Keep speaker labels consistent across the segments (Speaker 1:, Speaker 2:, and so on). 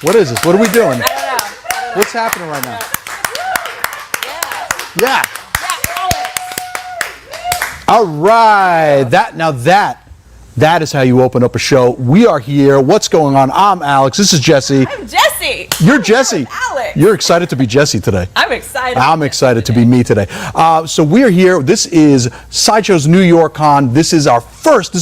Speaker 1: What is this? What are we doing?
Speaker 2: I don't know.
Speaker 1: What's happening right now?
Speaker 2: Yeah.
Speaker 1: Yeah. All right. That is how you open up a show. We are here. What's going on? I'm Alex. This is Jesse.
Speaker 2: I'm Jesse.
Speaker 1: You're Jesse.
Speaker 2: Alex.
Speaker 1: You're excited to be Jesse today.
Speaker 2: I'm excited.
Speaker 1: I'm excited to be me today. So we're here. This is Sideshow's New York Con. This is our first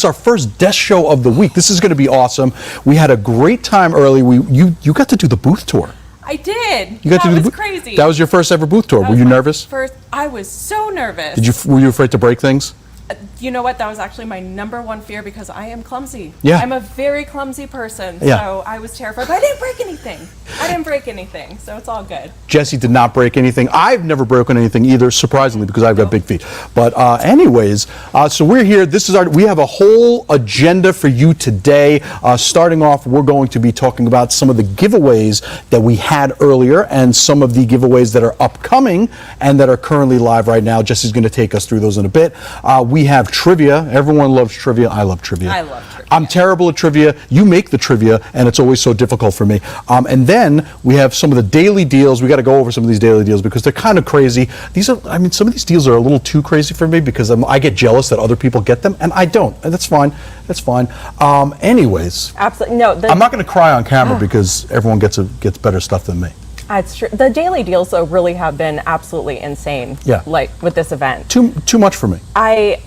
Speaker 1: desk show of the week. This is going to be awesome. We had a great time early. You got to do the booth tour.
Speaker 2: I did.
Speaker 1: You got to do
Speaker 2: that
Speaker 1: the
Speaker 2: was crazy.
Speaker 1: That was your first ever booth tour. Were you nervous?
Speaker 2: I was so nervous.
Speaker 1: Were you afraid to break things?
Speaker 2: You know what? That was actually my #1 fear because I am clumsy.
Speaker 1: Yeah.
Speaker 2: I'm a very clumsy person.
Speaker 1: Yeah.
Speaker 2: So I was terrified, but I didn't break anything. So it's all good.
Speaker 1: Jesse did not break anything. I've never broken anything either, surprisingly, because I've got big feet. But anyways, so we're here. We have a whole agenda for you today. Starting off, we're going to be talking about some of the giveaways that we had earlier and some of the giveaways that are upcoming and that are currently live right now. Jesse's going to take us through those in a bit. We have trivia. Everyone loves trivia. I love trivia.
Speaker 2: I love trivia.
Speaker 1: I'm terrible at trivia. You make the trivia, and it's always so difficult for me. And then we have some of the daily deals. We got to go over some of these daily deals because they're kind of crazy. Some of these deals are a little too crazy for me because I get jealous that other people get them, and I don't. And that's fine. That's fine. Anyways.
Speaker 3: Absolutely. No.
Speaker 1: I'm not going to cry on camera because everyone gets better stuff than me.
Speaker 3: It's true. The daily deals, though, really have been absolutely insane.
Speaker 1: Yeah.
Speaker 3: Like with this event.
Speaker 1: Too much for me.
Speaker 3: It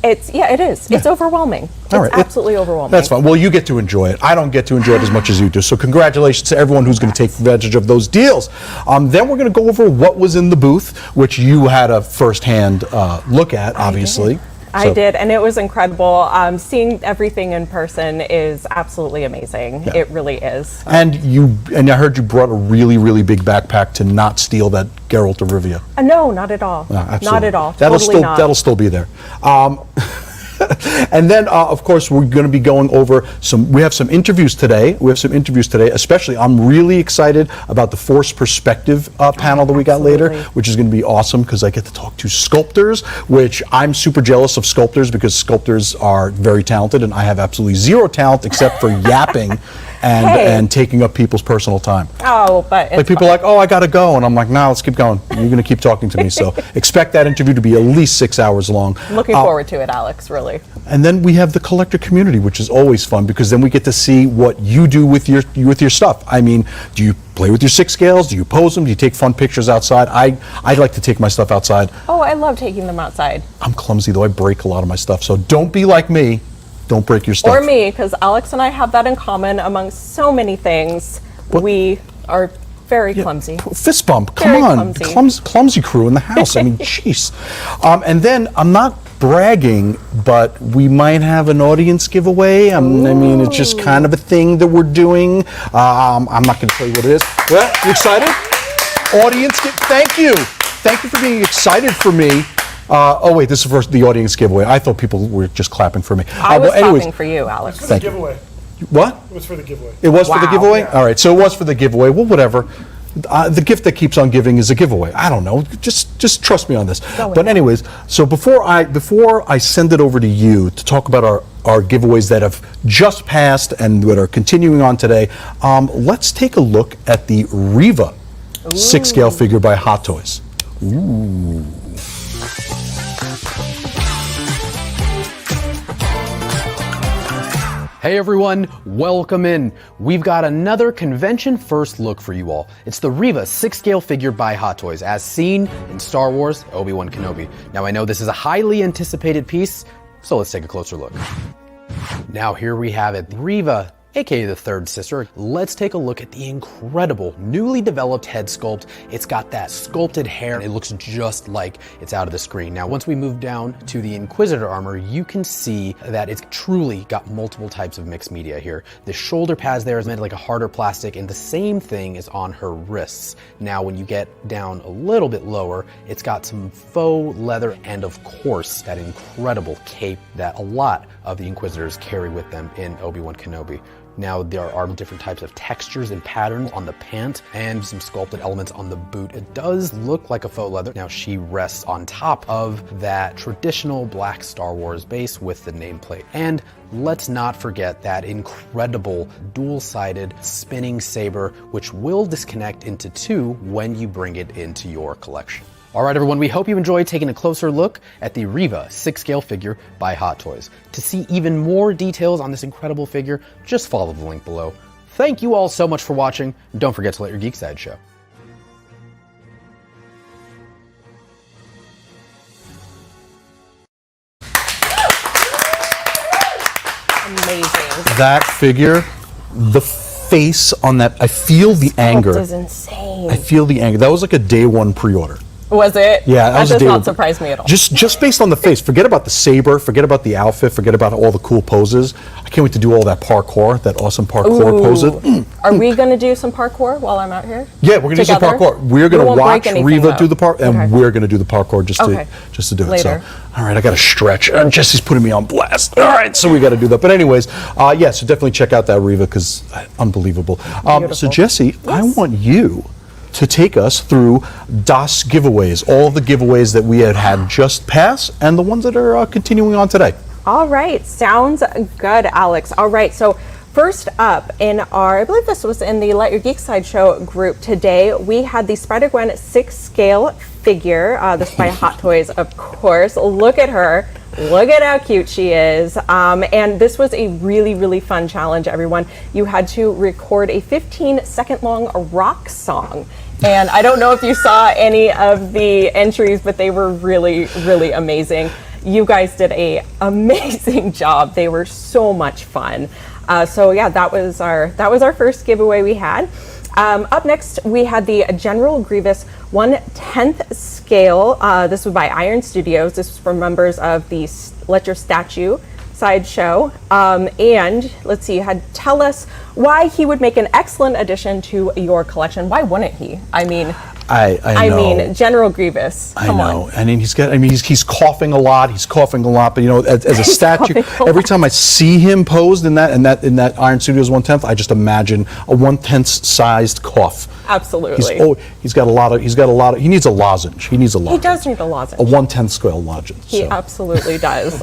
Speaker 3: is.
Speaker 1: Yeah.
Speaker 3: It's overwhelming.
Speaker 1: All right.
Speaker 3: It's absolutely overwhelming.
Speaker 1: That's fine. Well, you get to enjoy it. I don't get to enjoy it as much as you do. So congratulations to everyone who's going to take advantage of those deals. Then we're going to go over what was in the booth, which you had a first-hand look at, obviously.
Speaker 3: I did, and it was incredible. Seeing everything in person is absolutely amazing.
Speaker 1: Yeah.
Speaker 3: It really is.
Speaker 1: And I heard you brought a really, really big backpack to not steal that Geralt of Rivia.
Speaker 3: No, not at all.
Speaker 1: Absolutely.
Speaker 3: Not at all.
Speaker 1: That'll still be there. And then, of course, we're going to be going over we have some interviews today. Especially, I'm really excited about the Force Perspective panel that we got later, which is going to be awesome because I get to talk to sculptors, which I'm super jealous of sculptors because sculptors are very talented and I have absolutely zero talent except for yapping and taking up people's personal time.
Speaker 3: Oh, but
Speaker 1: like people are like, oh, I got to go. And I'm like, no, let's keep going. You're going to keep talking to me. So expect that interview to be at least 6 hours long.
Speaker 3: Looking forward to it, Alex, really.
Speaker 1: And then we have the collector community, which is always fun because then we get to see what you do with your stuff. I mean, do you play with your 6 scales? Do you pose them? Do you take fun pictures outside? I like to take my stuff outside.
Speaker 3: Oh, I love taking them outside.
Speaker 1: I'm clumsy, though. I break a lot of my stuff. So don't be like me. Don't break your stuff.
Speaker 3: Or me, because Alex and I have that in common among so many things. We are very clumsy.
Speaker 1: Fist bump.
Speaker 3: Very
Speaker 1: Come on.
Speaker 3: clumsy.
Speaker 1: Clumsy crew in the house. I mean, jeez. And then I'm not bragging, but we might have an audience giveaway. I mean, it's just kind of a thing that we're doing. I'm not going to tell you what it is. Well, you excited? Audience thank you. Thank you for being excited for me. Oh wait, this is the audience giveaway. I thought people were just clapping for me.
Speaker 3: I was clapping for you, Alex.
Speaker 4: For the giveaway.
Speaker 1: What?
Speaker 4: It was for the giveaway.
Speaker 1: It was for the giveaway?
Speaker 4: Yeah.
Speaker 1: All right, so it was for the giveaway. Well, whatever. The gift that keeps on giving is a giveaway. I don't know. Just trust me on this. But anyways, so before I send it over to you to talk about our giveaways that have just passed and that are continuing on today, let's take a look at the Riva 6-scale figure by Hot Toys. Ooh.
Speaker 5: Hey everyone, welcome in. We've got another convention first look for you all. It's the Riva 6-scale figure by Hot Toys, as seen in Star Wars Obi-Wan Kenobi. Now I know this is a highly anticipated piece, so let's take a closer look. Now here we have it, Riva, aka the third sister. Let's take a look at the incredible newly developed head sculpt. It's got that sculpted hair. It looks just like it's out of the screen. Now, once we move down to the Inquisitor armor, you can see that it's truly got multiple types of mixed media here. The shoulder pads there is made like a harder plastic, and the same thing is on her wrists. Now, when you get down a little bit lower, it's got some faux leather and, of course, that incredible cape that a lot of the Inquisitors carry with them in Obi-Wan Kenobi. Now there are different types of textures and patterns on the pant and some sculpted elements on the boot. It does look like a faux leather. Now she rests on top of that traditional black Star Wars base with the nameplate. And let's not forget that incredible dual-sided spinning saber, which will disconnect into two when you bring it into your collection. All right, everyone, we hope you enjoyed taking a closer look at the Riva 6-scale figure by Hot Toys. To see even more details on this incredible figure, just follow the link below. Thank you all so much for watching, and don't forget to let your geek side show.
Speaker 3: Amazing.
Speaker 1: That figure, the face on that, I feel the anger.
Speaker 3: That is insane.
Speaker 1: I feel the anger. That was like a day one pre-order.
Speaker 3: Was it?
Speaker 1: Yeah,
Speaker 3: that
Speaker 1: was
Speaker 3: does
Speaker 1: a day
Speaker 3: not
Speaker 1: one.
Speaker 3: surprise me at all.
Speaker 1: Just based on the face. Forget about the saber. Forget about the outfit. Forget about all the cool poses. I can't wait to do all that parkour. That awesome parkour poses.
Speaker 3: Are we going to do some parkour while I'm out here?
Speaker 1: Yeah, we're gonna do some
Speaker 3: Together?
Speaker 1: parkour. We're gonna
Speaker 3: We won't break
Speaker 1: watch
Speaker 3: anything,
Speaker 1: Riva
Speaker 3: though.
Speaker 1: do the parkour, and
Speaker 3: Okay.
Speaker 1: we're gonna do the parkour just to do it.
Speaker 3: Later.
Speaker 1: So, all right, I gotta stretch. Jesse's putting me on blast. All right, so we gotta do that. But anyways, yeah, so definitely check out that Riva because unbelievable. So
Speaker 3: Beautiful.
Speaker 1: Jesse, I want you to take us through DOS giveaways, all the giveaways that we had just passed, and the ones that are continuing on today.
Speaker 3: All right, sounds good, Alex. All right, so first up in our, I believe this was in the Let Your Geek Side Show group today, we had the Spider-Gwen 6-scale figure. This by Hot Toys, of course. Look at her. Look at how cute she is. And this was a really, really fun challenge, everyone. You had to record a 15-second long rock song. And I don't know if you saw any of the entries, but they were really, really amazing. You guys did an amazing job. They were so much fun. So yeah, that was our first giveaway we had. Up next, we had the General Grievous 1/10 scale. This was by Iron Studios. This was from members of the Let Your Statue Sideshow. And let's see, you had to tell us why he would make an excellent addition to your collection. Why wouldn't he? I mean,
Speaker 1: I know.
Speaker 3: mean, General Grievous. Come
Speaker 1: I know.
Speaker 3: on.
Speaker 1: I mean, he's coughing a lot. He's coughing a lot. But you know, as a statue,
Speaker 3: coughing a
Speaker 1: every
Speaker 3: lot.
Speaker 1: time I see him posed in that Iron Studios 1/10, I just imagine a 1/10 sized cough.
Speaker 3: Absolutely.
Speaker 1: He's got a lot of. He needs a lozenge. He needs a lozenge.
Speaker 3: He does need a lozenge.
Speaker 1: A 1/10 scale lozenge.
Speaker 3: He
Speaker 1: so.
Speaker 3: absolutely does.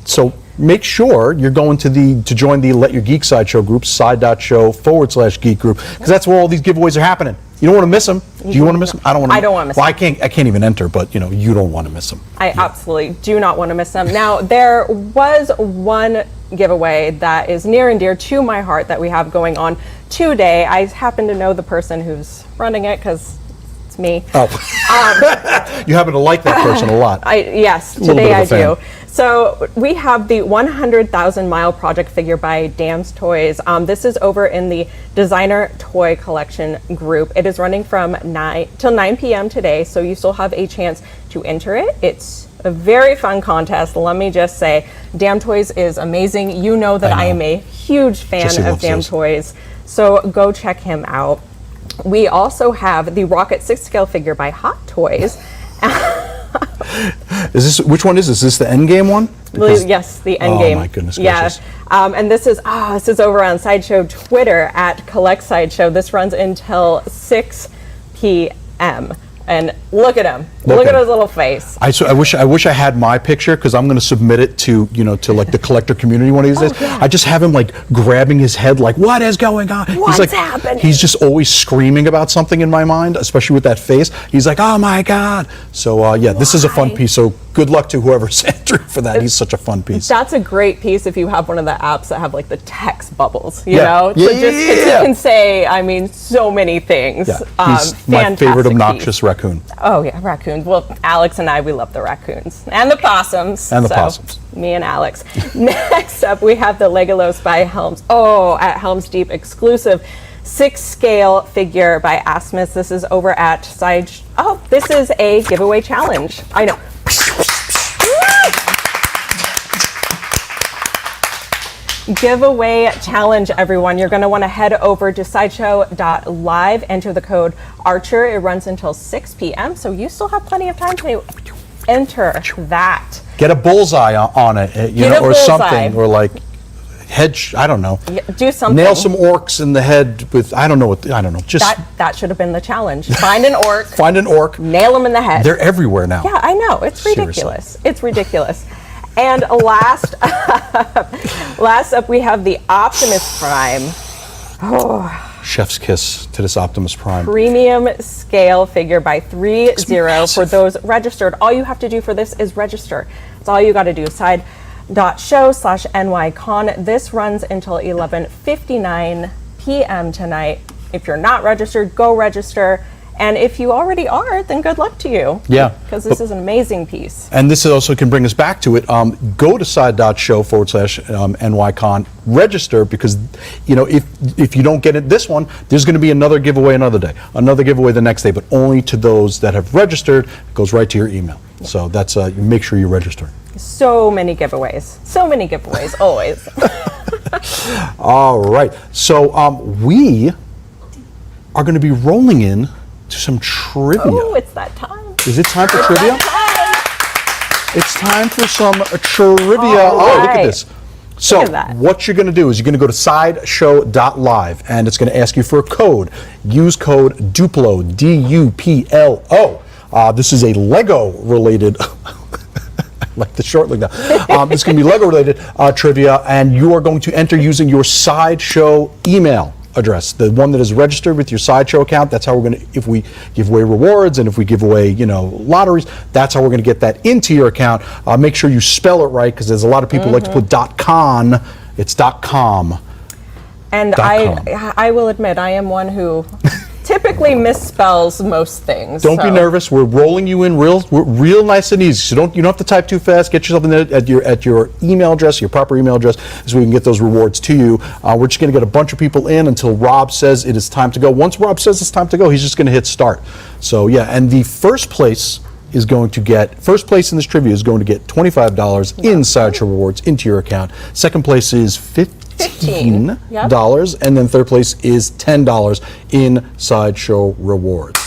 Speaker 1: So make sure you're going to join the Let Your Geek Side Show group, side.show/geek group, because that's where all these giveaways are happening. You don't want to miss them. Do you want to miss them? I don't want to.
Speaker 3: I don't want to miss
Speaker 1: them.
Speaker 3: them.
Speaker 1: I can't even enter, but you know, you don't want to miss them.
Speaker 3: I absolutely do not want to miss them. Now, there was one giveaway that is near and dear to my heart that we have going on today. I happen to know the person who's running it because it's me.
Speaker 1: Oh, you happen to like that person a lot.
Speaker 3: Yes,
Speaker 1: little
Speaker 3: today
Speaker 1: bit
Speaker 3: I
Speaker 1: of a
Speaker 3: do.
Speaker 1: fan.
Speaker 3: So we have the 100,000 Mile Project figure by Dam's Toys. This is over in the Designer Toy Collection group. It is running from 9 till 9 p.m. today, so you still have a chance to enter it. It's a very fun contest, let me just say. Dam Toys is amazing. You know that I am a huge fan
Speaker 1: Jesse
Speaker 3: of
Speaker 1: loves
Speaker 3: Dam
Speaker 1: those.
Speaker 3: Toys, so go check him out. We also have the Rocket 6-scale figure by Hot Toys.
Speaker 1: Which one is this? Is this the Endgame one? Because-
Speaker 3: Yes, the Endgame.
Speaker 1: Oh my goodness
Speaker 3: Yeah,
Speaker 1: gracious.
Speaker 3: and this is over on Sideshow Twitter at Collect Sideshow. This runs until 6 p.m. And look at him. Look at his little face.
Speaker 1: I wish I had my picture because I'm going to submit it to like the collector community one of these days.
Speaker 3: yeah.
Speaker 1: I just have him like grabbing his head like, what is going on?
Speaker 3: What's
Speaker 1: he's like,
Speaker 3: happening?
Speaker 1: He's just always screaming about something in my mind, especially with that face. He's like, oh my God. So yeah, this is a fun
Speaker 3: Why?
Speaker 1: piece. So good luck to whoever's entering for that. He's such a fun piece.
Speaker 3: That's a great piece if you have one of the apps that have like the text bubbles, you
Speaker 1: Yeah.
Speaker 3: know?
Speaker 1: Yeah,
Speaker 3: So
Speaker 1: yeah,
Speaker 3: just 'cause
Speaker 1: yeah.
Speaker 3: he can say, I mean, so many things.
Speaker 1: Yeah, he's my favorite
Speaker 3: Fantastic
Speaker 1: obnoxious
Speaker 3: piece.
Speaker 1: raccoon.
Speaker 3: Oh yeah, raccoons. Well, Alex and I, we love the raccoons and the possums.
Speaker 1: And the
Speaker 3: So,
Speaker 1: possums.
Speaker 3: Me and Alex. Next up, we have the Legolos by Helms. Oh, at Helms Deep exclusive 6-scale figure by Asmus. This is over at Side. Oh, this is a giveaway challenge. I know. Giveaway challenge, everyone. You're going to want to head over to sideshow.live, enter the code Archer. It runs until 6 p.m., so you still have plenty of time to enter that.
Speaker 1: Get a bullseye on it, you
Speaker 3: Get
Speaker 1: know,
Speaker 3: a
Speaker 1: or
Speaker 3: bullseye.
Speaker 1: something, or like, I don't know.
Speaker 3: Yeah, do something.
Speaker 1: Nail some orcs in the head with, I don't know. Just
Speaker 3: That should have been the challenge. Find an orc.
Speaker 1: find an orc.
Speaker 3: Nail them in the head.
Speaker 1: They're everywhere now.
Speaker 3: Yeah, I know. It's ridiculous. It's ridiculous. And last up, we have the Optimus Prime.
Speaker 1: Chef's kiss to this Optimus Prime.
Speaker 3: Premium scale figure by 3-0 for those registered. All you have to do for this is register. That's all you got to do. Side.show/NYCon. This runs until 11:59 p.m. tonight. If you're not registered, go register. And if you already are, then good luck to you.
Speaker 1: Yeah.
Speaker 3: Because this is an amazing piece.
Speaker 1: And this also can bring us back to it. Go to side.show/NYCon, register, because if you don't get it this one, there's going to be another giveaway another day, another giveaway the next day, but only to those that have registered. It goes right to your email. Yeah. So that's make sure you register.
Speaker 3: So many giveaways. So many giveaways, always.
Speaker 1: All right. So we are going to be rolling in to some trivia.
Speaker 3: Oh, it's that time.
Speaker 1: Is it time for trivia? It's time for some trivia. Oh, look at this. So what you're going to do is you're going to go to sideshow.live, and it's going to ask you for a code. Use code DUPLO, D-U-P-L-O. This is a Lego-related, like the short like that. It's going to be Lego-related trivia, and you are going to enter using your Sideshow email address, the one that is registered with your Sideshow account. That's how we're going to, if we give away rewards and if we give away, lotteries, that's how we're going to get that into your account. Make sure you spell it right, because there's a lot of people who like to put .con. It's .com.
Speaker 3: And I will admit, I am one who typically misspells most things.
Speaker 1: Don't be nervous. We're rolling you in real nice and easy. So you don't have to type too fast. Get yourself in there at your email address, your proper email address, so we can get those rewards to you. We're just going to get a bunch of people in until Rob says it is time to go. Once Rob says it's time to go, he's just going to hit start. So yeah, and the first place in this trivia is going to get $25 in Sideshow rewards into your account. Second place is $15, and then third place is $10 in Sideshow rewards.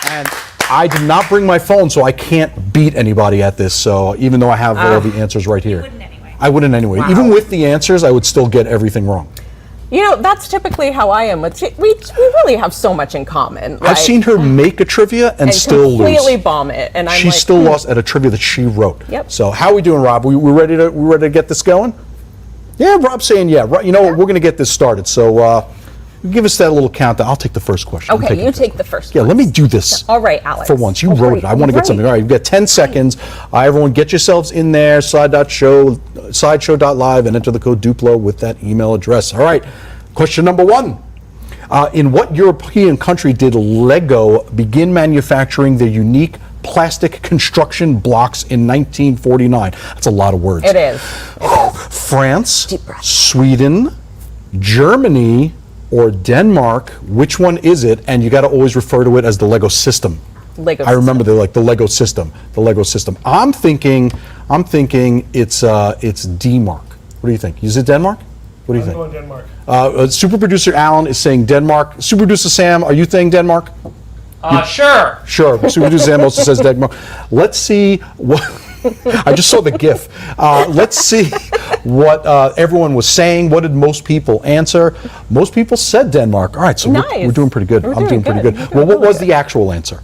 Speaker 1: And I did not bring my phone, so I can't beat anybody at this. So even though I have all the answers right here, I wouldn't anyway. Wow. Even with the answers, I would still get everything wrong.
Speaker 3: That's typically how I am with we really have so much in common.
Speaker 1: I've seen her make a trivia and still lose.
Speaker 3: Completely bomb it, and
Speaker 1: she's still lost at a trivia that she wrote.
Speaker 3: Yep.
Speaker 1: So how are we doing, Rob? We're ready to get this going? Yeah, Rob's saying yeah. Right. We're going to get this started. So give us that little countdown. I'll take the first question.
Speaker 3: Okay, you take the first one.
Speaker 1: Yeah, let me do this.
Speaker 3: All right, Alex.
Speaker 1: For once, you wrote it. I want to get something. All right, you've got 10 seconds. Everyone, get yourselves in there. Sideshow.live, and enter the code DUPLO with that email address. All right. Question number 1. In what European country did Lego begin manufacturing their unique plastic construction blocks in 1949? That's a lot of words.
Speaker 3: It is.
Speaker 1: France, Sweden, Germany, or Denmark. Which one is it? And you got to always refer to it as the Lego system. I remember they're like the Lego system. The Lego system. I'm thinking it's Denmark. What do you think? Is it Denmark? What do you think?
Speaker 4: I'm going Denmark.
Speaker 1: Super producer Alan is saying Denmark. Super producer Sam, are you saying Denmark?
Speaker 4: Sure.
Speaker 1: Sure. Super producer Sam also says Denmark. Let's see what. I just saw the GIF. Let's see what everyone was saying. What did most people answer? Most people said Denmark. All right, so we're doing pretty good. I'm doing pretty good. Well, what was the actual answer?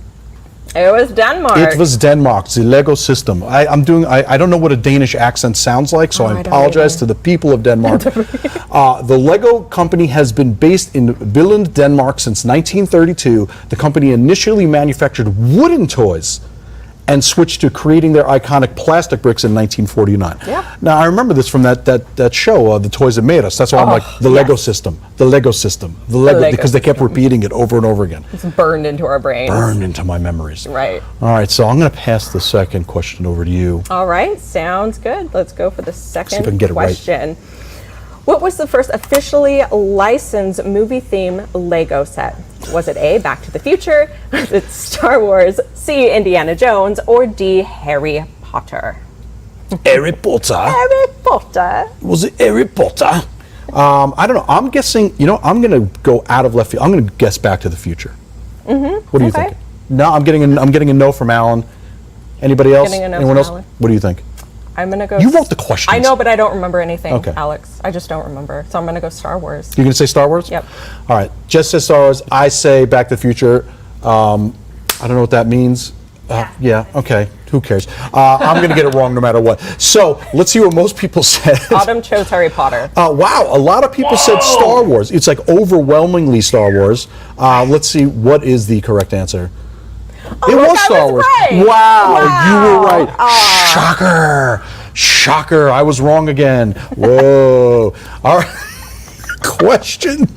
Speaker 3: It was Denmark.
Speaker 1: It was Denmark, the Lego system. I don't know what a Danish accent sounds like, so I apologize to the people of Denmark. The Lego company has been based in Billund, Denmark since 1932. The company initially manufactured wooden toys and switched to creating their iconic plastic bricks in 1949.
Speaker 3: Yeah.
Speaker 1: Now, I remember this from that show, The Toys That Made Us. That's why I'm like, the Lego system, the Lego system, the Lego, because they kept repeating it over and over again.
Speaker 3: It's burned into our brains.
Speaker 1: Burned into my memories.
Speaker 3: Right.
Speaker 1: All right, so I'm going to pass the second question over to you.
Speaker 3: All right, sounds good. Let's go for the second
Speaker 1: See if I can get it
Speaker 3: question.
Speaker 1: right.
Speaker 3: What was the first officially licensed movie theme Lego set? Was it A, Back to the Future, was it Star Wars, C, Indiana Jones, or D, Harry Potter?
Speaker 1: Harry Potter.
Speaker 3: Harry Potter.
Speaker 1: Was it Harry Potter? I don't know. I'm guessing, I'm going to go out of left field. I'm going to guess Back to the Future. Mm-hmm. What do you think? No, I'm getting a no from Alan. Anybody else?
Speaker 3: Getting a no
Speaker 1: Anyone
Speaker 3: from
Speaker 1: else?
Speaker 3: Alan.
Speaker 1: What do you think?
Speaker 3: I'm gonna go.
Speaker 1: You wrote the questions.
Speaker 3: I know, but I don't remember anything,
Speaker 1: Okay.
Speaker 3: Alex. I just don't remember. So I'm gonna go Star Wars.
Speaker 1: You're going to say Star Wars?
Speaker 3: Yep.
Speaker 1: All right. Jess says Star Wars. I say Back to the Future. I don't know what that means. Yeah, okay. Who cares? I'm going to get it wrong no matter what. So let's see what most people said.
Speaker 3: Autumn chose Harry Potter.
Speaker 1: Wow, a lot of people said Star Wars. It's like overwhelmingly Star Wars. Let's see, what is the correct answer? It was Star Wars.
Speaker 3: Right.
Speaker 1: Wow, you were right. Shocker. Shocker. I was wrong again. Whoa. All right. Question.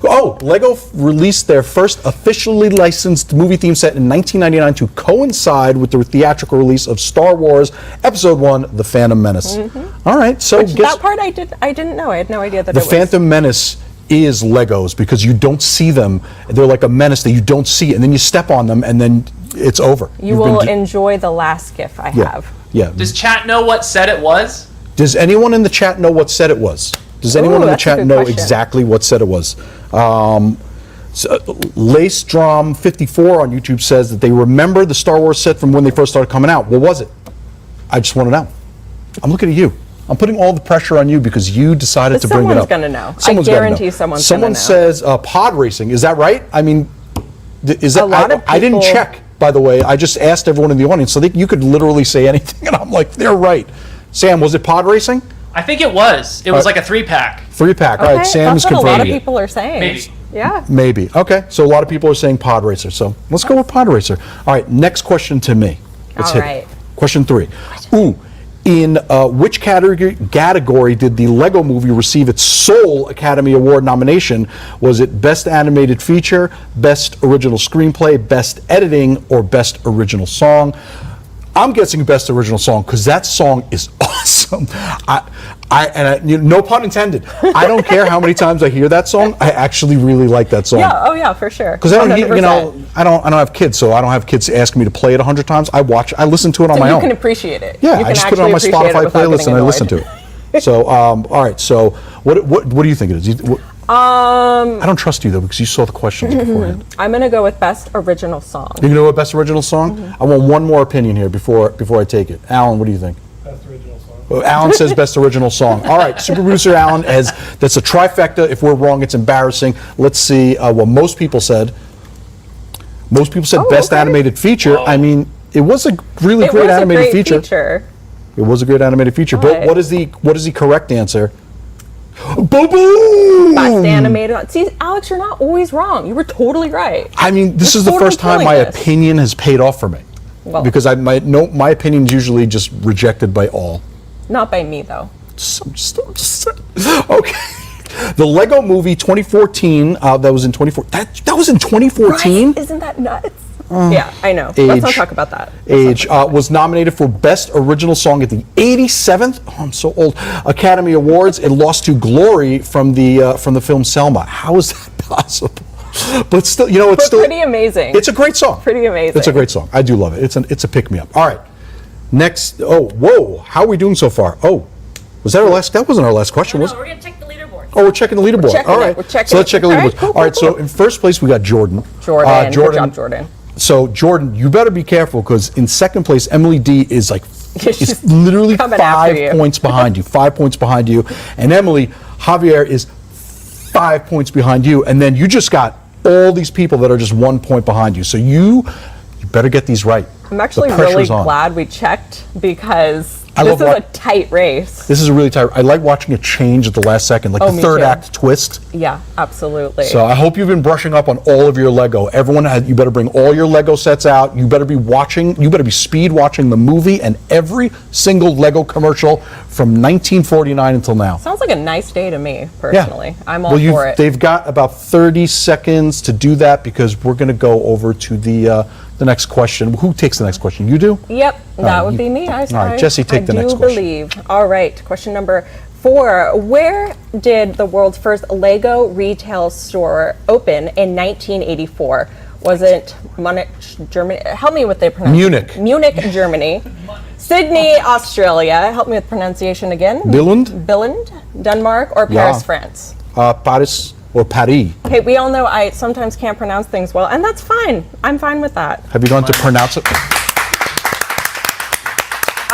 Speaker 1: Oh, Lego released their first officially licensed movie theme set in 1999 to coincide with the theatrical release of Star Wars Episode 1, The Phantom Menace. All right, so
Speaker 3: That part I didn't know. I had no idea that
Speaker 1: The
Speaker 3: it was.
Speaker 1: Phantom Menace is Legos because you don't see them. They're like a menace that you don't see, and then you step on them, and then it's over.
Speaker 3: You will enjoy the last GIF I have.
Speaker 1: Yeah.
Speaker 4: Does chat know what set it was?
Speaker 1: Does anyone in the chat know what set it was? Does anyone in the
Speaker 3: that's a
Speaker 1: chat
Speaker 3: good
Speaker 1: know
Speaker 3: question.
Speaker 1: exactly what set it was? Lace Drum 54 on YouTube says that they remember the Star Wars set from when they first started coming out. What was it? I just want to know. I'm looking at you. I'm putting all the pressure on you because you decided to bring it up.
Speaker 3: Someone's gonna know.
Speaker 1: Someone's
Speaker 3: I
Speaker 1: gotta
Speaker 3: guarantee
Speaker 1: know.
Speaker 3: someone's
Speaker 1: Someone
Speaker 3: gonna know.
Speaker 1: says pod racing. Is that right? I mean, is that?
Speaker 3: A lot of
Speaker 1: I didn't
Speaker 3: people-
Speaker 1: check, by the way. I just asked everyone in the audience, so you could literally say anything, and I'm like, they're right. Sam, was it pod racing?
Speaker 4: I think it was. It was like a 3-pack.
Speaker 1: 3-pack. All right, Sam
Speaker 3: that's
Speaker 1: is
Speaker 3: what a lot of
Speaker 1: confirming it.
Speaker 3: people are saying.
Speaker 4: Maybe.
Speaker 3: Yeah.
Speaker 1: Maybe. Okay. So a lot of people are saying pod racer. So let's go with pod racer. All right. Next question to me. Let's
Speaker 3: All
Speaker 1: hit
Speaker 3: right.
Speaker 1: it. Question 3. Ooh. In which category did the Lego Movie receive its sole Academy Award nomination? Was it Best Animated Feature, Best Original Screenplay, Best Editing, or Best Original Song? I'm guessing Best Original Song because that song is awesome. No pun intended. I don't care how many times I hear that song. I actually really like that song.
Speaker 3: Yeah. Oh yeah, for sure.
Speaker 1: Because I don't,
Speaker 3: 100%.
Speaker 1: I don't have kids, so I don't have kids asking me to play it 100 times. I listen to it on
Speaker 3: So
Speaker 1: my
Speaker 3: you
Speaker 1: own.
Speaker 3: can appreciate it.
Speaker 1: Yeah,
Speaker 3: You
Speaker 1: I
Speaker 3: can
Speaker 1: just put it on my
Speaker 3: actually appreciate
Speaker 1: Spotify
Speaker 3: without
Speaker 1: playlist
Speaker 3: getting
Speaker 1: and I listen
Speaker 3: annoyed.
Speaker 1: to it. So, all right. So, what do you think it is? I don't trust you though because you saw the questions beforehand.
Speaker 3: I'm gonna go with Best Original Song.
Speaker 1: You know what Best Original Song? I want one more opinion here before I take it. Alan, what do you think?
Speaker 6: Best original song.
Speaker 1: Well, Alan says Best Original Song. All right, Super Producer Alan that's a trifecta. If we're wrong, it's embarrassing. Let's see what most people said. Most people said Best
Speaker 3: okay.
Speaker 1: Animated Feature. I mean, it was a really
Speaker 3: It
Speaker 1: great
Speaker 3: was
Speaker 1: animated
Speaker 3: a great
Speaker 1: feature. It was a great animated feature. But
Speaker 3: But-
Speaker 1: what is the correct answer? Boom!
Speaker 3: Best animated. See, Alex, you're not always wrong. You were totally right.
Speaker 1: I mean, this
Speaker 3: You're
Speaker 1: is the
Speaker 3: totally
Speaker 1: first time
Speaker 3: killing
Speaker 1: my
Speaker 3: this.
Speaker 1: opinion has paid off for me.
Speaker 3: Well-
Speaker 1: Because my opinion is usually just rejected by all.
Speaker 3: Not by me though.
Speaker 1: Okay. The Lego Movie 2014, that was in 2014. That was in 2014?
Speaker 3: Right? Isn't that nuts? Yeah, I know. Let's not
Speaker 1: Age.
Speaker 3: talk about that.
Speaker 1: Age was nominated for Best Original Song at the 87th. Oh, I'm so old. Academy Awards. It lost to Glory from the film Selma. How is that possible? But still, it's still
Speaker 3: pretty amazing.
Speaker 1: It's a great song.
Speaker 3: Pretty amazing.
Speaker 1: It's a great song. I do love it. It's a pick me up. All right. Next. Oh, whoa. How are we doing so far? Oh, was that our last? That wasn't our last question, was it?
Speaker 2: we're gonna check the leaderboard.
Speaker 1: Oh, we're checking the leaderboard.
Speaker 3: checking
Speaker 1: All
Speaker 3: it.
Speaker 1: right.
Speaker 3: We're checking
Speaker 1: so let's
Speaker 3: it.
Speaker 1: check the
Speaker 3: All
Speaker 1: leaderboard.
Speaker 3: right, cool,
Speaker 1: All right.
Speaker 3: cool,
Speaker 1: So in first place we got Jordan.
Speaker 3: Jordan. Good job, Jordan.
Speaker 1: So Jordan, you better be careful because in second place Emily D is like
Speaker 3: She's
Speaker 1: literally
Speaker 3: coming after
Speaker 1: 5
Speaker 3: you.
Speaker 1: points behind you. 5 points behind you, and Emily Javier is 5 points behind you, and then you just got all these people that are just 1 point behind you. So you better get these right.
Speaker 3: I'm actually
Speaker 1: The
Speaker 3: really
Speaker 1: pressure's on.
Speaker 3: glad we checked because
Speaker 1: I
Speaker 3: this
Speaker 1: love
Speaker 3: is a tight race.
Speaker 1: This is a really tight. I like watching it change at the last second, like
Speaker 3: Oh,
Speaker 1: the
Speaker 3: me
Speaker 1: third
Speaker 3: too.
Speaker 1: act twist.
Speaker 3: Yeah, absolutely.
Speaker 1: So I hope you've been brushing up on all of your Lego. You better bring all your Lego sets out. You better be speed watching the movie and every single Lego commercial from 1949 until now.
Speaker 3: Sounds like a nice day to me, personally. I'm all
Speaker 1: Well,
Speaker 3: for it.
Speaker 1: They've got about 30 seconds to do that because we're going to go over to the next question. Who takes the next question? You do?
Speaker 3: Yep, that would
Speaker 1: you-
Speaker 3: be me.
Speaker 1: all right, Jesse, take the next
Speaker 3: I do
Speaker 1: question.
Speaker 3: believe. All right, question number 4. Where did the world's first Lego retail store open in 1984? Was it Munich, Germany? Help me with the pronunciation.
Speaker 1: Munich.
Speaker 3: Munich, Germany. Sydney, Australia. Help me with pronunciation again.
Speaker 1: Billund?
Speaker 3: Billund, Denmark, or Paris, France?
Speaker 1: Paris or Paris.
Speaker 3: Okay, we all know I sometimes can't pronounce things well, and that's fine. I'm fine with that.
Speaker 1: Have you gone to pronounce it?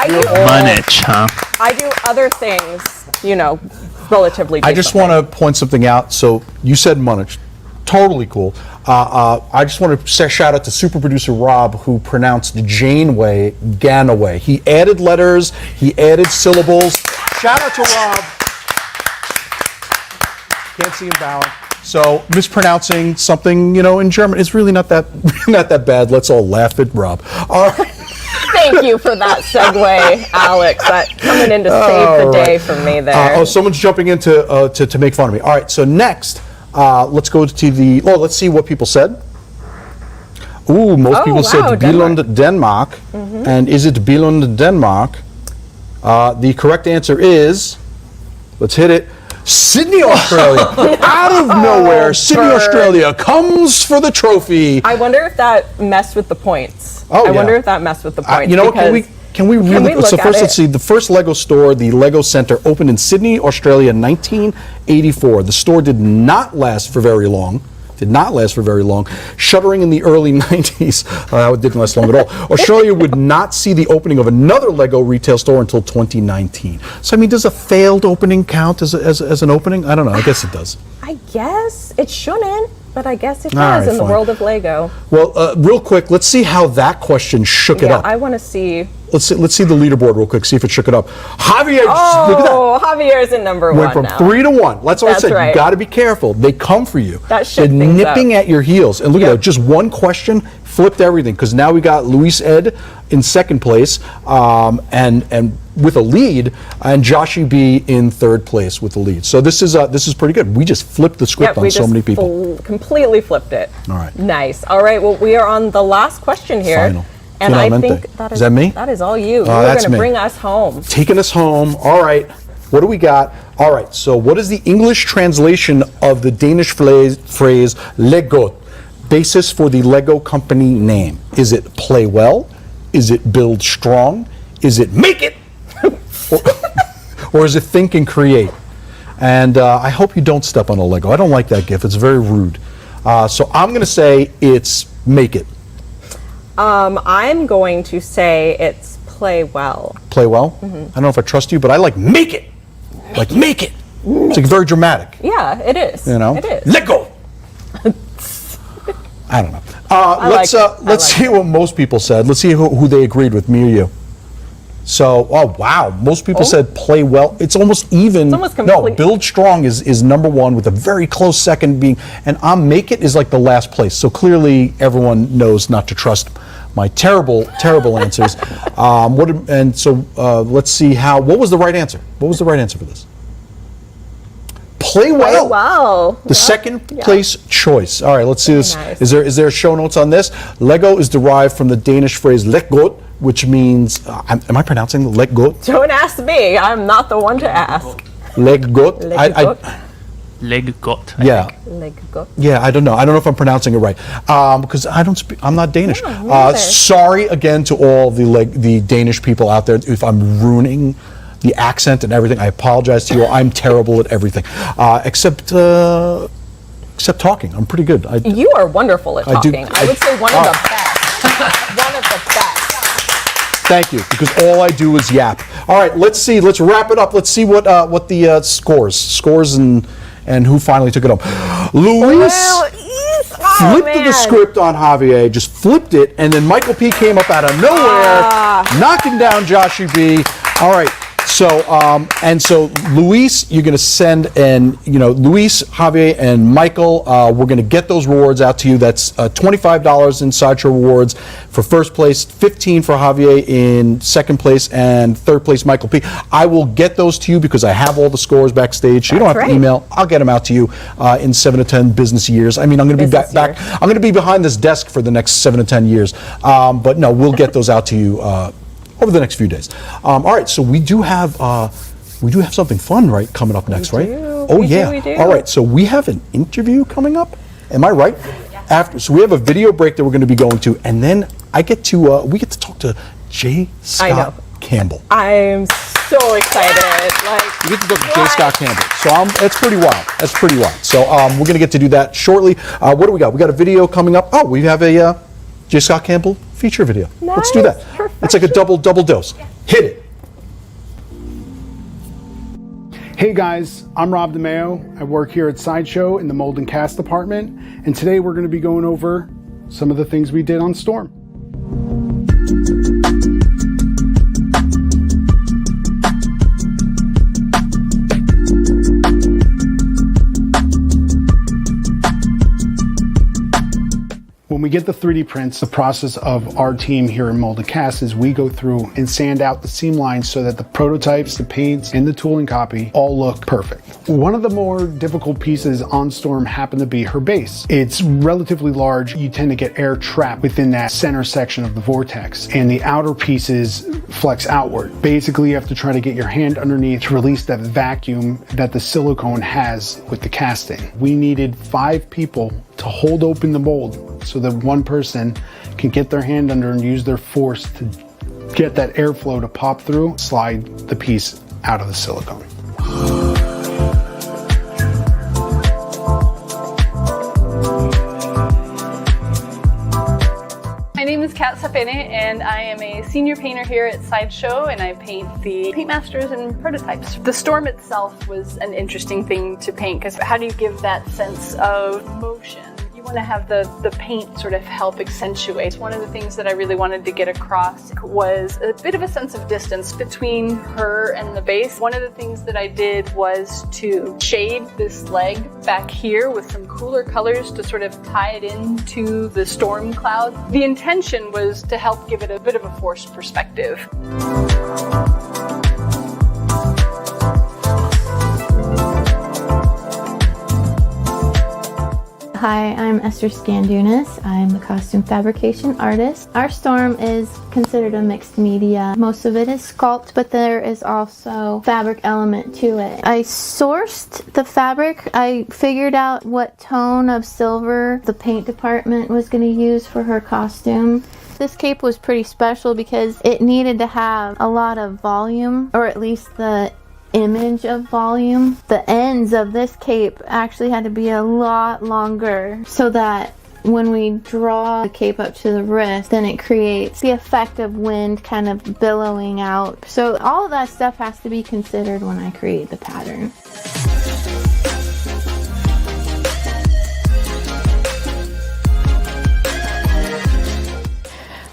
Speaker 3: I do
Speaker 6: Munich, huh?
Speaker 3: I do other things, you know, relatively
Speaker 1: I just
Speaker 3: decently.
Speaker 1: want to point something out. So you said Munich. Totally cool. I just want to say shout out to super producer Rob, who pronounced Janeway Ganaway. He added letters, he added syllables. Shout out to Rob. Can't see him bowing. So mispronouncing something, you know, in German is really not that bad. Let's all laugh at Rob. All right.
Speaker 3: Thank you for that segue, Alex. That coming in to save the day for me there.
Speaker 1: Someone's jumping in to make fun of me. All right. So next, let's go to the. Oh, let's see what people said. Ooh, most people said Billund, Denmark. And is it Billund, Denmark? The correct answer is, let's hit it, Sydney, Australia. Out of nowhere, Sydney, Australia comes for the trophy.
Speaker 3: I wonder if that messed with the points.
Speaker 1: Oh,
Speaker 3: I
Speaker 1: yeah.
Speaker 3: wonder if that messed with the points.
Speaker 1: You know what? Can we really?
Speaker 3: look
Speaker 1: So
Speaker 3: at
Speaker 1: first,
Speaker 3: it?
Speaker 1: let's see. The first Lego store, the Lego Center, opened in Sydney, Australia, in 1984. The store did not last for very long. Shuttering in the early 90s. It didn't last long at all. Australia would not see the opening of another Lego retail store until 2019. So, I mean, does a failed opening count as an opening? I don't know. I guess it does.
Speaker 3: I guess it shouldn't, but I guess it
Speaker 1: All
Speaker 3: does
Speaker 1: right,
Speaker 3: in the
Speaker 1: fine.
Speaker 3: world of Lego.
Speaker 1: Well, real quick, let's see how that question shook it
Speaker 3: Yeah,
Speaker 1: up.
Speaker 3: I want to see.
Speaker 1: Let's see the leaderboard real quick, see if it shook it up. Javier, look at that.
Speaker 3: Oh, Javier's in number
Speaker 1: Went
Speaker 3: one
Speaker 1: from
Speaker 3: now.
Speaker 1: 3 to 1. That's what I
Speaker 3: That's
Speaker 1: said.
Speaker 3: right.
Speaker 1: You got to be careful. They come for you.
Speaker 3: That shook
Speaker 1: They're
Speaker 3: things
Speaker 1: nipping
Speaker 3: up.
Speaker 1: at your heels. And look at
Speaker 3: Yep.
Speaker 1: that. Just one question flipped everything. Because now we got Luis Ed in second place, and with a lead, and Joshie B in third place with the lead. So this is pretty good. We just flipped the script
Speaker 3: Yep,
Speaker 1: on
Speaker 3: we
Speaker 1: so
Speaker 3: just
Speaker 1: many people.
Speaker 3: completely flipped it.
Speaker 1: All right.
Speaker 3: Nice. All right. Well, we are on the last question here.
Speaker 1: Final.
Speaker 3: And I
Speaker 1: Finalmente.
Speaker 3: think that
Speaker 1: Is that me?
Speaker 3: That is all you. You're
Speaker 1: that's
Speaker 3: going to
Speaker 1: me.
Speaker 3: bring us home.
Speaker 1: Taking us home. All right. What do we got? All right. So what is the English translation of the Danish phrase Lego? Basis for the Lego company name. Is it play well? Is it build strong? Is it make it? or is it think and create? And I hope you don't step on a Lego. I don't like that GIF. It's very rude. So I'm going to say it's make it.
Speaker 3: I'm going to say it's play well.
Speaker 1: Play well? I don't know if I trust you, but I like make it. Like make it. It's like very dramatic.
Speaker 3: Yeah, it is.
Speaker 1: You know?
Speaker 3: It is.
Speaker 1: Let go. I don't know.
Speaker 3: like it.
Speaker 1: Let's see what most people said. Let's see who they agreed with, me or you. So, oh wow, most people said play well. It's almost even.
Speaker 3: It's almost
Speaker 1: no,
Speaker 3: complete.
Speaker 1: build strong is number one with a very close second being, and make it is like the last place. So clearly everyone knows not to trust my terrible answers. Let's see what was the right answer? What was the right answer for this? Play well.
Speaker 3: Play well.
Speaker 1: The second place choice. All right, let's see this.
Speaker 3: Nice.
Speaker 1: Is there show notes on this? Lego is derived from the Danish phrase "læggot," which means. Am I pronouncing "læggot"?
Speaker 3: Don't ask me. I'm not the one to ask.
Speaker 1: "Læggot."
Speaker 6: Læggot.
Speaker 1: Yeah.
Speaker 3: Lego.
Speaker 1: Yeah, I don't know. I don't know if I'm pronouncing it right because I'm not Danish.
Speaker 3: Yeah, me neither.
Speaker 1: Sorry again to all the Danish people out there if I'm ruining the accent and everything. I apologize to you. I'm terrible at everything except talking. I'm pretty good.
Speaker 3: You are wonderful at
Speaker 1: I do-
Speaker 3: talking. I would say one of the best. One of the best.
Speaker 1: Thank you, because all I do is yap. All right, let's see. Let's wrap it up. Let's see what the scores and who finally took it home. Luis flipped the script on Javier, just flipped it, and then Michael P came up out of nowhere, knocking down Joshie B. All right. So Luis, you're going to send, Luis, Javier, and Michael, we're going to get those rewards out to you. That's $25 in Sideshow rewards for first place, $15 for Javier in second place, and third place, Michael P. I will get those to you because I have all the scores backstage. So you don't have
Speaker 3: That's
Speaker 1: to
Speaker 3: right.
Speaker 1: email. I'll get them out to you in 7 to 10 business years. I mean, I'm going to be
Speaker 3: Business
Speaker 1: back.
Speaker 3: years.
Speaker 1: I'm going to be behind this desk for the next 7 to 10 years. But no, we'll get those out to you over the next few days. All right, so we do have something fun coming up next, right? Oh
Speaker 3: We do,
Speaker 1: yeah.
Speaker 3: we do.
Speaker 1: All right, so we have an interview coming up. Am I right? So we have a video break that we're going to be going to, and then we get to talk to J. Scott Campbell.
Speaker 3: I'm so excited.
Speaker 1: We get to talk to J. Scott Campbell. So that's pretty wild. That's pretty wild. So we're going to get to do that shortly. What do we got? We got a video coming up. Oh, we have a J. Scott Campbell feature video. Let's do that.
Speaker 3: Nice,
Speaker 1: It's like a double dose. Hit it.
Speaker 6: Hey guys, I'm Rob DeMeo. I work here at Sideshow in the mold and cast department, and today we're going to be going over some of the things we did on Storm. When we get the 3D prints, the process of our team here in Mold and Cast is we go through and sand out the seam lines so that the prototypes, the paints, and the tooling copy all look perfect. One of the more difficult pieces on Storm happened to be her base. It's relatively large. You tend to get air trapped within that center section of the vortex, and the outer pieces flex outward. Basically, you have to try to get your hand underneath to release that vacuum that the silicone has with the casting. We needed 5 people to hold open the mold so that one person can get their hand under and use their force to get that airflow to pop through, slide the piece out of the silicone.
Speaker 7: My name is Kat Sapene, and I am a senior painter here at Sideshow, and I paint the paint masters and prototypes. The Storm itself was an interesting thing to paint, because how do you give that sense of motion? You want to have the paint sort of help accentuate. One of the things that I really wanted to get across was a bit of a sense of distance between her and the base. One of the things that I did was to shade this leg back here with some cooler colors to sort of tie it into the storm cloud. The intention was to help give it a bit of a forced perspective.
Speaker 8: Hi, I'm Esther Scandunas. I'm the costume fabrication artist. Our Storm is considered a mixed media. Most of it is sculpt, but there is also fabric element to it. I sourced the fabric. I figured out what tone of silver the paint department was going to use for her costume. This cape was pretty special because it needed to have a lot of volume, or at least the image of volume. The ends of this cape actually had to be a lot longer so that when we draw the cape up to the wrist, then it creates the effect of wind kind of billowing out. So all of that stuff has to be considered when I create the pattern.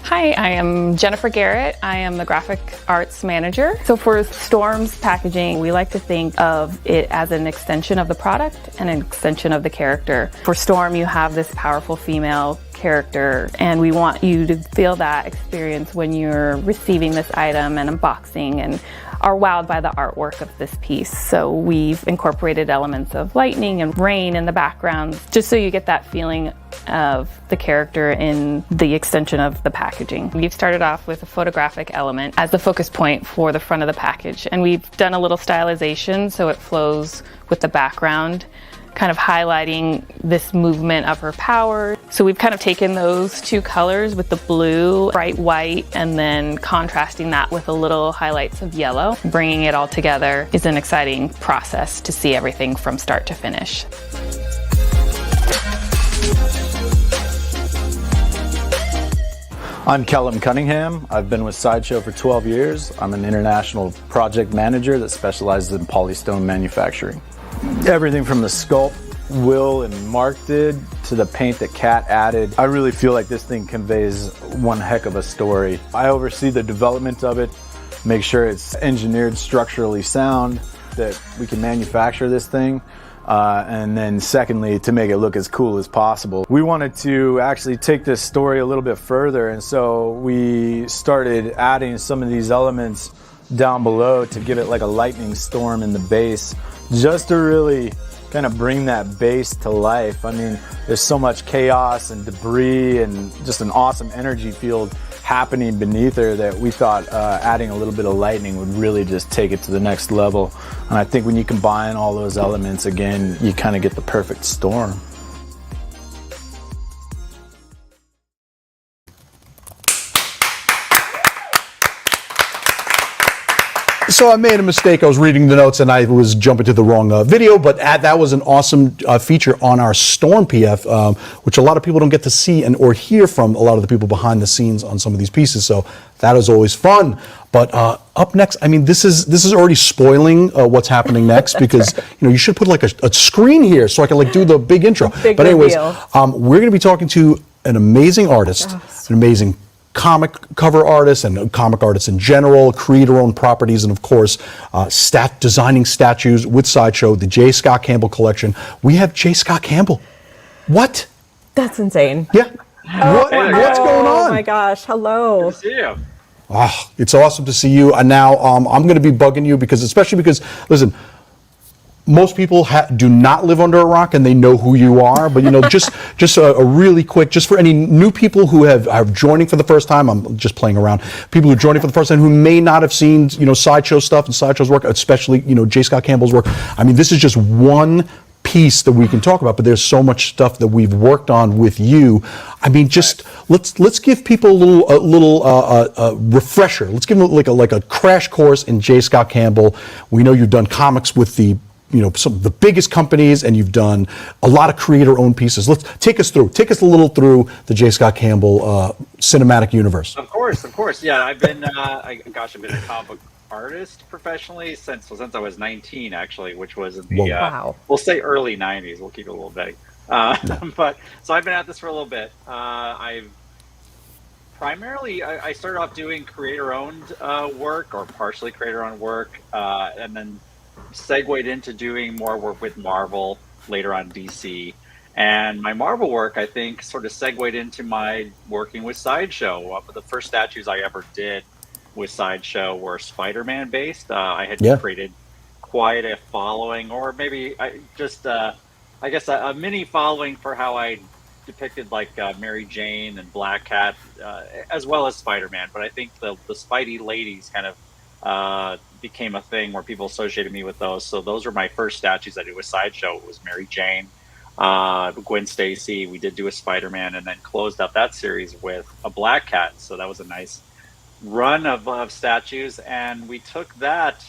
Speaker 2: Hi, I am Jennifer Garrett. I am the graphic arts manager. So for Storm's packaging, we like to think of it as an extension of the product and an extension of the character. For Storm, you have this powerful female character, and we want you to feel that experience when you're receiving this item and unboxing and are wowed by the artwork of this piece. So we've incorporated elements of lightning and rain in the background, just so you get that feeling of the character in the extension of the packaging. We've started off with a photographic element as the focus point for the front of the package, and we've done a little stylization so it flows with the background, kind of highlighting this movement of her power. So we've kind of taken those two colors with the blue, bright white, and then contrasting that with a little highlights of yellow. Bringing it all together is an exciting process to see everything from start to finish.
Speaker 9: I'm Callum Cunningham. I've been with Sideshow for 12 years. I'm an international project manager that specializes in polystone manufacturing. Everything from the sculpt Will and Mark did to the paint that Kat added. I really feel like this thing conveys one heck of a story. I oversee the development of it, make sure it's engineered structurally sound, that we can manufacture this thing. And then secondly, to make it look as cool as possible. We wanted to actually take this story a little bit further, and so we started adding some of these elements down below to give it like a lightning storm in the base, just to really kind of bring that base to life. I mean, there's so much chaos and debris and just an awesome energy field happening beneath her that we thought adding a little bit of lightning would really just take it to the next level. And I think when you combine all those elements again, you kind of get the perfect storm.
Speaker 1: So I made a mistake. I was reading the notes and I was jumping to the wrong video, but that was an awesome feature on our Storm PF, which a lot of people don't get to see or hear from a lot of the people behind the scenes on some of these pieces. So that is always fun. But up next, I mean, this is already spoiling what's happening next because you should put like a screen here so I can like do the big intro.
Speaker 3: Big
Speaker 1: but anyways,
Speaker 3: reveal.
Speaker 1: we're going to be talking to an amazing artist, an amazing comic cover artists and comic artists in general, creator-owned properties, and of course, designing statues with Sideshow, the J. Scott Campbell collection. We have J. Scott Campbell. What?
Speaker 3: That's insane.
Speaker 1: Yeah. What's going on?
Speaker 3: Oh my gosh, hello.
Speaker 10: Good to see you.
Speaker 1: Oh, it's awesome to see you. And now I'm going to be bugging you especially because, listen, most people do not live under a rock and they know who you are, but just a really quick, just for any new people who are joining for the first time, I'm just playing around, people who are joining for the first time who may not have seen, Sideshow stuff and Sideshow's work, especially, J. Scott Campbell's work. I mean, this is just one piece that we can talk about, but there's so much stuff that we've worked on with you. I mean, just let's give people a little refresher. Let's give them like a crash course in J. Scott Campbell. We know you've done comics with some of the biggest companies, and you've done a lot of creator-owned pieces. Take us a little through the J. Scott Campbell cinematic universe.
Speaker 10: Of course. Yeah, I've been I've been a comic book artist professionally since I was 19, actually, which was in the we'll say early 90s. We'll keep it a little vague. But so I've been at this for a little bit. I've primarily I started off doing creator-owned work or partially creator-owned work, and then segued into doing more work with Marvel, later on DC. And my Marvel work, I think, sort of segued into my working with Sideshow. The first statues I ever did with Sideshow were Spider-Man based. I had created quite a following, or maybe I guess a mini following for how I depicted like Mary Jane and Black Cat, as well as Spider-Man. But I think the Spidey ladies kind of became a thing where people associated me with those. So those were my first statues I did with Sideshow. It was Mary Jane, Gwen Stacy. We did do a Spider-Man, and then closed out that series with a Black Cat. So that was a nice run of statues, and we took that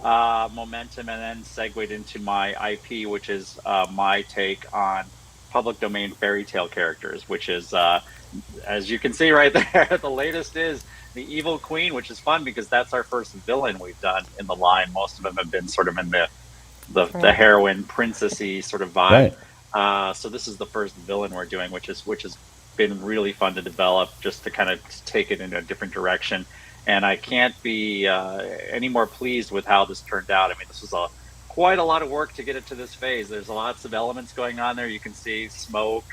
Speaker 10: momentum and then segued into my IP, which is my take on public domain fairy tale characters, which is, as you can see right there, the latest is the Evil Queen, which is fun because that's our first villain we've done in the line. Most of them have been sort of in the heroine princessy sort of vibe. Right. So this is the first villain we're doing, which has been really fun to develop, just to kind of take it in a different direction. And I can't be any more pleased with how this turned out. I mean, this was quite a lot of work to get it to this phase. There's lots of elements going on there. You can see smoke,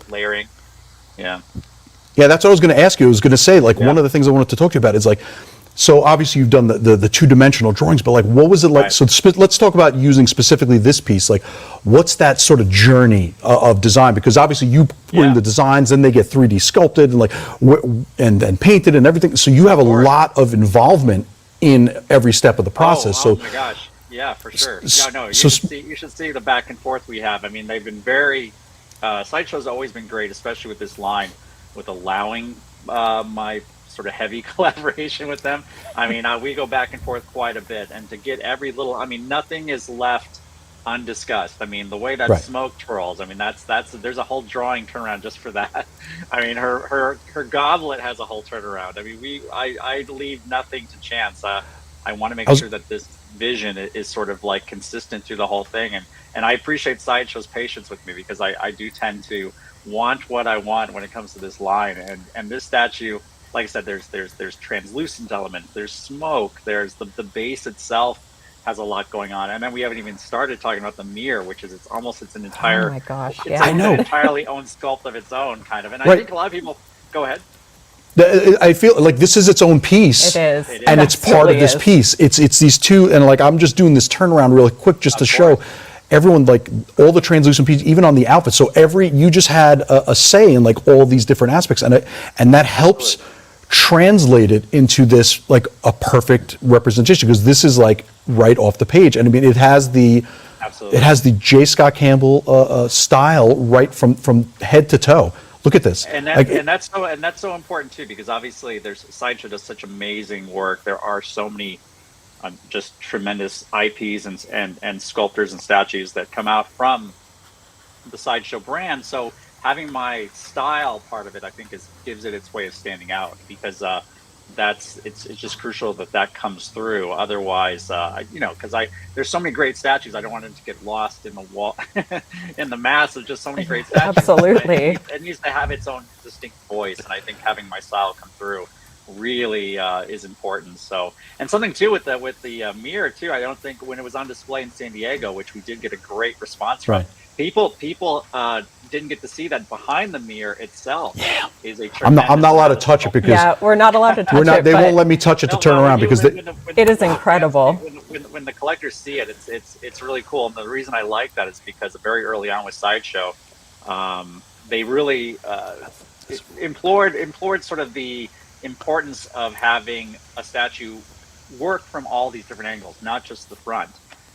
Speaker 10: layering.
Speaker 1: Yeah, that's what I was going to ask you. I was going to say, one of the things I wanted to talk to you about is so obviously you've done the two-dimensional drawings, but what was it like? Right. So let's talk about using specifically this piece. What's that sort of journey of design? Because obviously you put in the designs, and they get 3D sculpted and painted and everything. So you have a lot of involvement in every step of the process.
Speaker 10: Oh my gosh. Yeah, for sure. You should see the back and forth we have. I mean, they've been very, Sideshow's always been great, especially with this line, with allowing my sort of heavy collaboration with them. I mean, we go back and forth quite a bit, and to get every little, I mean, nothing is left undiscussed. I mean, the way that smoke twirls, I mean, that's there's a whole drawing turnaround just for that. I mean, her goblet has a whole turnaround. I mean, I leave nothing to chance. I want to make sure that this vision is sort of consistent through the whole thing, and I appreciate Sideshow's patience with me, because I do tend to want what I want when it comes to this line, and this statue, like I said, there's translucent elements, there's smoke, there's the base itself has a lot going on, and then we haven't even started talking about the mirror, which is it's an entire an entirely own sculpt of its own kind of, and I think a lot of people go ahead.
Speaker 1: I feel like this is its own piece.
Speaker 3: It is.
Speaker 1: And it's part of this piece. It's these two, and I'm just doing this turnaround really quick just to show everyone all the translucent pieces, even on the outfit. So you just had a say in all these different aspects, and that helps translate it into this a perfect representation, because this is right off the page, and I mean it has the J. Scott Campbell style right from head to toe. Look at this,
Speaker 10: and that's so important too, because obviously Sideshow does such amazing work. There are so many just tremendous IPs and sculptors and statues that come out from the Sideshow brand. So having my style part of it, I think, gives it its way of standing out, because it's just crucial that comes through. Otherwise, because there's so many great statues, I don't want it to get lost in the wall in the mass of just so many great statues.
Speaker 3: Absolutely,
Speaker 10: it needs to have its own distinct voice, and I think having my style come through really is important. So, and something too with the mirror too. I don't think when it was on display in San Diego, which we did get a great response from. People didn't get to see that behind the mirror itself is a tremendous.
Speaker 1: I'm not allowed to touch it because
Speaker 3: we're not allowed to touch it.
Speaker 1: They won't let me touch it to turn around because
Speaker 3: it is incredible.
Speaker 10: When the collectors see it, it's really cool. And the reason I like that is because very early on with Sideshow, they really implored sort of the importance of having a statue work from all these different angles, not just the front.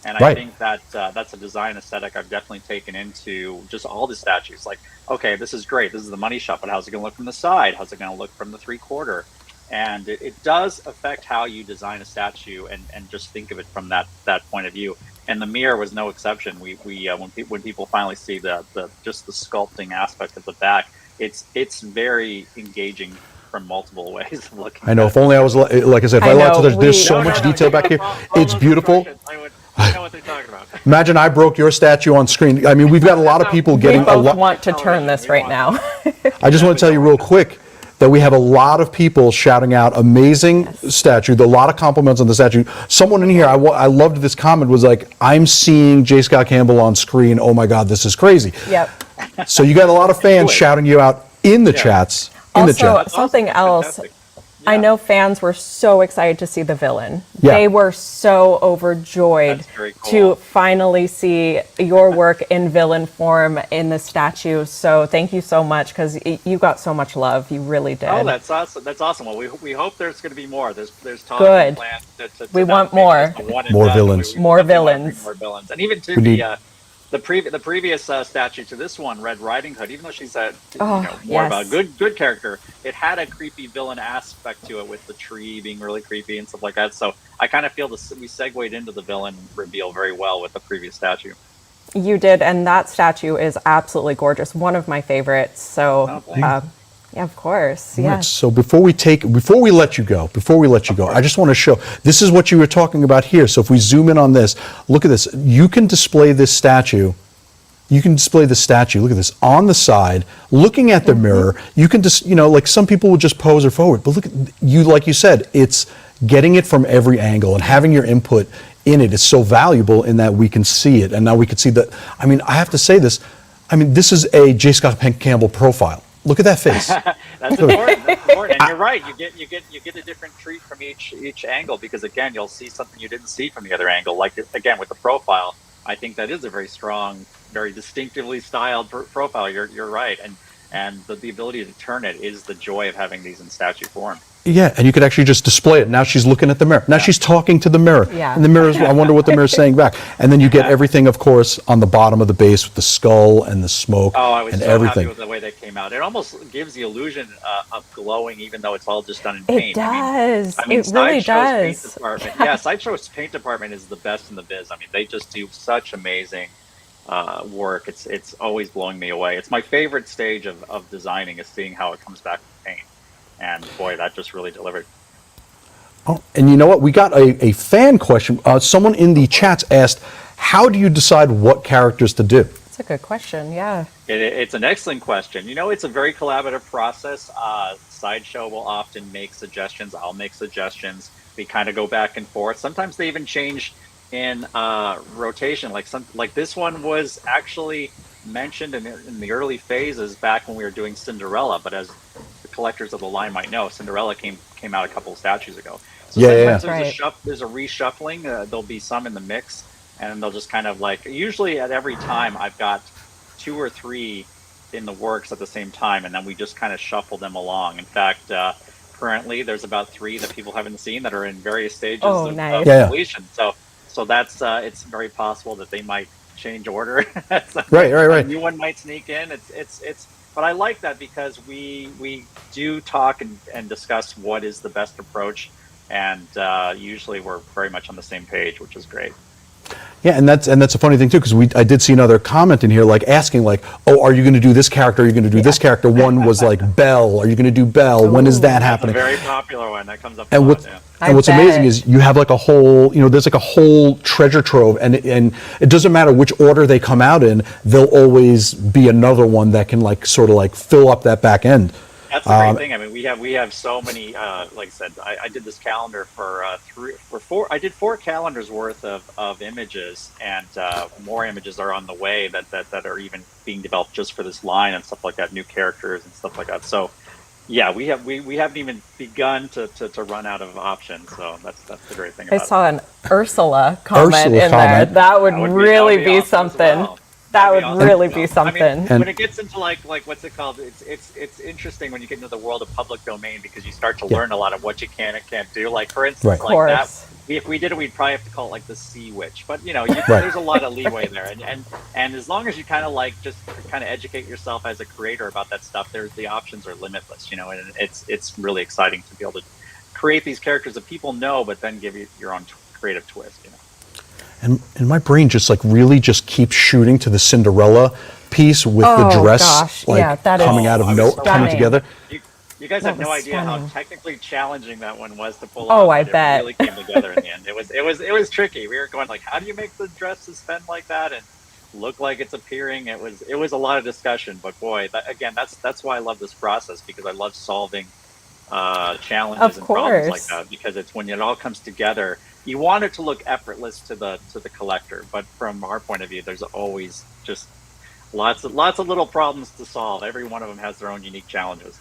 Speaker 10: And I think that that's a design aesthetic I've definitely taken into just all the statues. Like, okay, this is great. This is the money shot, but how's it going to look from the side? How's it going to look from the 3/4? And it does affect how you design a statue and just think of it from that point of view. And the mirror was no exception. We when people finally see the just the sculpting aspect of the back, it's very engaging from multiple ways of looking.
Speaker 1: I know. If only I was like I said, if I allowed to, there's so much detail back here. It's beautiful.
Speaker 10: I know what they're talking about.
Speaker 1: Imagine I broke your statue on screen. I mean, we've got a lot of people getting
Speaker 3: we both want to turn this right now.
Speaker 1: I just want to tell you real quick that we have a lot of people shouting out amazing statue, a lot of compliments on the statue. Someone in here, I loved this comment, was like, I'm seeing J. Scott Campbell on screen. Oh my God, this is crazy.
Speaker 3: Yep.
Speaker 1: So you got a lot of fans shouting you out in the chats.
Speaker 3: Also, something else. I know fans were so excited to see the villain.
Speaker 1: Yeah.
Speaker 3: They were so overjoyed to finally see your work in villain form in the statue. So thank you so much, because you got so much love. You really did.
Speaker 10: Oh, that's awesome. That's awesome. Well, we hope there's going to be more. There's talk.
Speaker 3: Good. We want more.
Speaker 1: More villains.
Speaker 3: More villains.
Speaker 10: More villains. And even to the previous statue to this one, Red Riding Hood, even though she's more of a good character, it had a creepy villain aspect to it, with the tree being really creepy and stuff like that. So I kind of feel we segued into the villain reveal very well with the previous statue.
Speaker 3: You did, and that statue is absolutely gorgeous. One of my favorites. So, yeah, of course. Yeah.
Speaker 1: Right, so before we let you go, I just want to show, this is what you were talking about here. So if we zoom in on this, look at this. You can display this statue. Look at this on the side, looking at the mirror. You can just, like some people would just pose or forward, but look at you, like you said, it's getting it from every angle, and having your input in it is so valuable in that we can see it. And now we can see that. I mean, I have to say this. I mean, this is a J. Scott Campbell profile. Look at that face.
Speaker 10: That's important. That's important. And you're right. You get a different treat from each angle, because again, you'll see something you didn't see from the other angle. Like again with the profile, I think that is a very strong, very distinctively styled profile. You're right, and the ability to turn it is the joy of having these in statue form.
Speaker 1: Yeah, and you could actually just display it. Now she's looking at the mirror. Now she's talking to the mirror.
Speaker 3: Yeah.
Speaker 1: And the mirror, I wonder what the mirror's saying back. And then you get everything, of course, on the bottom of the base with the skull and the smoke and everything.
Speaker 10: I was so happy with the way they came out. It almost gives the illusion of glowing, even though it's all just done in paint.
Speaker 3: It does.
Speaker 10: I mean,
Speaker 3: it really does.
Speaker 10: Paint department, Sideshow's paint department is the best in the biz. I mean, they just do such amazing work. It's always blowing me away. It's my favorite stage of designing, is seeing how it comes back with paint. And boy, that just really delivered.
Speaker 1: Oh, and you know what? We got a fan question. Someone in the chats asked, how do you decide what characters to do?
Speaker 3: That's a good question, yeah.
Speaker 10: It's an excellent question. It's a very collaborative process. Sideshow will often make suggestions. I'll make suggestions. We kind of go back and forth. Sometimes they even change in rotation. Like this one was actually mentioned in the early phases back when we were doing Cinderella, but as the collectors of the line might know, Cinderella came out a couple of statues ago. So sometimes there's a reshuffling. There'll be some in the mix, and they'll just kind of usually at every time I've got 2 or 3 in the works at the same time, and then we just kind of shuffle them along. In fact, currently there's about 3 that people haven't seen that are in various stages of completion. So that's it's very possible that they might change order.
Speaker 1: Right.
Speaker 10: A new one might sneak in. But I like that, because we do talk and discuss what is the best approach and usually we're very much on the same page, which is great.
Speaker 1: Yeah, and that's a funny thing too, because I did see another comment in here, like asking, like, oh, are you going to do this character? Are you going to do this character? One was like Belle. Are you going to do Belle? When is that happening?
Speaker 10: That's a very popular one that comes up.
Speaker 1: And what's amazing is you have like a whole, there's like a whole treasure trove, and it doesn't matter which order they come out in, there'll always be another one that can like sort of like fill up that back end.
Speaker 10: That's the great thing. I mean, we have so many. Like I said, I did this calendar for four. I did 4 calendars worth of images, and more images are on the way that are even being developed just for this line and stuff like that. New characters and stuff like that. So, yeah, we haven't even begun to run out of options. So that's the great thing about it.
Speaker 3: I saw an Ursula comment in there. That would really be
Speaker 10: awesome
Speaker 3: something. That would really be something.
Speaker 10: I mean, when it gets into like what's it called? It's interesting when you get into the world of public domain, because you start to learn a lot of what you can and can't do. Like for instance, like that. If we did it, we'd probably have to call it like the Sea Witch. But there's a lot of leeway there, and as long as you kind of like just kind of educate yourself as a creator about that stuff, the options are limitless. And it's really exciting to be able to create these characters that people know, but then give you your own creative twist.
Speaker 1: And my brain just like really just keeps shooting to the Cinderella piece with the dress coming out of coming together.
Speaker 10: You guys have no idea how technically challenging that one was to pull off.
Speaker 3: Oh, I bet.
Speaker 10: It really came together in the end. It was tricky. We were going like, how do you make the dress suspend like that and look like it's appearing? It was a lot of discussion, but boy, that's why I love this process, because I love solving challenges and problems like that, because it's when it all comes together. You want it to look effortless to the collector, but from our point of view, there's always just lots of little problems to solve. Every one of them has their own unique challenges.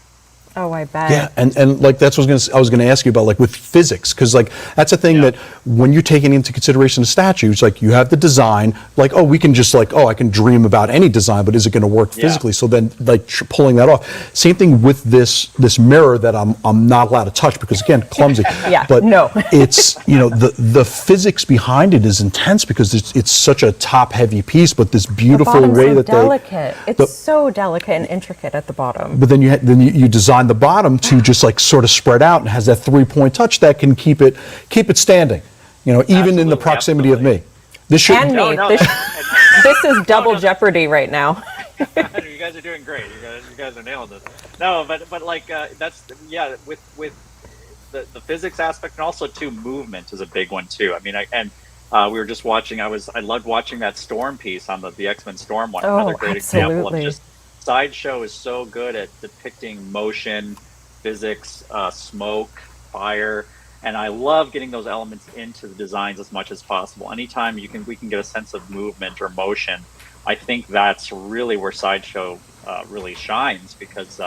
Speaker 3: Oh, I bet.
Speaker 1: Yeah, and like that's what I was going to ask you about, like with physics, because like that's a thing that when you're taking into consideration the statues, like you have the design, like we can just like I can dream about any design, but is it going to work physically? So then like pulling that off. Same thing with this mirror that I'm not allowed to touch because again clumsy. But it's the physics behind it is intense because it's such a top heavy piece, but this beautiful way that
Speaker 3: delicate. It's so delicate and intricate at the bottom.
Speaker 1: But then you design the bottom to just like sort of spread out and has that 3-point touch that can keep it standing, even in the proximity of me. This should
Speaker 3: this is double jeopardy right now.
Speaker 10: You guys are doing great. You guys are nailing this. No, but like that's with the physics aspect, and also too movement is a big one too. I mean, we were just watching. I loved watching that Storm piece on the X-Men Storm one. Another great example of just. Sideshow is so good at depicting motion, physics, smoke, fire, and I love getting those elements into the designs as much as possible. Anytime we can get a sense of movement or motion, I think that's really where Sideshow really shines, because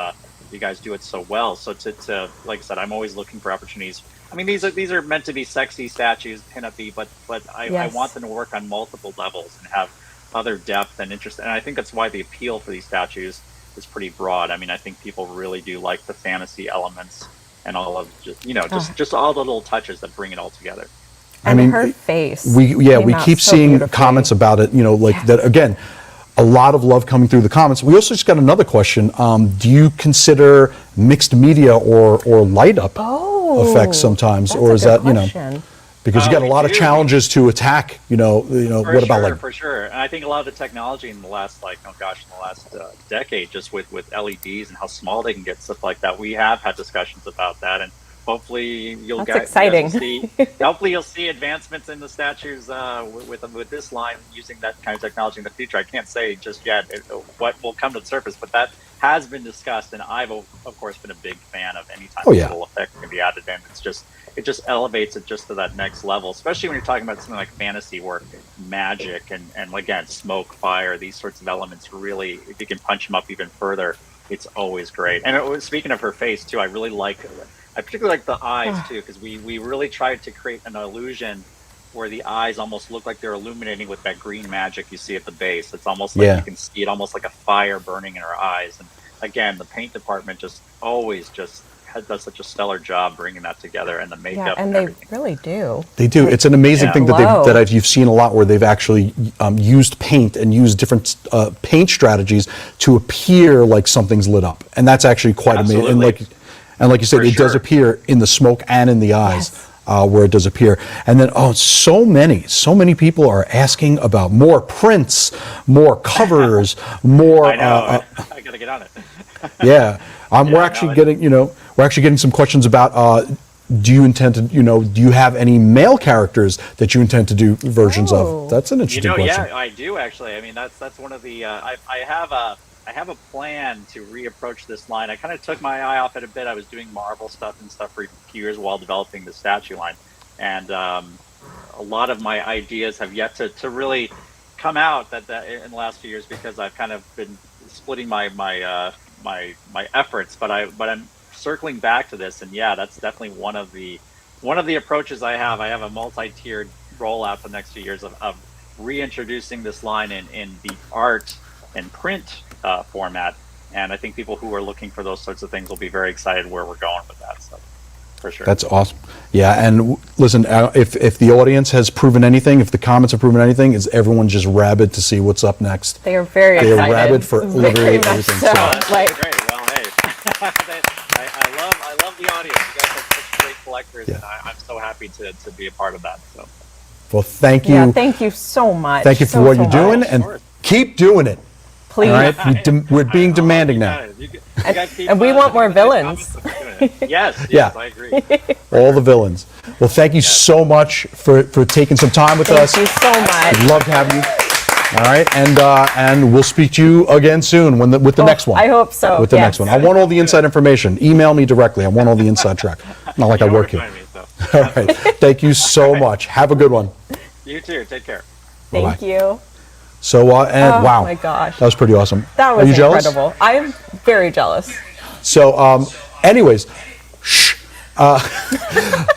Speaker 10: you guys do it so well. So to like I said, I'm always looking for opportunities. I mean, these are meant to be sexy statues, pin-up-y, but I want them to work on multiple levels and have other depth and interest, and I think that's why the appeal for these statues is pretty broad. I mean, I think people really do like the fantasy elements and all of just all the little touches that bring it all together.
Speaker 3: And her face.
Speaker 1: We keep seeing comments about it. That again. A lot of love coming through the comments. We also just got another question. Do you consider mixed media or light up effects sometimes, or is that because you got a lot of challenges to attack, what about like...
Speaker 10: For sure. And I think a lot of the technology in the last, decade, just with LEDs and how small they can get, stuff like that, we have had discussions about that. And hopefully you'll see advancements in the statues with this line using that kind of technology in the future. I can't say just yet what will come to the surface, but that has been discussed. And I've, of course, been a big fan of any time visual effect can be added in. It just elevates it just to that next level, especially when you're talking about something like fantasy where magic and again, smoke, fire, these sorts of elements really, if you can punch them up even further, it's always great. And speaking of her face too, I particularly like the eyes too, because we really tried to create an illusion where the eyes almost look like they're illuminating with that green magic you see at the base. It's almost like you can see it almost like a fire burning in her eyes. And again, the paint department just always does such a stellar job bringing that together, and the makeup and everything.
Speaker 3: They really do.
Speaker 1: They do. It's an amazing thing that you've seen a lot where they've actually used paint and used different paint strategies to appear like something's lit up, and that's actually quite amazing. And like you said, it does appear in the smoke and in the eyes. where it does appear. And then, so many people are asking about more prints, more covers, more.
Speaker 10: I know. I gotta get on it.
Speaker 1: Yeah, we're actually getting some questions about. Do you intend to, do you have any male characters that you intend to do versions of? That's an interesting question.
Speaker 10: Yeah, I do actually. I mean, that's one of the. I have a plan to reapproach this line. I kind of took my eye off it a bit. I was doing Marvel stuff for a few years while developing the statue line, and a lot of my ideas have yet to really come out that in the last few years because I've kind of been splitting my efforts. But I'm circling back to this, and yeah, that's definitely one of the approaches I have. I have a multi-tiered rollout for the next few years of reintroducing this line in the art and print format, and I think people who are looking for those sorts of things will be very excited where we're going with that. So, for sure.
Speaker 1: That's awesome. Yeah, and listen, if the audience has proven anything, if the comments have proven anything, is everyone just rabid to see what's up next?
Speaker 3: They are very excited.
Speaker 1: They're rabid for literally everything.
Speaker 3: So,
Speaker 10: great. Well, hey, I love the audience. You guys are such great collectors, and I'm so happy to be a part of that. So,
Speaker 1: well, thank you.
Speaker 3: Yeah, thank you so much.
Speaker 1: Thank you for what you're doing, and keep doing it.
Speaker 3: Please.
Speaker 1: All right, we're being demanding now.
Speaker 3: And we want more villains.
Speaker 10: Yes, I agree.
Speaker 1: All the villains. Well, thank you so much for taking some time with us.
Speaker 3: Thank you so much.
Speaker 1: We'd love to have you. All right, and we'll speak to you again soon with the next one.
Speaker 3: I hope so.
Speaker 1: With the next one. I want all the inside information. Email me directly. I want all the inside track. Not like I work here. All right. Thank you so much. Have a good one.
Speaker 10: You too. Take care.
Speaker 3: Thank you.
Speaker 1: So, wow.
Speaker 3: Oh my gosh.
Speaker 1: That was pretty awesome.
Speaker 3: That was
Speaker 1: Are you jealous?
Speaker 3: incredible. I am very jealous.
Speaker 1: So, anyways,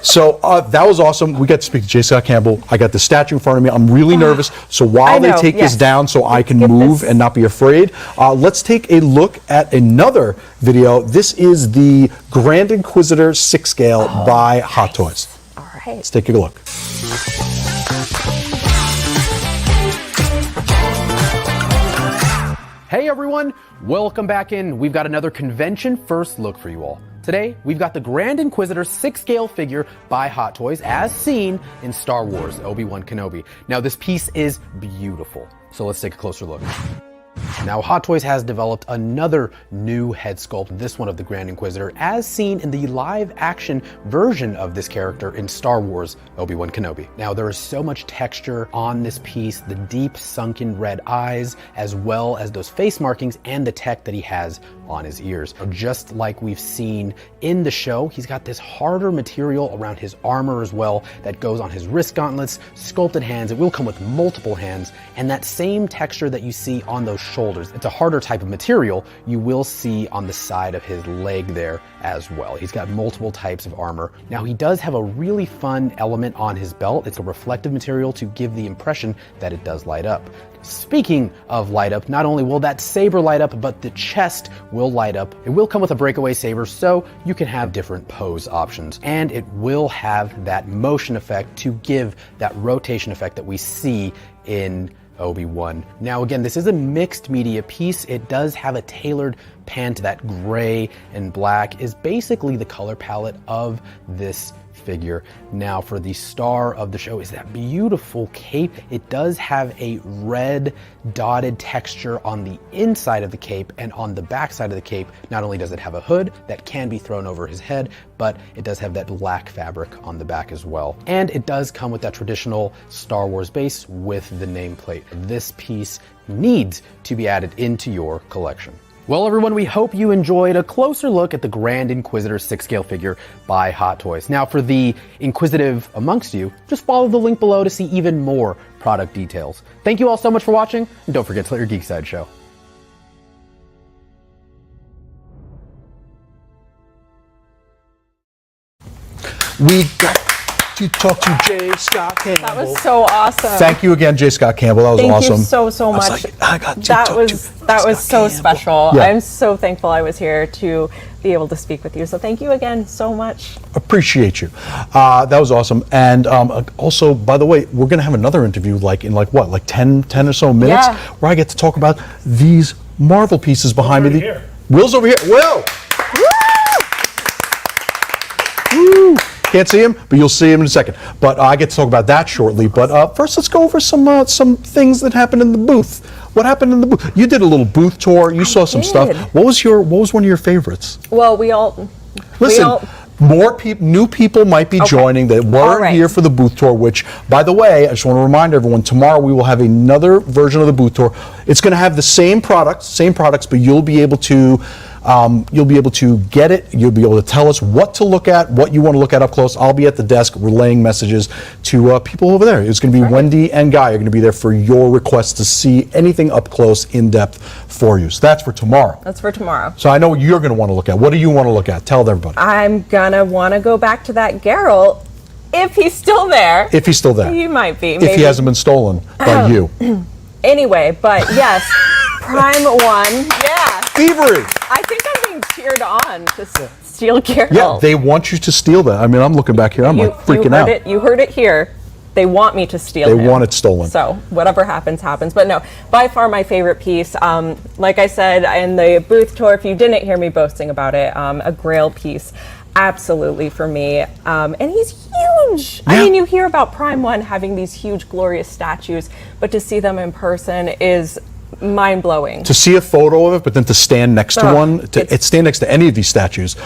Speaker 1: so that was awesome. We got to speak to J. Scott Campbell. I got the statue in front of me. I'm really nervous. So while they take this down so I can move and not be afraid, let's take a look at another video. This is the Grand Inquisitor 6 scale by Hot Toys.
Speaker 3: All right.
Speaker 1: Let's take a look.
Speaker 5: Hey everyone, welcome back in. We've got another convention first look for you all. Today, we've got the Grand Inquisitor 6 scale figure by Hot Toys as seen in Star Wars Obi-Wan Kenobi. Now this piece is beautiful, so let's take a closer look. Now, Hot Toys has developed another new head sculpt, this one of the Grand Inquisitor, as seen in the live-action version of this character in Star Wars Obi-Wan Kenobi. Now, there is so much texture on this piece, the deep sunken red eyes, as well as those face markings and the tech that he has on his ears. Just like we've seen in the show, he's got this harder material around his armor as well that goes on his wrist gauntlets, sculpted hands. It will come with multiple hands, and that same texture that you see on those shoulders. It's a harder type of material you will see on the side of his leg there as well. He's got multiple types of armor. Now he does have a really fun element on his belt. It's a reflective material to give the impression that it does light up. Speaking of light up, not only will that saber light up, but the chest will light up. It will come with a breakaway saber, so you can have different pose options. And it will have that motion effect to give that rotation effect that we see in Obi-Wan. Now again, this is a mixed media piece. It does have a tailored pant. That gray and black is basically the color palette of this figure. Now for the star of the show is that beautiful cape. It does have a red dotted texture on the inside of the cape, and on the back side of the cape, not only does it have a hood that can be thrown over his head, but it does have that black fabric on the back as well. And it does come with that traditional Star Wars base with the nameplate. This piece needs to be added into your collection. Well everyone, we hope you enjoyed a closer look at the Grand Inquisitor 6 scale figure by Hot Toys. Now for the inquisitive amongst you, just follow the link below to see even more product details. Thank you all so much for watching, and don't forget to let your geek side show.
Speaker 1: We got to talk to J. Scott Campbell.
Speaker 3: That was so awesome.
Speaker 1: Thank you again, J. Scott Campbell. That was awesome.
Speaker 3: Thank you so much.
Speaker 1: I got to
Speaker 3: that
Speaker 1: talk
Speaker 3: was
Speaker 1: to
Speaker 3: that was so
Speaker 1: Campbell.
Speaker 3: special.
Speaker 1: Yeah.
Speaker 3: I'm so thankful I was here to be able to speak with you. So thank you again so much.
Speaker 1: Appreciate you. That was awesome. And also, by the way, we're going to have another interview like 10 or so minutes, where I get to talk about these Marvel pieces behind me. Will's over here. Will! Woo! Can't see him, but you'll see him in a second. But I get to talk about that shortly. But first, let's go over some things that happened in the booth. What happened in the booth? You did a little booth tour. You saw some stuff. What was one of your favorites?
Speaker 3: Well, we all
Speaker 1: listen. More new people might be joining that weren't here for the booth tour, which, by the way, I just want to remind everyone, tomorrow we will have another version of the booth tour. It's going to have the same products, but you'll be able to get it. You'll be able to tell us what to look at, what you want to look at up close. I'll be at the desk relaying messages to people over there. It's going to be Wendy and Guy are going to be there for your requests to see anything up close, in depth for you. So that's for tomorrow.
Speaker 3: That's for tomorrow.
Speaker 1: So I know what you're going to want to look at. What do you want to look at? Tell everybody.
Speaker 3: I'm going to want to go back to that Geralt, if he's still there.
Speaker 1: If he's still there.
Speaker 3: He might be.
Speaker 1: If he hasn't been stolen by you.
Speaker 3: Anyway, but yes, Prime 1. Yeah.
Speaker 1: Thievery.
Speaker 3: I think I'm being cheered on to steal Geralt.
Speaker 1: Yeah, they want you to steal that. I mean, I'm looking back here. I'm like freaking out.
Speaker 3: You heard it here. They want me to steal
Speaker 1: They want it stolen.
Speaker 3: So whatever happens, happens. But no, by far my favorite piece. Like I said in the booth tour, if you didn't hear me boasting about it, a Grail piece. Absolutely for me. And he's huge. Yeah. I mean, you hear about Prime 1 having these huge, glorious statues, but to see them in person is mind-blowing.
Speaker 1: To see a photo of it, but then to stand next to one, to stand next to any of these statues,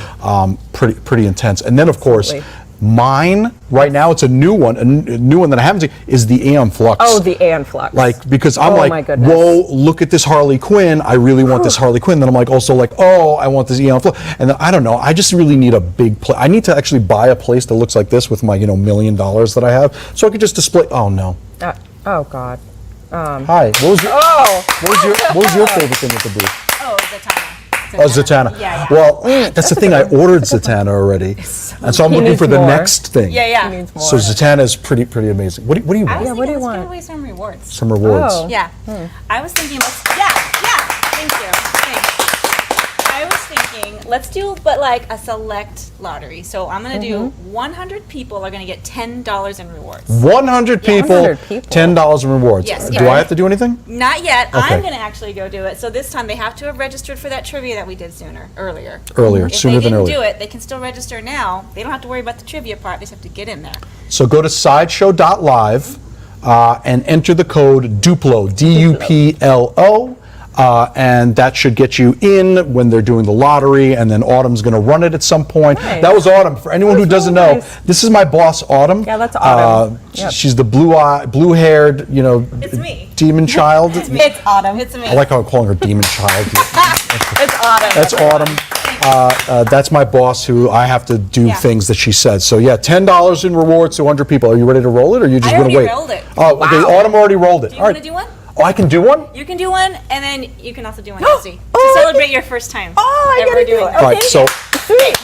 Speaker 1: pretty intense. And then, of course, mine right now, it's a new one that I haven't seen, is the Aeon Flux.
Speaker 3: Oh, the Aeon Flux.
Speaker 1: Because I'm whoa, look at this Harley Quinn. I really want this Harley Quinn. Then I'm oh, I want this Aeon Flux. And then, I don't know, I just really need a big place. I need to actually buy a place that looks like this with my, $1 million that I have, so I could just display. Oh no.
Speaker 3: Oh God.
Speaker 1: Hi. What was your favorite thing at the booth?
Speaker 11: Oh, Zatanna.
Speaker 1: Oh, Zatanna.
Speaker 11: Yeah.
Speaker 1: Well, that's the thing. I ordered Zatanna already, and so I'm looking for the next thing.
Speaker 11: Yeah.
Speaker 3: He needs more.
Speaker 1: So Zatanna is pretty amazing. What do you want?
Speaker 3: What do you want?
Speaker 11: Let's give away some rewards.
Speaker 1: Some rewards.
Speaker 3: Oh.
Speaker 11: Yeah. I was thinking, thank you. Thanks. I was thinking, let's do, a select lottery. So I'm going to do 100 people are going to get $10 in rewards.
Speaker 1: 100 people, $10 in rewards.
Speaker 11: Yes.
Speaker 1: Do I have to do anything?
Speaker 11: Not yet.
Speaker 1: Okay.
Speaker 11: I'm going to actually go do it. So this time they have to have registered for that trivia that we did earlier.
Speaker 1: Sooner than earlier.
Speaker 11: If they didn't do it, they can still register now. They don't have to worry about the trivia part. They just have to get in there.
Speaker 1: So go to sideshow.live and enter the code DUPLO, DUPLO. And that should get you in when they're doing the lottery, and then Autumn's going to run it at some point.
Speaker 3: Nice.
Speaker 1: That was Autumn. For anyone who doesn't know, this is my boss, Autumn.
Speaker 3: Yeah, that's Autumn.
Speaker 1: She's the blue-haired,
Speaker 11: It's me.
Speaker 1: demon child.
Speaker 11: It's me. It's Autumn. It's me.
Speaker 1: I like how I'm calling her demon child.
Speaker 3: It's Autumn.
Speaker 1: That's Autumn. That's my boss, who I have to do things that she says. So yeah, $10 in rewards to 100 people. Are you ready to roll it, or are you just going to wait?
Speaker 11: I already rolled it.
Speaker 1: Oh, wow. Okay. Autumn already rolled it.
Speaker 11: Do you want to do one?
Speaker 1: Oh, I can do one?
Speaker 11: You can do one, and then you can also do one, Jesse, to celebrate your first time.
Speaker 3: I gotta do it.
Speaker 1: All right, so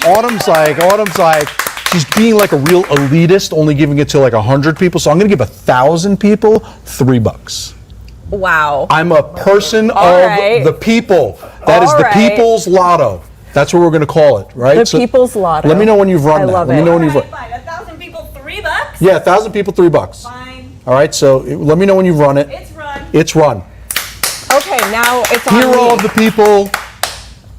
Speaker 1: Autumn's like, she's being like a real elitist, only giving it to 100 people. So I'm going to give 1,000 people $3.
Speaker 3: Wow.
Speaker 1: I'm a person of the people. That is the people's lotto. That's what we're going to call it, right?
Speaker 3: The people's lotto.
Speaker 1: Let me know when you've run that.
Speaker 3: Love
Speaker 1: let
Speaker 3: it.
Speaker 1: me know when you've run.
Speaker 11: Fine, 1,000 people, $3?
Speaker 1: Yeah, 1,000 people, $3.
Speaker 11: Fine.
Speaker 1: All right, so let me know when you've run it.
Speaker 11: It's run.
Speaker 1: It's run.
Speaker 3: Okay, now it's on
Speaker 1: Hero
Speaker 3: me.
Speaker 1: of the people,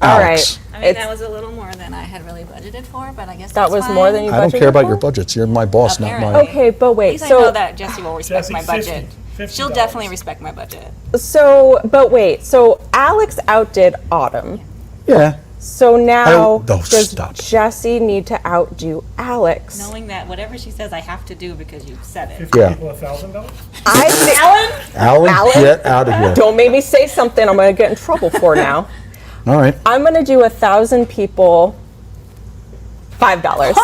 Speaker 1: Alex.
Speaker 3: All right.
Speaker 11: I mean, that was a little more than I had really budgeted for, but I guess
Speaker 3: That was more than you budgeted
Speaker 1: I don't care about
Speaker 3: for?
Speaker 1: your budgets. You're my boss, not mine.
Speaker 3: Okay, but
Speaker 11: At
Speaker 3: wait,
Speaker 11: least I
Speaker 3: so
Speaker 11: know that Jessie will respect my budget. She'll definitely respect my budget.
Speaker 3: so Alex outdid Autumn.
Speaker 1: Yeah.
Speaker 3: So now does
Speaker 1: stop.
Speaker 3: Jessie need to outdo Alex?
Speaker 11: Knowing that whatever she says I have to do because you said it.
Speaker 1: 50
Speaker 12: people $1,000?
Speaker 1: Alan, get out of here.
Speaker 3: Don't make me say something I'm going to get in trouble for now.
Speaker 1: All right.
Speaker 3: I'm going to do 1,000 people $5.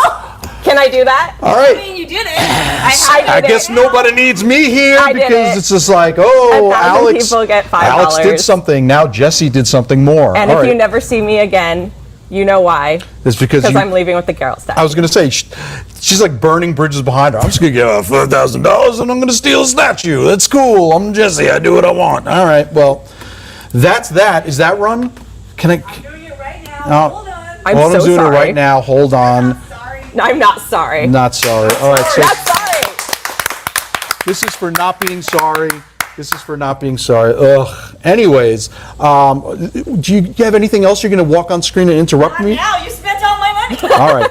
Speaker 3: Can I do that?
Speaker 1: All right.
Speaker 11: I mean, you did it.
Speaker 1: I guess nobody needs me here
Speaker 3: I did
Speaker 1: because
Speaker 3: it.
Speaker 1: it's just like, oh,
Speaker 3: 1,000
Speaker 1: Alex.
Speaker 3: people get $5.
Speaker 1: Alex did something. Now Jessie did something more.
Speaker 3: And
Speaker 1: All
Speaker 3: if
Speaker 1: right.
Speaker 3: you never see me again, you know why.
Speaker 1: It's because
Speaker 3: I'm leaving with the Geralt statue.
Speaker 1: I was going to say, she's like burning bridges behind her. I'm just going to give her $5,000 and I'm going to steal a statue. That's cool. I'm Jessie. I do what I want. All right. Well, that's that. Is that run? Can I?
Speaker 11: I'm doing it right now. Hold on.
Speaker 3: I'm
Speaker 1: Autumn's
Speaker 3: so
Speaker 1: doing
Speaker 3: sorry.
Speaker 1: it right now. Hold on.
Speaker 3: I'm not sorry.
Speaker 1: Not sorry. All right. So
Speaker 3: Not sorry.
Speaker 1: this is for not being sorry. This is for not being sorry. Ugh. Anyways, do you have anything else you're going to walk on screen and interrupt me?
Speaker 11: Now you spent all my money.
Speaker 1: All right.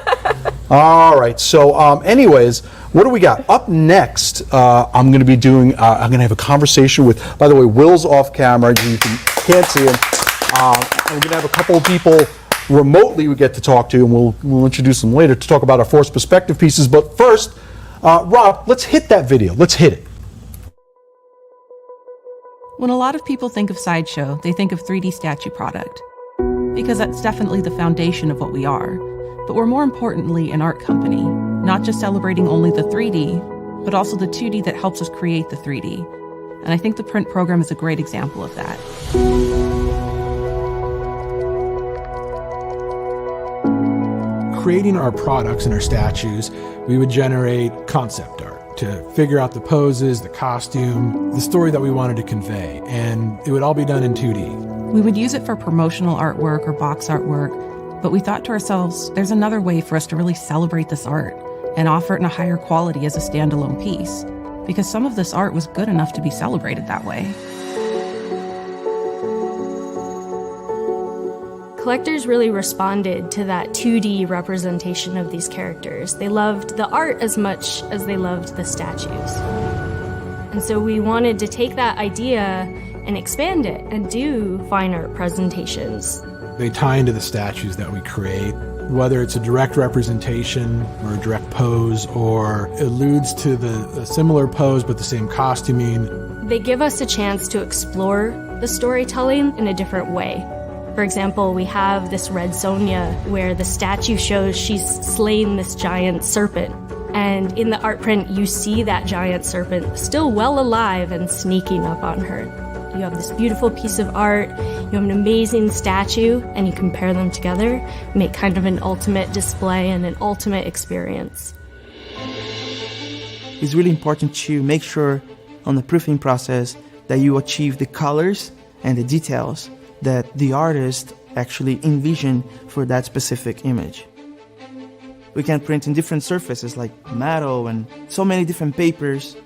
Speaker 1: All right. So, anyways, what do we got up next? I'm going to be doing. I'm going to have a conversation with. By the way, Will's off camera. You can't see him. I'm going to have a couple of people remotely we get to talk to, and we'll introduce them later to talk about our forced perspective pieces. But first, Rob, let's hit that video. Let's hit it.
Speaker 12: When a lot of people think of Sideshow, they think of 3D statue product, because that's definitely the foundation of what we are. But we're more importantly an art company, not just celebrating only the 3D, but also the 2D that helps us create the 3D. And I think the print program is a great example of that.
Speaker 13: Creating our products and our statues, we would generate concept art to figure out the poses, the costume, the story that we wanted to convey, and it would all be done in 2D.
Speaker 12: We would use it for promotional artwork or box artwork, but we thought to ourselves, there's another way for us to really celebrate this art and offer it in a higher quality as a standalone piece, because some of this art was good enough to be celebrated that way.
Speaker 14: Collectors really responded to that 2D representation of these characters. They loved the art as much as they loved the statues. And so we wanted to take that idea and expand it and do fine art presentations.
Speaker 13: They tie into the statues that we create, whether it's a direct representation or a direct pose or alludes to the similar pose but the same costuming.
Speaker 14: They give us a chance to explore the storytelling in a different way. For example, we have this Red Sonja where the statue shows she's slain this giant serpent. And in the art print, you see that giant serpent still well alive and sneaking up on her. You have this beautiful piece of art, you have an amazing statue, and you compare them together, make kind of an ultimate display and an ultimate experience.
Speaker 15: It's really important to make sure on the proofing process that you achieve the colors and the details that the artist actually envisioned for that specific image. We can print in different surfaces like metal and so many different papers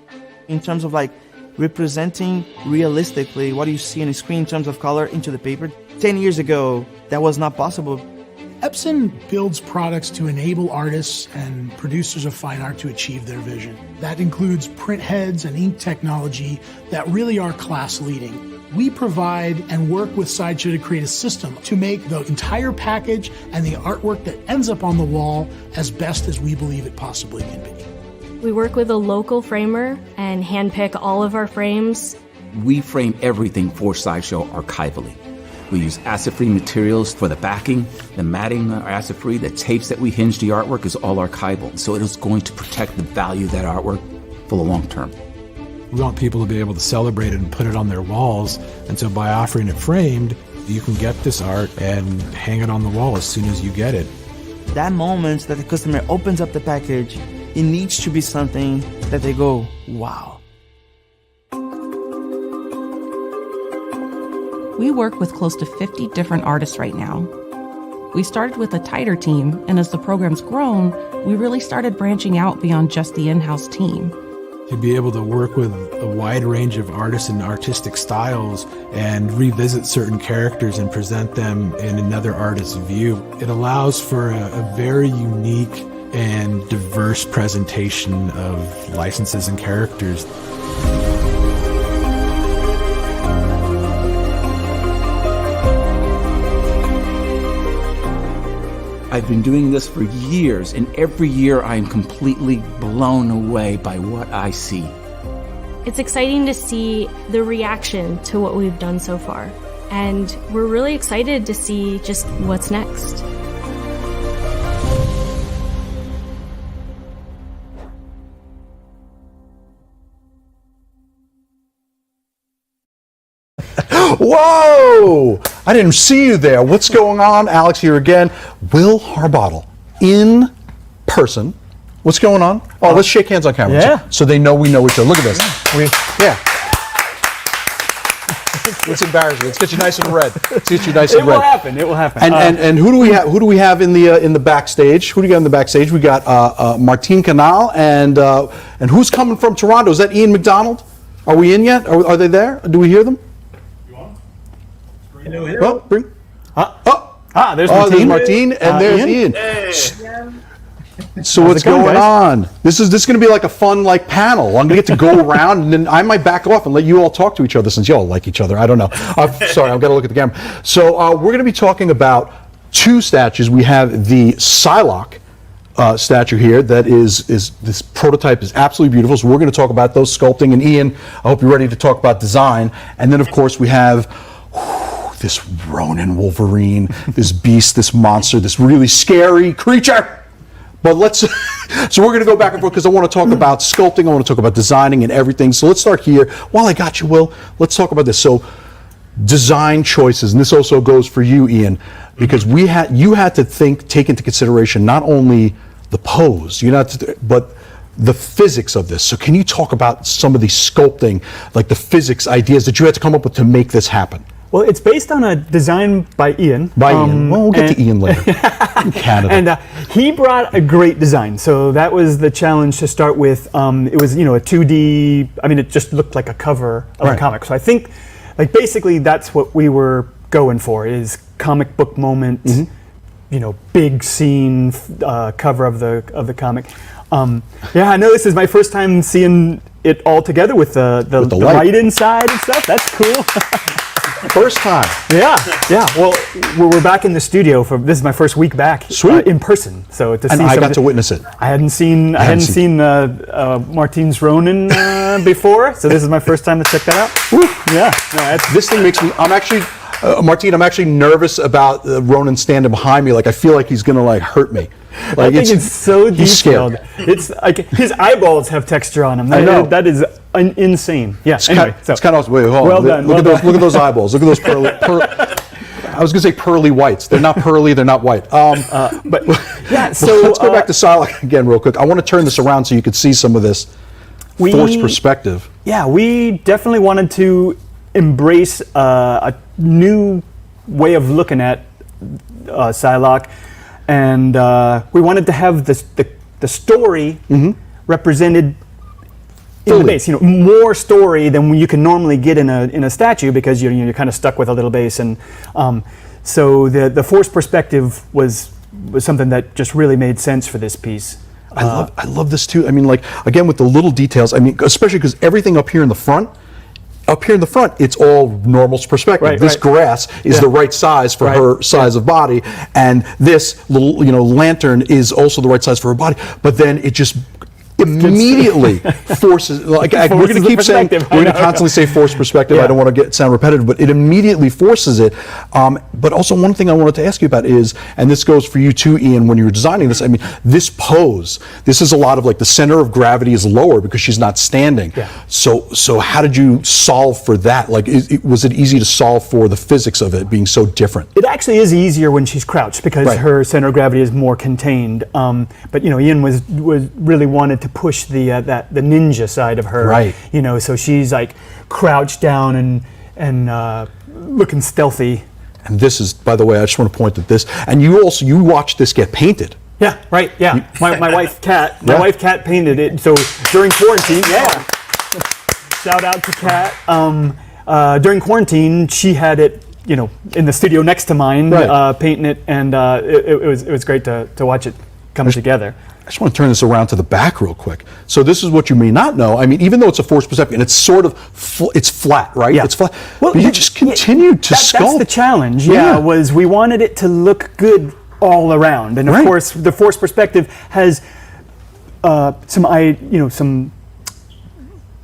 Speaker 15: in terms of like representing realistically what you see on the screen in terms of color into the paper. 10 years ago, that was not possible.
Speaker 6: Epson builds products to enable artists and producers of fine art to achieve their vision. That includes print heads and ink technology that really are class leading. We provide and work with Sideshow to create a system to make the entire package and the artwork that ends up on the wall as best as we believe it possibly can be.
Speaker 14: We work with a local framer and handpick all of our frames.
Speaker 16: We frame everything for Sideshow archivally. We use acid-free materials for the backing, the matting are acid-free, the tapes that we hinge the artwork is all archival. So it is going to protect the value of that artwork for the long term.
Speaker 13: We want people to be able to celebrate it and put it on their walls, and so by offering it framed, you can get this art and hang it on the wall as soon as you get it.
Speaker 15: That moment that the customer opens up the package, it needs to be something that they go, wow.
Speaker 12: We work with close to 50 different artists right now. We started with a tighter team, and as the program's grown, we really started branching out beyond just the in-house team.
Speaker 13: To be able to work with a wide range of artists and artistic styles and revisit certain characters and present them in another artist's view, it allows for a very unique and diverse presentation of licenses and characters.
Speaker 16: I've been doing this for years, and every year I am completely blown away by what I see.
Speaker 14: It's exciting to see the reaction to what we've done so far, and we're really excited to see just what's next.
Speaker 1: Whoa! I didn't see you there. What's going on? Alex here again. Will Harbottle in person. What's going on? Oh, let's shake hands on camera.
Speaker 17: Yeah.
Speaker 1: So they know we know each other. Look at this. Yeah. Let's embarrass you. Let's get you nice and red. Let's get you nice and red.
Speaker 17: It will happen. It will happen.
Speaker 1: And who do we have? Who do we have in the backstage? Who do we got in the backstage? We got Martine Canal and who's coming from Toronto? Is that Ian McDonald? Are we in yet? Are they there? Do we hear them?
Speaker 17: There's
Speaker 1: There's Martine and there's Ian. So what's going on? This is going to be like a fun panel. I'm going to get to go around, and then I might back off and let you all talk to each other since you all like each other. I don't know. Sorry, I've got to look at the camera. So we're going to be talking about two statues. We have the Psylocke statue here. That is this prototype is absolutely beautiful. So we're going to talk about those sculpting. And Ian, I hope you're ready to talk about design. And then of course we have this Ronin Wolverine, this beast, this monster, this really scary creature. But so we're going to go back and forth because I want to talk about sculpting, I want to talk about designing and everything. So let's start here. While I got you, Will, let's talk about this. So design choices, and this also goes for you, Ian, because you had to take into consideration not only the pose, but the physics of this. So can you talk about some of the sculpting, like the physics ideas that you had to come up with to make this happen?
Speaker 17: Well, it's based on a design by Ian.
Speaker 1: Ian. Well, we'll get to Ian later. In Canada.
Speaker 17: And he brought a great design. So that was the challenge to start with. It was, a 2D, it just looked like a cover of a comic. So I think, basically that's what we were going for, is comic book moment, big scene, cover of the comic. I know this is my first time seeing it all together with the light inside and stuff. That's cool.
Speaker 1: First time.
Speaker 17: Yeah. Well, we're back in the studio this is my first week back in person. So
Speaker 1: I got to witness it.
Speaker 17: I hadn't seen Martine's Ronin before, so this is my first time to check that out.
Speaker 1: Woo. Yeah. No, this thing makes me. Martine, I'm actually nervous about Ronin standing behind me. I feel like he's gonna hurt me.
Speaker 17: I think it's so detailed. It's like his eyeballs have texture on them.
Speaker 1: I know.
Speaker 17: That is insane. Yeah.
Speaker 1: It's kind of wait, hold on.
Speaker 17: Done.
Speaker 1: Look at those eyeballs. Look at those pearly. I was gonna say pearly whites. They're not pearly. They're not white.
Speaker 17: But yeah. So
Speaker 1: let's go back to Psylocke again real quick. I want to turn this around so you could see some of this forced perspective.
Speaker 17: Yeah, we definitely wanted to embrace a new way of looking at Psylocke. And we wanted to have the story represented in the base. More story than you can normally get in a statue, because you're kind of stuck with a little base. And so the forced perspective was something that just really made sense for this piece.
Speaker 1: I love this too. Again with the little details. Especially because everything up here in the front. It's all normal perspective. This grass is the right size for her size of body, and this little lantern is also the right size for her body. But then it just immediately forces. We're going to keep saying, we're going to constantly say forced perspective. I don't want to sound repetitive, but it immediately forces it. But also one thing I wanted to ask you about is, and this goes for you too, Ian, when you were designing this. This pose. This is a lot of the center of gravity is lower because she's not standing.
Speaker 17: Yeah.
Speaker 1: So how did you solve for that? Was it easy to solve for the physics of it being so different?
Speaker 17: It actually is easier when she's crouched because her center of gravity is more contained. But Ian was really wanted to push the ninja side of her.
Speaker 1: Right.
Speaker 17: So she's crouched down and looking stealthy.
Speaker 1: And this is, by the way, I just want to point at this. And you watched this get painted.
Speaker 17: Yeah, right. Yeah, my wife Kat. My wife Kat painted it. So during quarantine, shout out to Kat. During quarantine, she had it, in the studio next to mine, painting it, and it was great to watch it come together.
Speaker 1: I just want to turn this around to the back real quick. So this is what you may not know. Even though it's a forced perspective, and it's sort of it's flat, right?
Speaker 17: Yeah.
Speaker 1: It's flat. Well, but you just continued to sculpt.
Speaker 17: That's the challenge. Was we wanted it to look good all around, and of course the forced perspective has some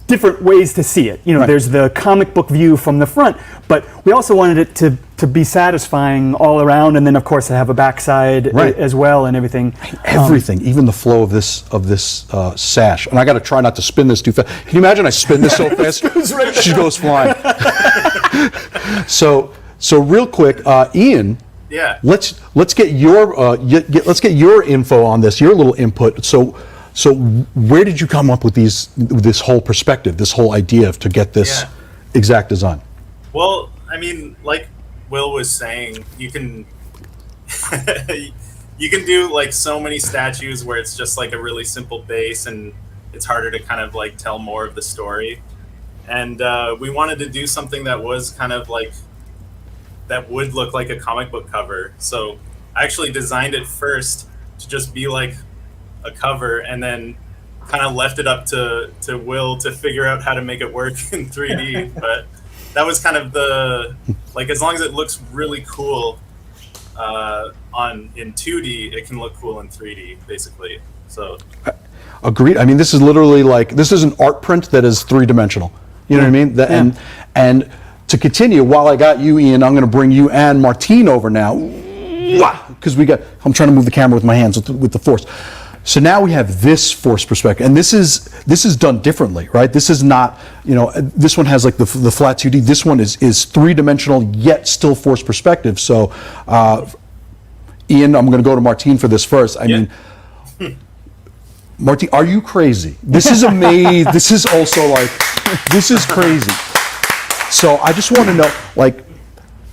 Speaker 17: different ways to see it. There's the comic book view from the front, but we also wanted it to be satisfying all around, and then of course to have a backside as well and everything.
Speaker 1: Everything, even the flow of this sash. And I got to try not to spin this too fast. Can you imagine I spin this so fast? She goes flying. So real quick, Ian.
Speaker 18: Yeah.
Speaker 1: Let's get your info on this. Your little input. So where did you come up with this whole perspective, this whole idea to get this exact design?
Speaker 18: Well, like Will was saying, you can do so many statues where it's just a really simple base, and it's harder to kind of tell more of the story. And we wanted to do something that was kind of that would look like a comic book cover. So I actually designed it first to just be a cover, and then kind of left it up to Will to figure out how to make it work in 3D. But that was kind of as long as it looks really cool in 2D, it can look cool in 3D, basically. So.
Speaker 1: Agreed. I mean, this is literally this is an art print that is 3-dimensional. You know what I mean? And to continue, while I got you, Ian, I'm going to bring you and Martine over now, because I'm trying to move the camera with my hands with the force. So now we have this force perspective, and this is done differently, right? This is not, this one has the flat 2D. This one is 3-dimensional yet still force perspective. So, Ian, I'm going to go to Martine for this first. I mean, Martine, are you crazy? This is amazing. This is also this is crazy. So I just want to know,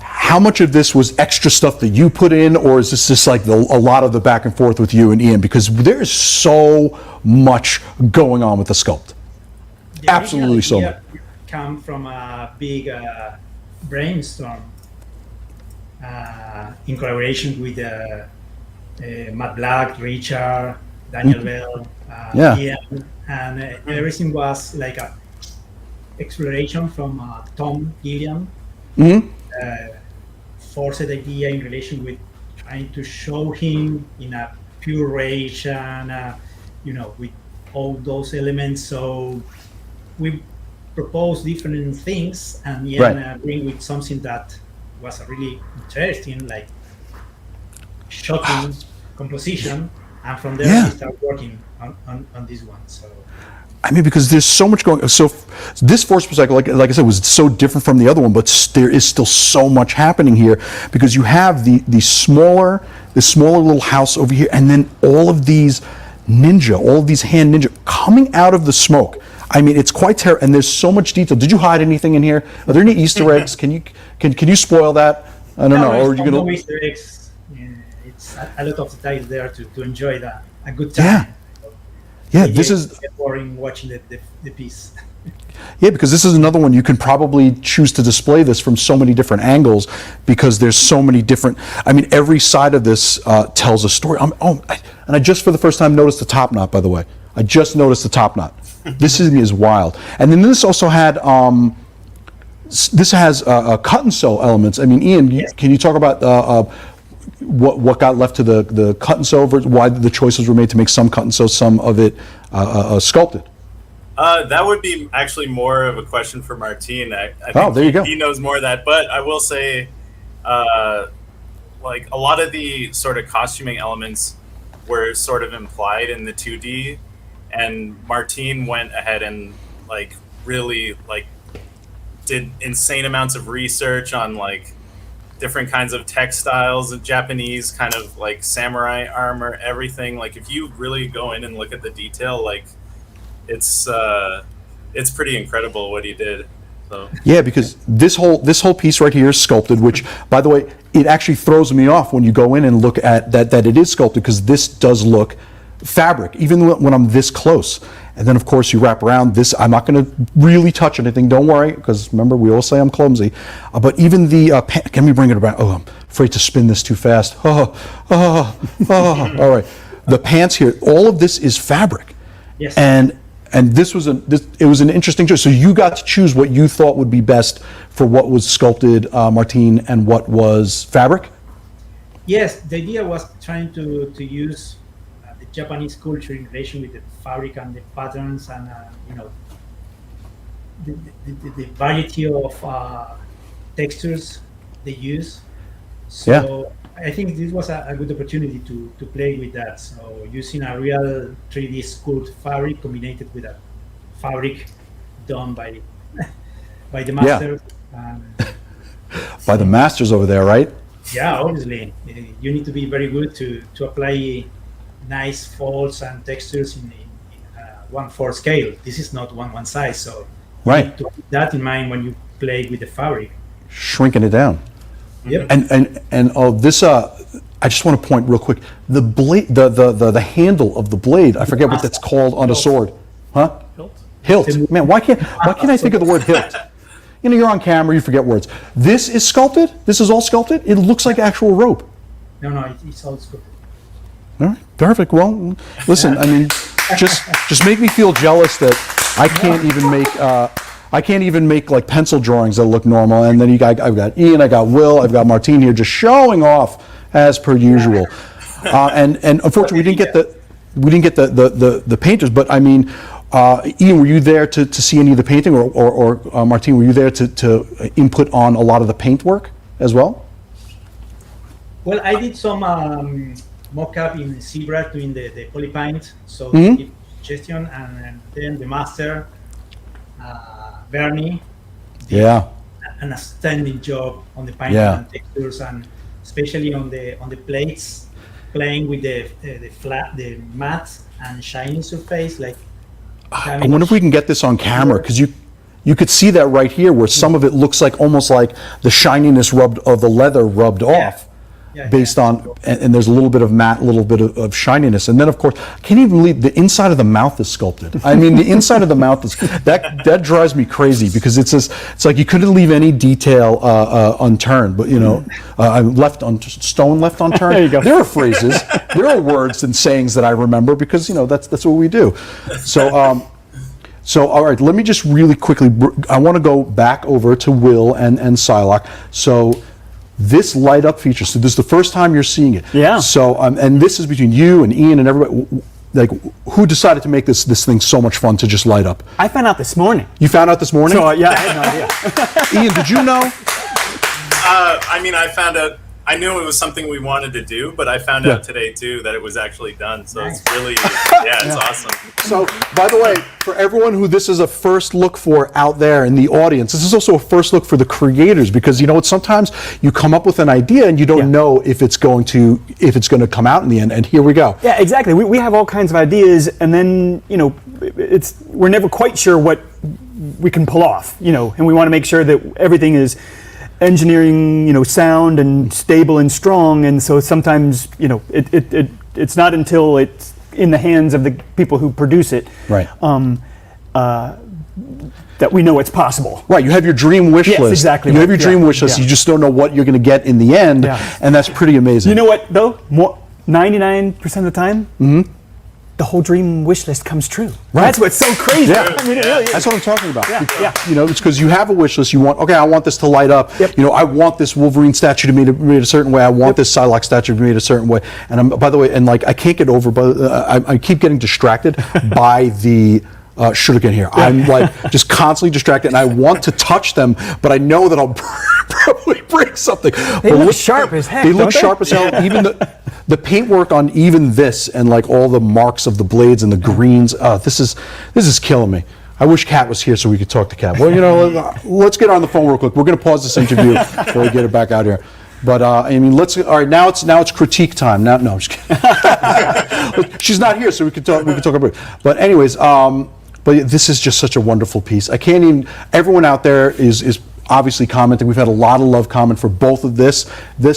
Speaker 1: how much of this was extra stuff that you put in, or is this just a lot of the back and forth with you and Ian? Because there's so much going on with the sculpt. Absolutely so much.
Speaker 19: Come from a big brainstorm in collaboration with Matt Black, Richard, Daniel Bell, Ian, and everything was like a exploration from Tom Gilliam. Forced idea in relation with trying to show him in a pure rage and with all those elements. So we proposed different things, and bring with something that was really interesting, like shocking composition, and from there we start working on this one. So.
Speaker 1: I mean, because there's so much going. So this force perspective, like I said, was so different from the other one, but there is still so much happening here, because you have the smaller little house over here, and then all of these hand ninja coming out of the smoke. I mean, it's quite terrible, and there's so much detail. Did you hide anything in here? Are there any Easter eggs? Can you spoil that? I don't know. Or are you gonna?
Speaker 19: No Easter eggs. It's a lot of details there to enjoy a good time.
Speaker 1: Yeah, this is
Speaker 19: boring watching the piece.
Speaker 1: Yeah, because this is another one you can probably choose to display this from so many different angles, because there's so many different. I mean, every side of this tells a story. And I just for the first time noticed the top knot. By the way, I just noticed the top knot. This is wild. And then this also had this has cut and sew elements. I mean, Ian, can you talk about what got left to the cut and sew, why the choices were made to make some cut and sew, some of it sculpted?
Speaker 18: That would be actually more of a question for Martine. I think
Speaker 1: there you go.
Speaker 18: He knows more of that. But I will say, like a lot of the sort of costuming elements were sort of implied in the 2D, and Martine went ahead and like really like did insane amounts of research on like different kinds of textiles, Japanese kind of like samurai armor, everything. Like if you really go in and look at the detail, like it's pretty incredible what he did. So. Yeah,
Speaker 1: because this whole piece right here is sculpted, which, by the way, it actually throws me off when you go in and look at that it is sculpted, because this does look fabric, even when I'm this close. And then, of course, you wrap around this. I'm not going to really touch anything. Don't worry, because remember, we all say I'm clumsy. But even the can we bring it around? Oh, I'm afraid to spin this too fast. All right. The pants here, all of this is fabric.
Speaker 19: Yes.
Speaker 1: And this was it was an interesting choice. So you got to choose what you thought would be best for what was sculpted, Martine, and what was fabric?
Speaker 19: Yes, the idea was trying to use the Japanese culture in relation with the fabric and the patterns and the variety of textures they use. So I think this was a good opportunity to play with that. So using a real 3D sculpt fabric combined with a fabric done by the masters.
Speaker 1: By the masters over there, right?
Speaker 19: Yeah, obviously. You need to be very good to apply nice folds and textures in 1/4 scale. This is not one size, so you need to keep that in mind when you play with the fabric.
Speaker 1: Shrinking it down.
Speaker 19: Yep.
Speaker 1: And this I just want to point real quick. The blade, the handle of the blade, I forget what that's called on a sword. Huh? Hilt. Man, why can't I think of the word hilt? You're on camera, you forget words. This is sculpted? This is all sculpted? It looks like actual rope.
Speaker 19: No, it's all sculpted.
Speaker 1: All right, perfect. Well, listen, I mean, just make me feel jealous that I can't even make like pencil drawings that look normal. And then I've got Ian, I got Will, I've got Martine here, just showing off as per usual. And unfortunately, we didn't get the painters. But I mean, Ian, were you there to see any of the painting, or Martine, were you there to input on a lot of the paint work as well?
Speaker 19: Well, I did some mock-up in ZBrush doing the polypaint, so
Speaker 1: Mm-hmm.
Speaker 19: give suggestion, and then the master, Bernie,
Speaker 1: Yeah.
Speaker 19: an outstanding job on the painting
Speaker 1: Yeah.
Speaker 19: and textures, and especially on the plates, playing with the matte and shiny surface. Like,
Speaker 1: I wonder if we can get this on camera, because you could see that right here, where some of it looks like almost like the shininess of the leather rubbed off. Based on, and there's a little bit of matte, a little bit of shininess, and then of course, I can't even believe the inside of the mouth is sculpted. I mean, the inside of the mouth is that drives me crazy, because it's like you couldn't leave any detail unturned. But you know, stone left unturned.
Speaker 17: There you go.
Speaker 1: There are phrases, there are words and sayings that I remember, because you know that's what we do. So. So, all right, let me just really quickly, I want to go back over to Will and Psylocke. So, this light up feature, so this is the first time you're seeing it.
Speaker 17: Yeah.
Speaker 1: So, and this is between you and Ian and everybody. Like, who decided to make this thing so much fun to just light up?
Speaker 17: I found out this morning.
Speaker 1: You found out this morning?
Speaker 17: So, yeah, I had no idea.
Speaker 1: Ian, did you know?
Speaker 18: I mean, I knew it was something we wanted to do, but I found out today too that it was actually done. So it's really, it's awesome.
Speaker 1: So, by the way, for everyone who this is a first look for out there in the audience, this is also a first look for the creators, because you know what? Sometimes you come up with an idea and you don't know if it's going to come out in the end. And here we go.
Speaker 17: Yeah, exactly. We have all kinds of ideas, and then you know, we're never quite sure what we can pull off. You know, and we want to make sure that everything is engineering, you know, sound and stable and strong, and so sometimes, you know, it's not until it's in the hands of the people who produce it,
Speaker 1: right,
Speaker 17: that we know it's possible.
Speaker 1: Right, you have your dream wish list.
Speaker 17: Exactly.
Speaker 1: You have your dream wish list. You just don't know what you're going to get in the end, and that's pretty amazing.
Speaker 17: You know what though? 99% of the time, the whole dream wish list comes true.
Speaker 1: Right.
Speaker 17: That's what's so crazy.
Speaker 1: Yeah.
Speaker 17: I mean, it really is.
Speaker 1: That's what I'm talking about.
Speaker 17: Yeah.
Speaker 1: You know, it's because you have a wish list. You want, okay, I want this to light up. Yep. You know, I want this Wolverine statue to be made a certain way. I want this Psylocke statue to be made a certain way. And by the way, and like I can't get over, but I keep getting distracted by the shuriken here. I'm like just constantly distracted, and I want to touch them, but I know that I'll probably break something.
Speaker 17: They look sharp as heck.
Speaker 1: They look sharp as hell. Even the paintwork on even this, and like all the marks of the blades and the greens. This is killing me. I wish Kat was here so we could talk to Kat. Well, you know, let's get on the phone real quick. We're going to pause this interview before we get it back out here. But I mean, all right. Now it's critique time. No, I'm just kidding. She's not here, so we can talk. We can talk about it. But anyways, but this is just such a wonderful piece. I can't even. Everyone out there is obviously commenting. We've had a lot of love comment for both of this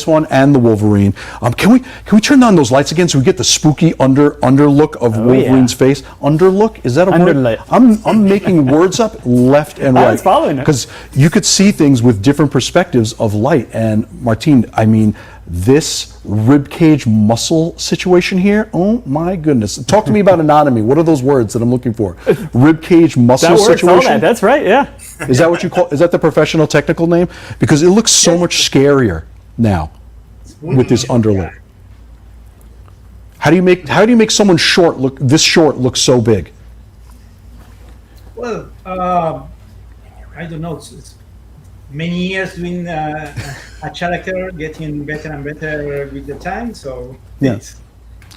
Speaker 1: one and the Wolverine. Can we turn on those lights again so we get the spooky underlook of Wolverine's face? Underlook? Is that a word?
Speaker 17: Underlit.
Speaker 1: I'm making words up left and right.
Speaker 17: I was following it.
Speaker 1: Because you could see things with different perspectives of light. And Martine, I mean, this ribcage muscle situation here, oh my goodness. Talk to me about anatomy. What are those words that I'm looking for? Ribcage muscle situation?
Speaker 17: All that. That's right, yeah.
Speaker 1: Is that what you call, is that the professional technical name? Because it looks so much scarier now with this underlay. How do you make someone this short look so big?
Speaker 19: Well, I don't know. It's many years doing a character, getting better and better with the time. So
Speaker 1: yes,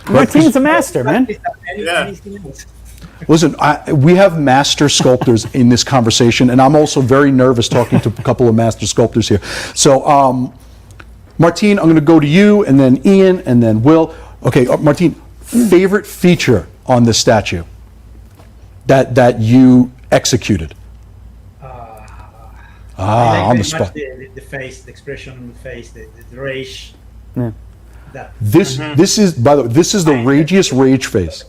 Speaker 17: Martine's a master, man.
Speaker 1: Listen, we have master sculptors in this conversation, and I'm also very nervous talking to a couple of master sculptors here. So, Martine, I'm going to go to you, and then Ian, and then Will. Okay, Martine, favorite feature on this statue that you executed?
Speaker 19: I like
Speaker 1: on the
Speaker 19: very much
Speaker 1: spot.
Speaker 19: the face, the expression on the face, the rage.
Speaker 17: Yeah.
Speaker 1: This is, by the way, this is the ragiest rage face.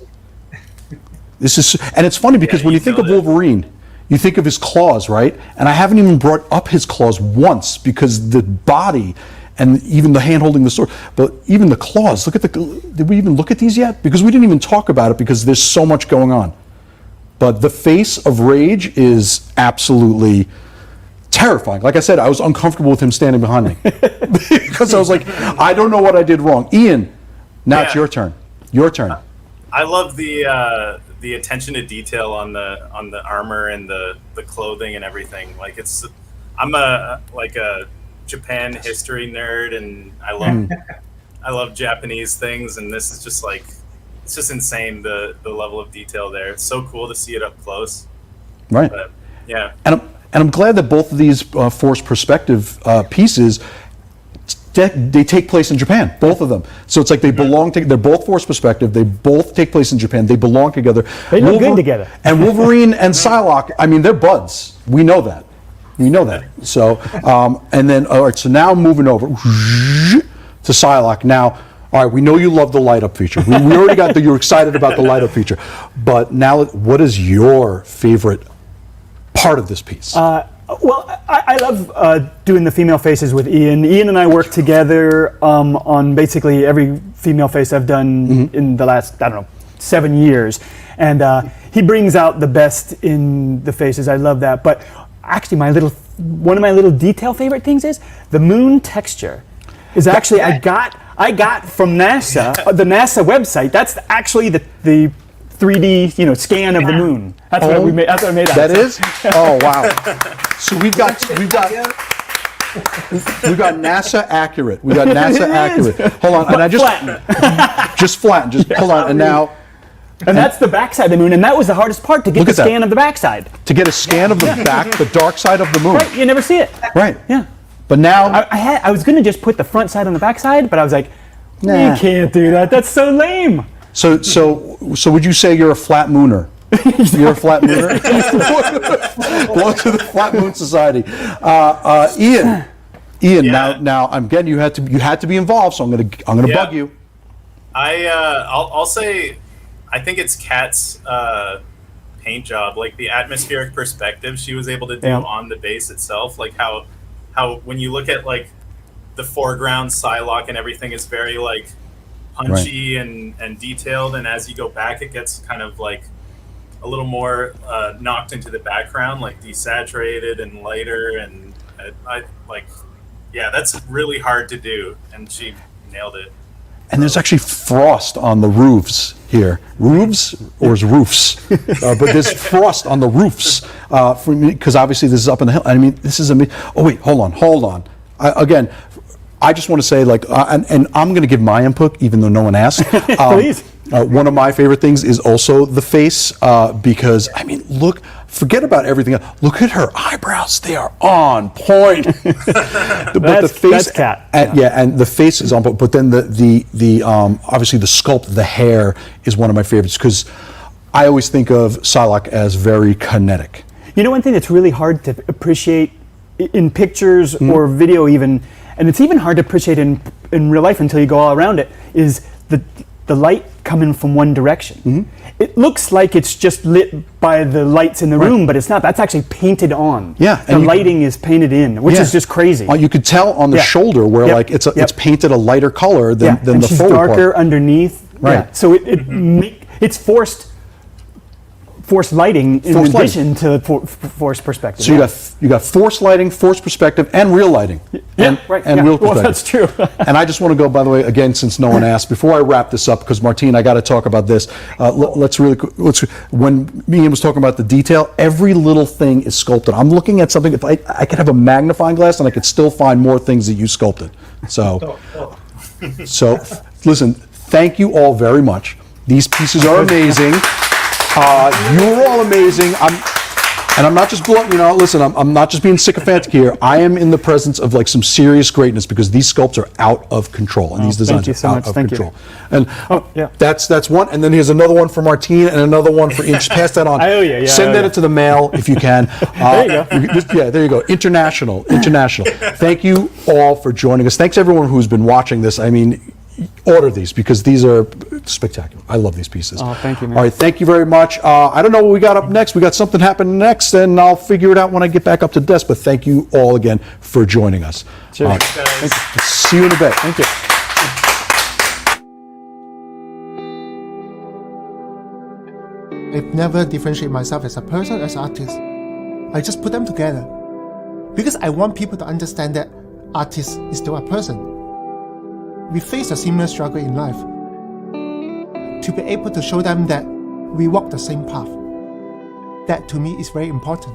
Speaker 1: This is, and it's funny because when you think of Wolverine, you think of his claws, right? And I haven't even brought up his claws once because the body and even the hand holding the sword, but even the claws. Look at did we even look at these yet? Because we didn't even talk about it because there's so much going on. But the face of Rage is absolutely terrifying. Like I said, I was uncomfortable with him standing behind me because I was like, I don't know what I did wrong. Ian, now it's your turn. Your turn.
Speaker 18: I love the attention to detail on the armor and the clothing and everything. Like I'm a Japan history nerd, and I love Japanese things, and this is just like, it's just insane the level of detail there. It's so cool to see it up close.
Speaker 1: Right.
Speaker 18: But, yeah.
Speaker 1: And I'm glad that both of these forced perspective pieces, they take place in Japan, both of them. So it's like they belong to, they're both forced perspective, they both take place in Japan, they belong together.
Speaker 17: They look good together.
Speaker 1: And Wolverine and Psylocke, I mean, they're buds. We know that. We know that. So, and then, all right, so now moving over to Psylocke. Now, all right, we know you love the light up feature. We already got that you're excited about the light up feature. But now, what is your favorite part of this piece?
Speaker 17: Well, I love doing the female faces with Ian. Ian and I work together on basically every female face I've done in the last, I don't know, 7 years. And he brings out the best in the faces. I love that. But actually, one of my little detail favorite things is the moon texture. Is actually I got from NASA, the NASA website. That's actually the 3D, scan of the moon. That's what we made. That's what I made.
Speaker 1: That is? Oh wow! So we've got NASA accurate. We got NASA accurate. Hold on, and I just flatten. Just hold on, and now.
Speaker 17: And that's the backside of the moon, and that was the hardest part, to get the scan of the backside.
Speaker 1: To get a scan of the back, the dark side of the moon.
Speaker 17: Right, you never see it.
Speaker 1: Right.
Speaker 17: Yeah.
Speaker 1: But now
Speaker 17: I was going to just put the front side on the backside, but I was like, nah. You can't do that. That's so lame.
Speaker 1: So would you say you're a flat mooner? You're a flat mooner? Belong to the Flat Moon Society. Ian. Now I'm getting you had to be involved, so I'm gonna bug you.
Speaker 18: I'll say, I think it's Kat's paint job, like the atmospheric perspective she was able to do on the base itself, like how when you look at like the foreground, Psylocke and everything is very like punchy and detailed, and as you go back, it gets kind of like a little more knocked into the background, like desaturated and lighter, and that's really hard to do, and she nailed it.
Speaker 1: And there's actually frost on the roofs here. Roofs or is roofs? But there's frost on the roofs because obviously this is up in the hill. I mean, this is amazing. Oh wait, hold on. Again, I just want to say, and I'm going to give my input, even though no one asked.
Speaker 17: Please.
Speaker 1: One of my favorite things is also the face, because I mean, forget about everything else. Look at her eyebrows; they are on point.
Speaker 17: That's Kat.
Speaker 1: And the face is on point. But then the obviously the sculpt, the hair is one of my favorites because I always think of Psylocke as very kinetic.
Speaker 17: You know, one thing that's really hard to appreciate in pictures or video, even, and it's even hard to appreciate in real life until you go all around it, is the light coming from one direction. It looks like it's just lit by the lights in the room, but it's not. That's actually painted on.
Speaker 1: Yeah,
Speaker 17: the lighting is painted in, which is just crazy.
Speaker 1: You could tell on the shoulder where like it's painted a lighter color than
Speaker 17: and
Speaker 1: the
Speaker 17: she's
Speaker 1: forward
Speaker 17: darker
Speaker 1: part.
Speaker 17: underneath.
Speaker 1: Right.
Speaker 17: Yeah. So it's forced lighting in addition to forced perspective.
Speaker 1: So you got forced lighting, forced perspective, and real lighting. And real perspective.
Speaker 17: Well, that's true.
Speaker 1: And I just want to go, by the way, again, since no one asked, before I wrap this up, because Martine, I got to talk about this. When Ian was talking about the detail, every little thing is sculpted. I'm looking at something. If I could have a magnifying glass, and I could still find more things that you sculpted. So listen, thank you all very much. These pieces are amazing. You're all amazing. I'm not just listen, I'm not just being sycophantic here. I am in the presence of like some serious greatness because these sculpts are out of control and these designs are out of control. And that's one. And then here's another one for Martine and another one for Ian. Just pass that on. Send that into the mail if you can. There you go. There you go. International. Thank you all for joining us. Thanks everyone who's been watching this. I mean, order these because these are spectacular. I love these pieces.
Speaker 17: Oh, thank you, man.
Speaker 1: All right, thank you very much. I don't know what we got up next. We got something happening next, and I'll figure it out when I get back up to the desk. But thank you all again for joining us.
Speaker 17: Cheers.
Speaker 1: See you in a bit.
Speaker 17: Thank you.
Speaker 20: I've never differentiated myself as a person, as an artist. I just put them together because I want people to understand that artist is still a person. We face a similar struggle in life. To be able to show them that we walk the same path, that to me is very important.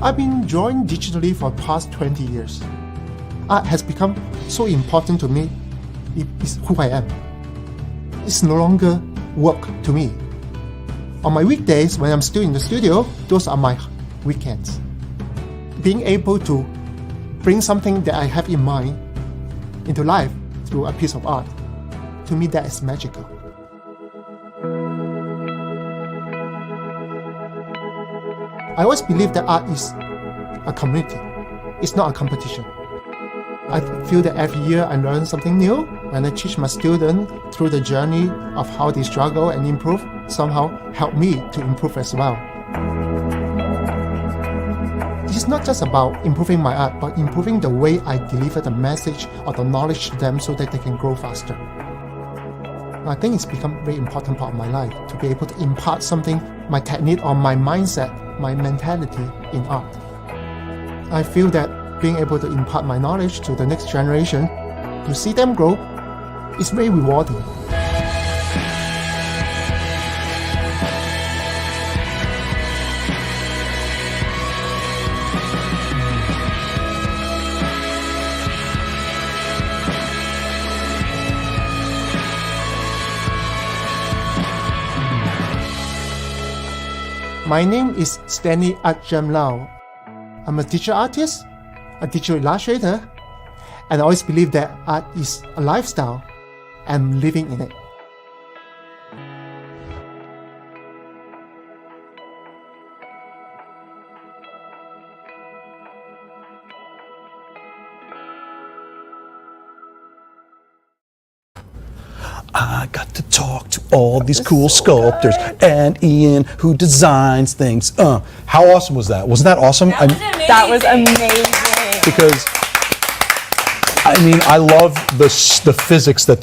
Speaker 20: I've been drawing digitally for the past 20 years. Art has become so important to me. It is who I am. It's no longer work to me. On my weekdays, when I'm still in the studio, those are my weekends. Being able to bring something that I have in mind into life through a piece of art, to me that is magical. I always believe that art is a community. It's not a competition. I feel that every year I learn something new. When I teach my students through the journey of how they struggle and improve, somehow help me to improve as well. It's not just about improving my art, but improving the way I deliver the message or the knowledge to them so that they can grow faster. I think it's become a very important part of my life to be able to impart something, my technique or my mindset, my mentality in art. I feel that being able to impart my knowledge to the next generation, to see them grow, is very rewarding. My name is Stanley Atjam Lau. I'm a digital artist, a digital illustrator, and I always believe that art is a lifestyle and living in it.
Speaker 1: I got to talk to all these cool sculptors and Ian who designs things. How awesome was that? Wasn't that awesome?
Speaker 3: That was amazing.
Speaker 1: Because I mean, I love the physics that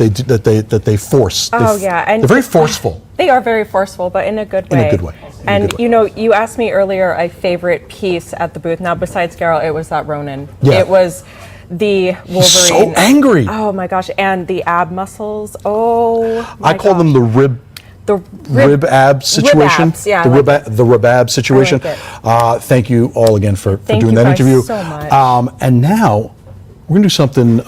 Speaker 1: they force.
Speaker 3: Oh yeah, and
Speaker 1: they're very forceful.
Speaker 3: They are very forceful, but in a good way.
Speaker 1: In a good way.
Speaker 3: And you know, you asked me earlier a favorite piece at the booth. Now, besides Geralt, it was that Ronin.
Speaker 1: Yeah.
Speaker 3: It was the Wolverine.
Speaker 1: He's so angry.
Speaker 3: Oh my gosh, and the ab muscles. Oh my
Speaker 1: I call them the rib ab situation.
Speaker 3: Rib abs, yeah,
Speaker 1: the rib ab situation.
Speaker 3: I like
Speaker 1: thank you all again for doing that
Speaker 3: guys
Speaker 1: interview.
Speaker 3: So much.
Speaker 1: And now we're gonna do something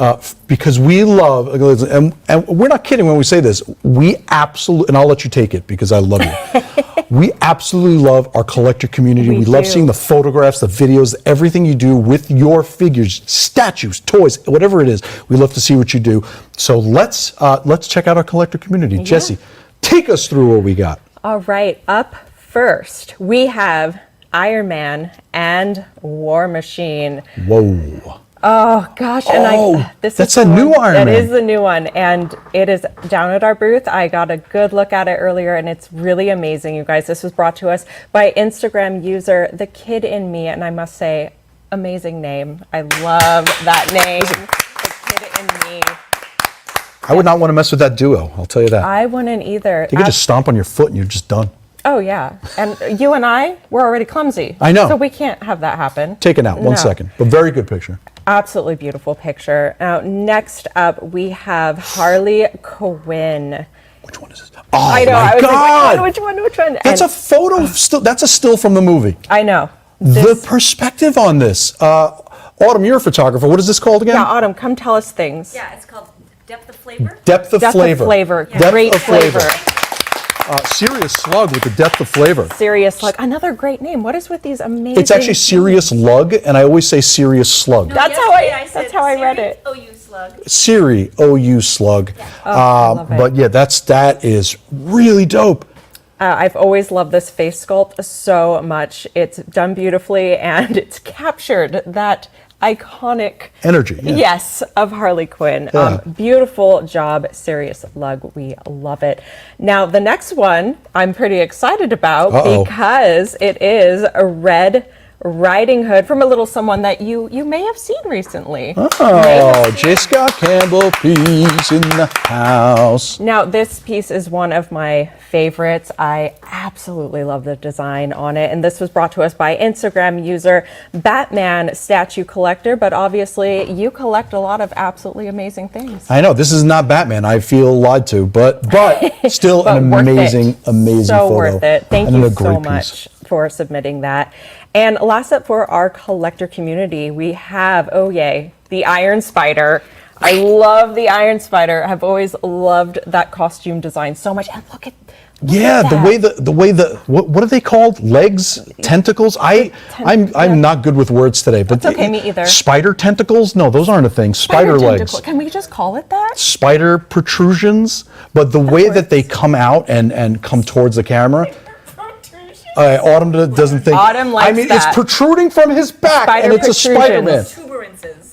Speaker 1: because we love, and we're not kidding when we say this. We absolutely, and I'll let you take it because I love you. We absolutely love our collector community. We love seeing the photographs, the videos, everything you do with your figures, statues, toys, whatever it is. We love to see what you do. So let's check out our collector community. Jesse, take us through what we got.
Speaker 3: All right, up first we have Iron Man and War Machine.
Speaker 1: Whoa.
Speaker 3: Oh gosh, and
Speaker 1: that's a new Iron Man.
Speaker 3: That is the new one, and it is down at our booth. I got a good look at it earlier, and it's really amazing, you guys. This was brought to us by Instagram user The Kid in Me, and I must say, amazing name. I love that name, The Kid in Me.
Speaker 1: I would not want to mess with that duo, I'll tell you that.
Speaker 3: I wouldn't either.
Speaker 1: You could just stomp on your foot and you're just done.
Speaker 3: Oh yeah, and you and I, we're already clumsy.
Speaker 1: I know.
Speaker 3: So we can't have that happen.
Speaker 1: Take it out, 1 second. But very good picture.
Speaker 3: Absolutely beautiful picture. Now, next up, we have Harley Quinn.
Speaker 1: Which one is this?
Speaker 3: Oh, I know.
Speaker 1: My
Speaker 3: I was
Speaker 1: God!
Speaker 3: like, which one?
Speaker 1: That's a photo, that's a still from the movie.
Speaker 3: I know.
Speaker 1: The perspective on this. Autumn, you're a photographer. What is this called again?
Speaker 3: Yeah, Autumn, come tell us things.
Speaker 11: Yeah, it's called Depth of Flavor.
Speaker 1: Depth of flavor.
Speaker 3: Yeah. Great flavor.
Speaker 1: Serious Slug with the depth of flavor.
Speaker 3: Serious Slug. Another great name. What is with these amazing...
Speaker 1: It's actually Serious Lug, and I always say Serious Slug.
Speaker 3: That's how I read it.
Speaker 11: OU Slug.
Speaker 1: Siri, OU Slug.
Speaker 3: Yeah. Oh, I love it.
Speaker 1: But yeah, that is really dope.
Speaker 3: I've always loved this face sculpt so much. It's done beautifully, and it's captured that iconic
Speaker 1: energy. Yeah.
Speaker 3: Yes, of Harley Quinn.
Speaker 1: Yeah.
Speaker 3: Beautiful job, Sirius Lug. We love it. Now, the next one I'm pretty excited about because it is a Red Riding Hood from a little someone that you may have seen recently.
Speaker 1: Oh, J. Scott Campbell piece in the house.
Speaker 3: Now, this piece is one of my favorites. I absolutely love the design on it. And this was brought to us by Instagram user Batman Statue Collector. But obviously, you collect a lot of absolutely amazing things.
Speaker 1: I know, this is not Batman. I feel lied to, but still
Speaker 3: But
Speaker 1: an amazing
Speaker 3: so
Speaker 1: photo.
Speaker 3: worth it. Thank
Speaker 1: and
Speaker 3: you
Speaker 1: a great
Speaker 3: so
Speaker 1: piece.
Speaker 3: much for submitting that. And last up for our collector community, we have, oh yay, the Iron Spider. I love the Iron Spider. I've always loved that costume design so much. And look at
Speaker 1: the way the what are they called? Legs, tentacles. I'm not good with words today, but
Speaker 3: That's okay, me either.
Speaker 1: Spider tentacles? No, those aren't a thing. Spider legs.
Speaker 3: tentacle. Can we just call it that?
Speaker 1: Spider protrusions, but the way that they come out and come towards the camera. Autumn doesn't think.
Speaker 3: Autumn likes
Speaker 1: I mean,
Speaker 3: that.
Speaker 1: it's protruding from his back,
Speaker 3: Spider
Speaker 1: and it's a Spider-Man.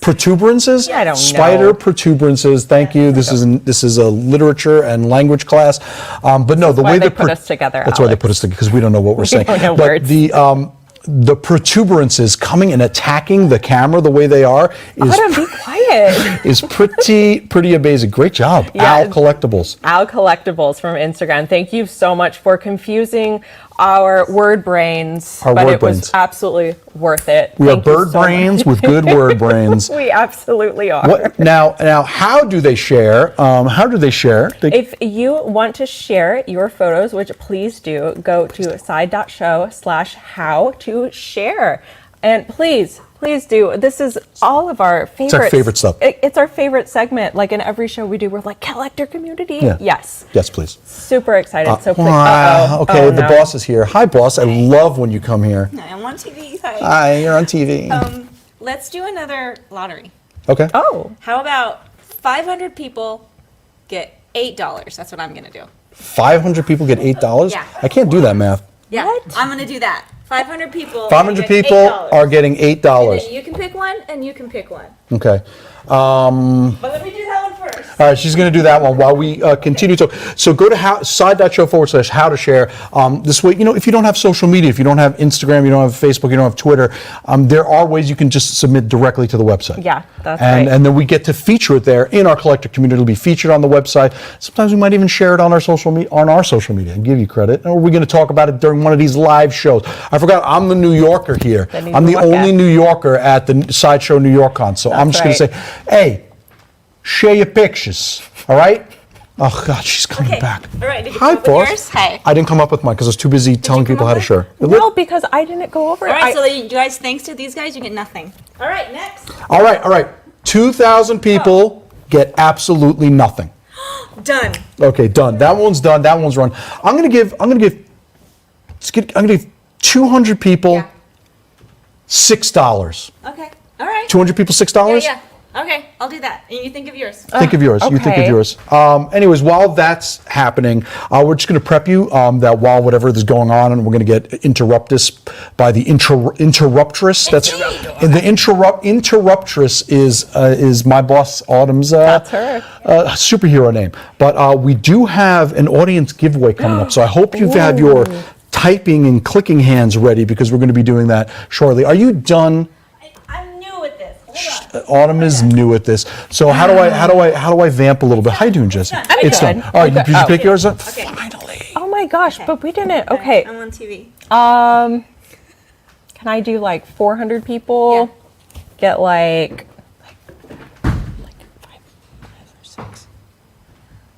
Speaker 1: Protuberances?
Speaker 3: I don't
Speaker 1: Spider
Speaker 3: know.
Speaker 1: protuberances. Thank you. This is a literature and language class. But no, the way
Speaker 3: they put us together.
Speaker 1: That's why they put us together, because we don't know what we're saying.
Speaker 3: don't know
Speaker 1: but
Speaker 3: words.
Speaker 1: the protuberances coming and attacking the camera the way they are
Speaker 3: Autumn, be quiet.
Speaker 1: is pretty amazing. Great job,
Speaker 3: Yeah.
Speaker 1: Al Collectibles.
Speaker 3: Al Collectibles from Instagram. Thank you so much for confusing our word brains,
Speaker 1: Our
Speaker 3: but
Speaker 1: word
Speaker 3: it was
Speaker 1: brains.
Speaker 3: absolutely worth it.
Speaker 1: We are
Speaker 3: Thank you
Speaker 1: bird
Speaker 3: so much.
Speaker 1: brains with good word brains.
Speaker 3: We absolutely are.
Speaker 1: What now? How do they share? How do they share?
Speaker 3: If you want to share your photos, which please do, go to side.show/how to share. And please do. This is all of our favorites.
Speaker 1: It's our favorite stuff.
Speaker 3: It's our favorite segment. Like in every show we do, we're like, collector community.
Speaker 1: Yeah.
Speaker 3: Yes.
Speaker 1: Yes, please.
Speaker 3: Super excited. So please.
Speaker 1: Okay, the
Speaker 3: no.
Speaker 1: boss is here. Hi, boss. I love when you come here.
Speaker 11: I'm on TV. Hi.
Speaker 1: Hi, you're on TV.
Speaker 11: Let's do another lottery.
Speaker 1: Okay.
Speaker 3: Oh.
Speaker 11: How about 500 people get $8? That's what I'm gonna do.
Speaker 1: 500 people get $8?
Speaker 11: Yeah.
Speaker 1: I can't do that math.
Speaker 11: Yeah, I'm gonna do that. 500 people.
Speaker 1: 500
Speaker 11: get
Speaker 1: people
Speaker 11: $8.
Speaker 1: are getting $8.
Speaker 11: And then you can pick one, and you can pick one.
Speaker 1: Okay.
Speaker 11: But let me do that one first.
Speaker 1: All right, she's going to do that one while we continue to. So go to side.show/how to share. This way, if you don't have social media, if you don't have Instagram, you don't have Facebook, you don't have Twitter, there are ways you can just submit directly to the website.
Speaker 3: Yeah, that's
Speaker 1: and,
Speaker 3: right.
Speaker 1: And then we get to feature it there in our collector community. It'll be featured on the website. Sometimes we might even share it on our social media and give you credit. Or we're going to talk about it during one of these live shows. I forgot, I'm the New Yorker here. I'm the only New Yorker at the Sideshow New York Con. So I'm just going to say, hey, share your pictures, all right? Oh, God, she's coming back.
Speaker 11: All right, did you
Speaker 1: Hi,
Speaker 11: come up with
Speaker 1: boss.
Speaker 11: yours? Hi.
Speaker 1: I didn't come up with mine because I was too busy telling people how to share.
Speaker 3: No, because I didn't go over it.
Speaker 11: All right, so you guys, thanks to these guys, you get nothing. All right, next.
Speaker 1: All right. 2,000 people get absolutely nothing.
Speaker 11: Done.
Speaker 1: Okay, done. That one's done. That one's run. I'm gonna give 200 people $6.
Speaker 11: Okay. All right.
Speaker 1: 200 people $6.
Speaker 11: Yeah. Okay, I'll do that. And you think of yours.
Speaker 1: Think of yours. You think of yours. Anyways, while that's happening, we're just going to prep you that while whatever is going on, and we're going to get interruptus by the interruptress. That's and the interruptress is my boss Autumn's
Speaker 3: That's her.
Speaker 1: Superhero name. But we do have an audience giveaway coming up, so I hope you have your typing and clicking hands ready because we're going to be doing that shortly. Are you done?
Speaker 11: I'm new at this.
Speaker 1: Autumn is new at this. So how do I vamp a little bit? How you doing, Jesse? It's done. All right, did you pick yours up?
Speaker 11: Okay.
Speaker 3: Oh my gosh, but we didn't. Okay.
Speaker 11: I'm on TV.
Speaker 3: Can I do like 400 people? Get like 5 or 6.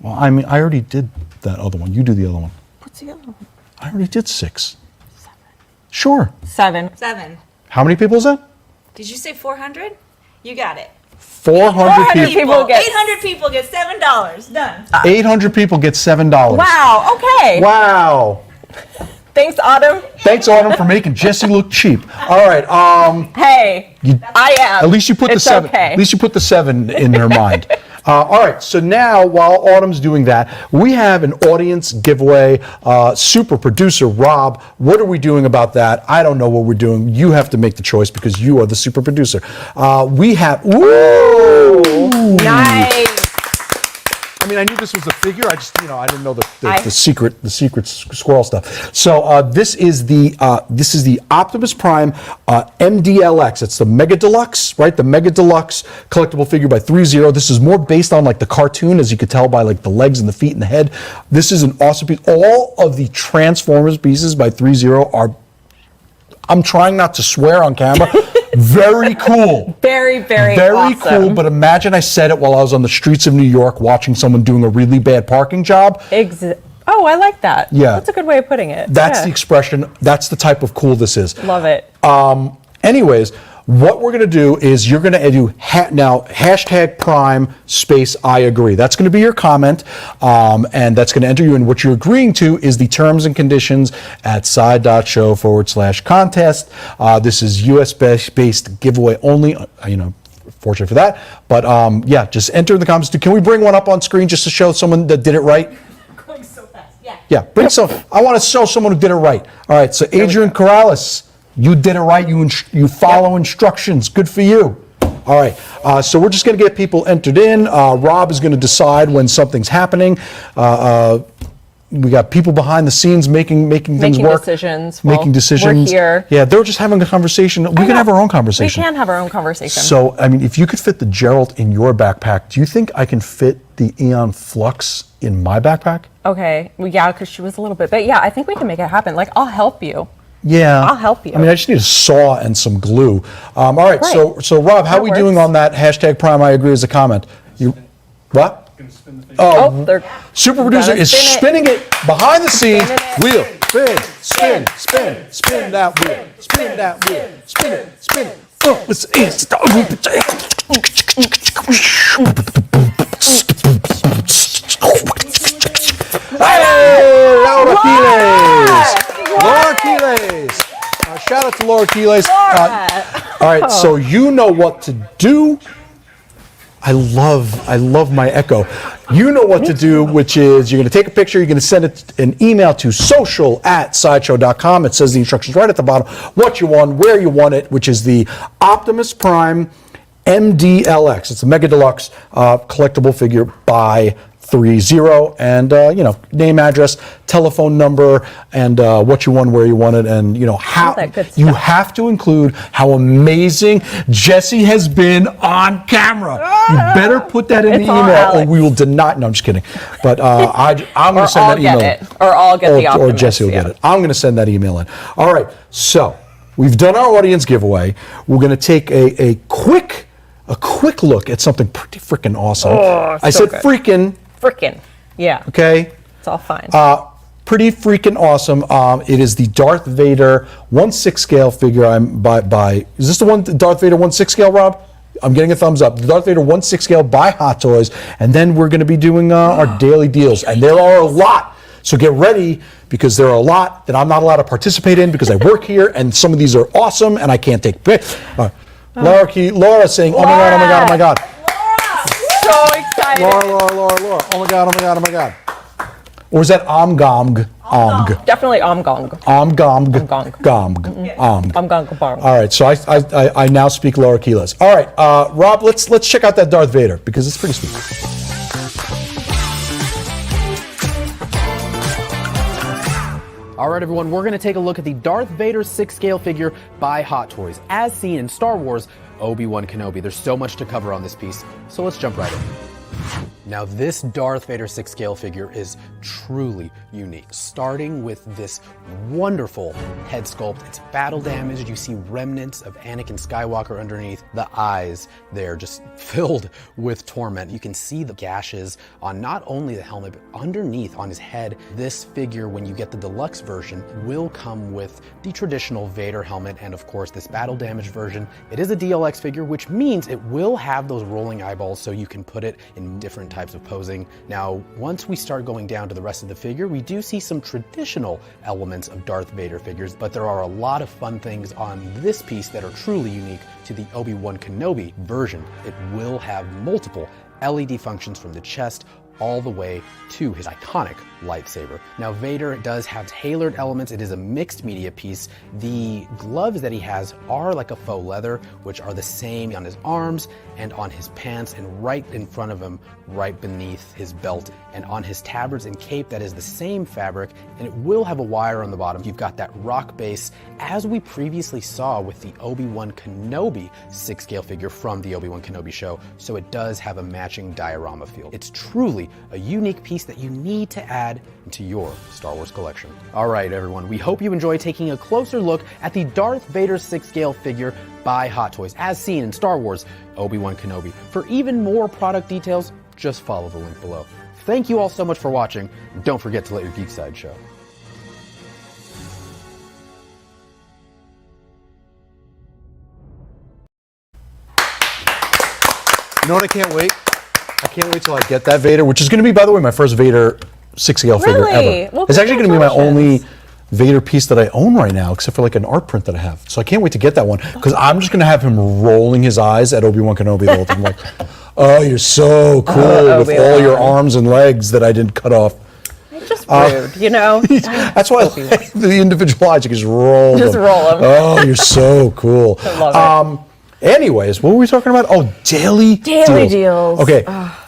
Speaker 1: Well, I mean, I already did that other one. You do the other one.
Speaker 3: What's the other one?
Speaker 1: I already did 6. 7. Sure.
Speaker 3: 7.
Speaker 1: How many people is that?
Speaker 11: Did you say 400? You got it.
Speaker 1: 400 people.
Speaker 11: 800 people get $7. Done.
Speaker 1: 800 people get $7.
Speaker 3: Wow. Okay.
Speaker 1: Wow.
Speaker 3: Thanks, Autumn.
Speaker 1: Thanks, Autumn, for making Jesse look cheap. All right.
Speaker 3: Hey, I am.
Speaker 1: At least you put the
Speaker 3: It's
Speaker 1: 7.
Speaker 3: okay.
Speaker 1: At least you put the 7 in her mind. All right, so now while Autumn's doing that, we have an audience giveaway. Super producer Rob, what are we doing about that? I don't know what we're doing. You have to make the choice because you are the super producer. We have, ooh!
Speaker 3: Nice.
Speaker 1: I mean, I knew this was a figure. I just, I didn't know the secret squirrel stuff. So this is the Optimus Prime MDLX. It's the Mega Deluxe, right? The Mega Deluxe collectible figure by 3-0. This is more based on like the cartoon, as you could tell by like the legs and the feet and the head. This is an awesome piece. All of the Transformers pieces by 3-0 are. I'm trying not to swear on camera. Very cool.
Speaker 3: Very
Speaker 1: awesome. Cool, but imagine I said it while I was on the streets of New York watching someone doing a really bad parking job.
Speaker 3: Oh, I like that.
Speaker 1: Yeah.
Speaker 3: That's a good way of putting it.
Speaker 1: That's the expression. That's the type of cool this is.
Speaker 3: Love it.
Speaker 1: Anyways, what we're going to do is you're going to do now hashtag Prime space I agree. That's going to be your comment, and that's going to enter you in. What you're agreeing to is the terms and conditions at side.show/contest. This is US based giveaway only. Fortunate for that. But yeah, just enter in the comments. Can we bring one up on screen just to show someone that did it right?
Speaker 11: Going so fast. Yeah.
Speaker 1: Yeah, bring some. I want to show someone who did it right. All right, so Adrian Corrales. You did it right. You follow instructions. Good for you. All right. So we're just going to get people entered in. Rob is going to decide when something's happening. We got people behind the scenes making things work. Making decisions.
Speaker 3: We're here.
Speaker 1: Yeah, they were just having a conversation. We can have our own conversation.
Speaker 3: We can have our own conversation.
Speaker 1: So, I mean, if you could fit the Gerald in your backpack, do you think I can fit the Eon Flux in my backpack?
Speaker 3: Okay. Well, yeah, because she was a little bit. But yeah, I think we can make it happen. Like, I'll help you.
Speaker 1: Yeah,
Speaker 3: I'll help you.
Speaker 1: I mean, I just need a saw and some glue. All right. So Rob, how are we doing on that hashtag Prime I agree as a comment? You, what? Oh, super producer is spinning it behind the scenes. Wheel, spin that wheel, spin that wheel, spin it. Oh, hey, Laura Quiles. Laura Quiles. Shout out to Laura Quiles. All right, so you know what to do. I love my echo. You know what to do, which is you're going to take a picture, you're going to send an email to social@sideshow.com. It says the instructions right at the bottom, what you want, where you want it, which is the Optimus Prime MDLX. It's a Mega Deluxe collectible figure by 3-0, and name, address, telephone number, and what you want, where you want it, and how you have to include how amazing Jesse has been on camera. You better put that in the email, or we will deny. No, I'm just kidding. But I'm going to send that email in.
Speaker 3: Or I'll get the Optimus.
Speaker 1: Or Jesse will get it. I'm going to send that email in. All right. So we've done our audience giveaway. We're going to take a quick look at something pretty freaking awesome.
Speaker 3: Oh,
Speaker 1: I said freaking.
Speaker 3: Frickin'. Yeah.
Speaker 1: Okay.
Speaker 3: It's all fine.
Speaker 1: Pretty freaking awesome. It is the Darth Vader 1/6 scale figure. Is this the one, the Darth Vader 1/6 scale, Rob? I'm getting a thumbs up. The Darth Vader 1/6 scale by Hot Toys. And then we're going to be doing our daily deals. And there are a lot. So get ready, because there are a lot that I'm not allowed to participate in because I work here, and some of these are awesome and I can't take pics. Laura saying, oh my God.
Speaker 3: So excited.
Speaker 1: Laura. Oh my God. Or is that Omgong?
Speaker 3: Definitely Omgong.
Speaker 1: Omgong. All right, so I now speak Laura Quiles. All right, Rob, let's check out that Darth Vader, because it's pretty sweet.
Speaker 5: All right, everyone, we're going to take a look at the Darth Vader 6-scale figure by Hot Toys, as seen in Star Wars Obi-Wan Kenobi. There's so much to cover on this piece, so let's jump right in. Now, this Darth Vader 6-scale figure is truly unique, starting with this wonderful head sculpt. It's battle damaged. You see remnants of Anakin Skywalker underneath. The eyes, they're just filled with torment. You can see the gashes on not only the helmet, but underneath on his head. This figure, when you get the deluxe version, will come with the traditional Vader helmet and, of course, this battle damaged version. It is a DLX figure, which means it will have those rolling eyeballs, so you can put it in different types of posing. Now, once we start going down to the rest of the figure, we do see some traditional elements of Darth Vader figures, but there are a lot of fun things on this piece that are truly unique to the Obi-Wan Kenobi version. It will have multiple LED functions from the chest all the way to his iconic lightsaber. Now Vader does have tailored elements. It is a mixed media piece. The gloves that he has are like a faux leather, which are the same on his arms and on his pants and right in front of him, right beneath his belt. And on his tabards and cape, that is the same fabric, and it will have a wire on the bottom. You've got that rock base, as we previously saw with the Obi-Wan Kenobi 6-scale figure from the Obi-Wan Kenobi show, so it does have a matching diorama feel. It's truly a unique piece that you need to add into your Star Wars collection. All right, everyone, we hope you enjoy taking a closer look at the Darth Vader 6-scale figure by Hot Toys, as seen in Star Wars Obi-Wan Kenobi. For even more product details, just follow the link below. Thank you all so much for watching, and don't forget to let your geek side show.
Speaker 1: You know what I can't wait? I can't wait till I get that Vader, which is going to be, by the way, my first Vader 6-scale figure ever.
Speaker 3: Well,
Speaker 1: it's actually going to be my only Vader piece that I own right now, except for like an art print that I have. So I can't wait to get that one, because I'm just going to have him rolling his eyes at Obi-Wan Kenobi the whole time. Like, oh, you're so cool with all your arms and legs that I didn't cut off.
Speaker 3: It's just rude, you know?
Speaker 1: That's why I like the individual eyes. You can just roll
Speaker 3: Just
Speaker 1: them.
Speaker 3: roll them.
Speaker 1: Oh, you're so cool.
Speaker 3: I love it.
Speaker 1: Anyways, what were we talking about? Oh, daily
Speaker 3: deals.
Speaker 1: Okay,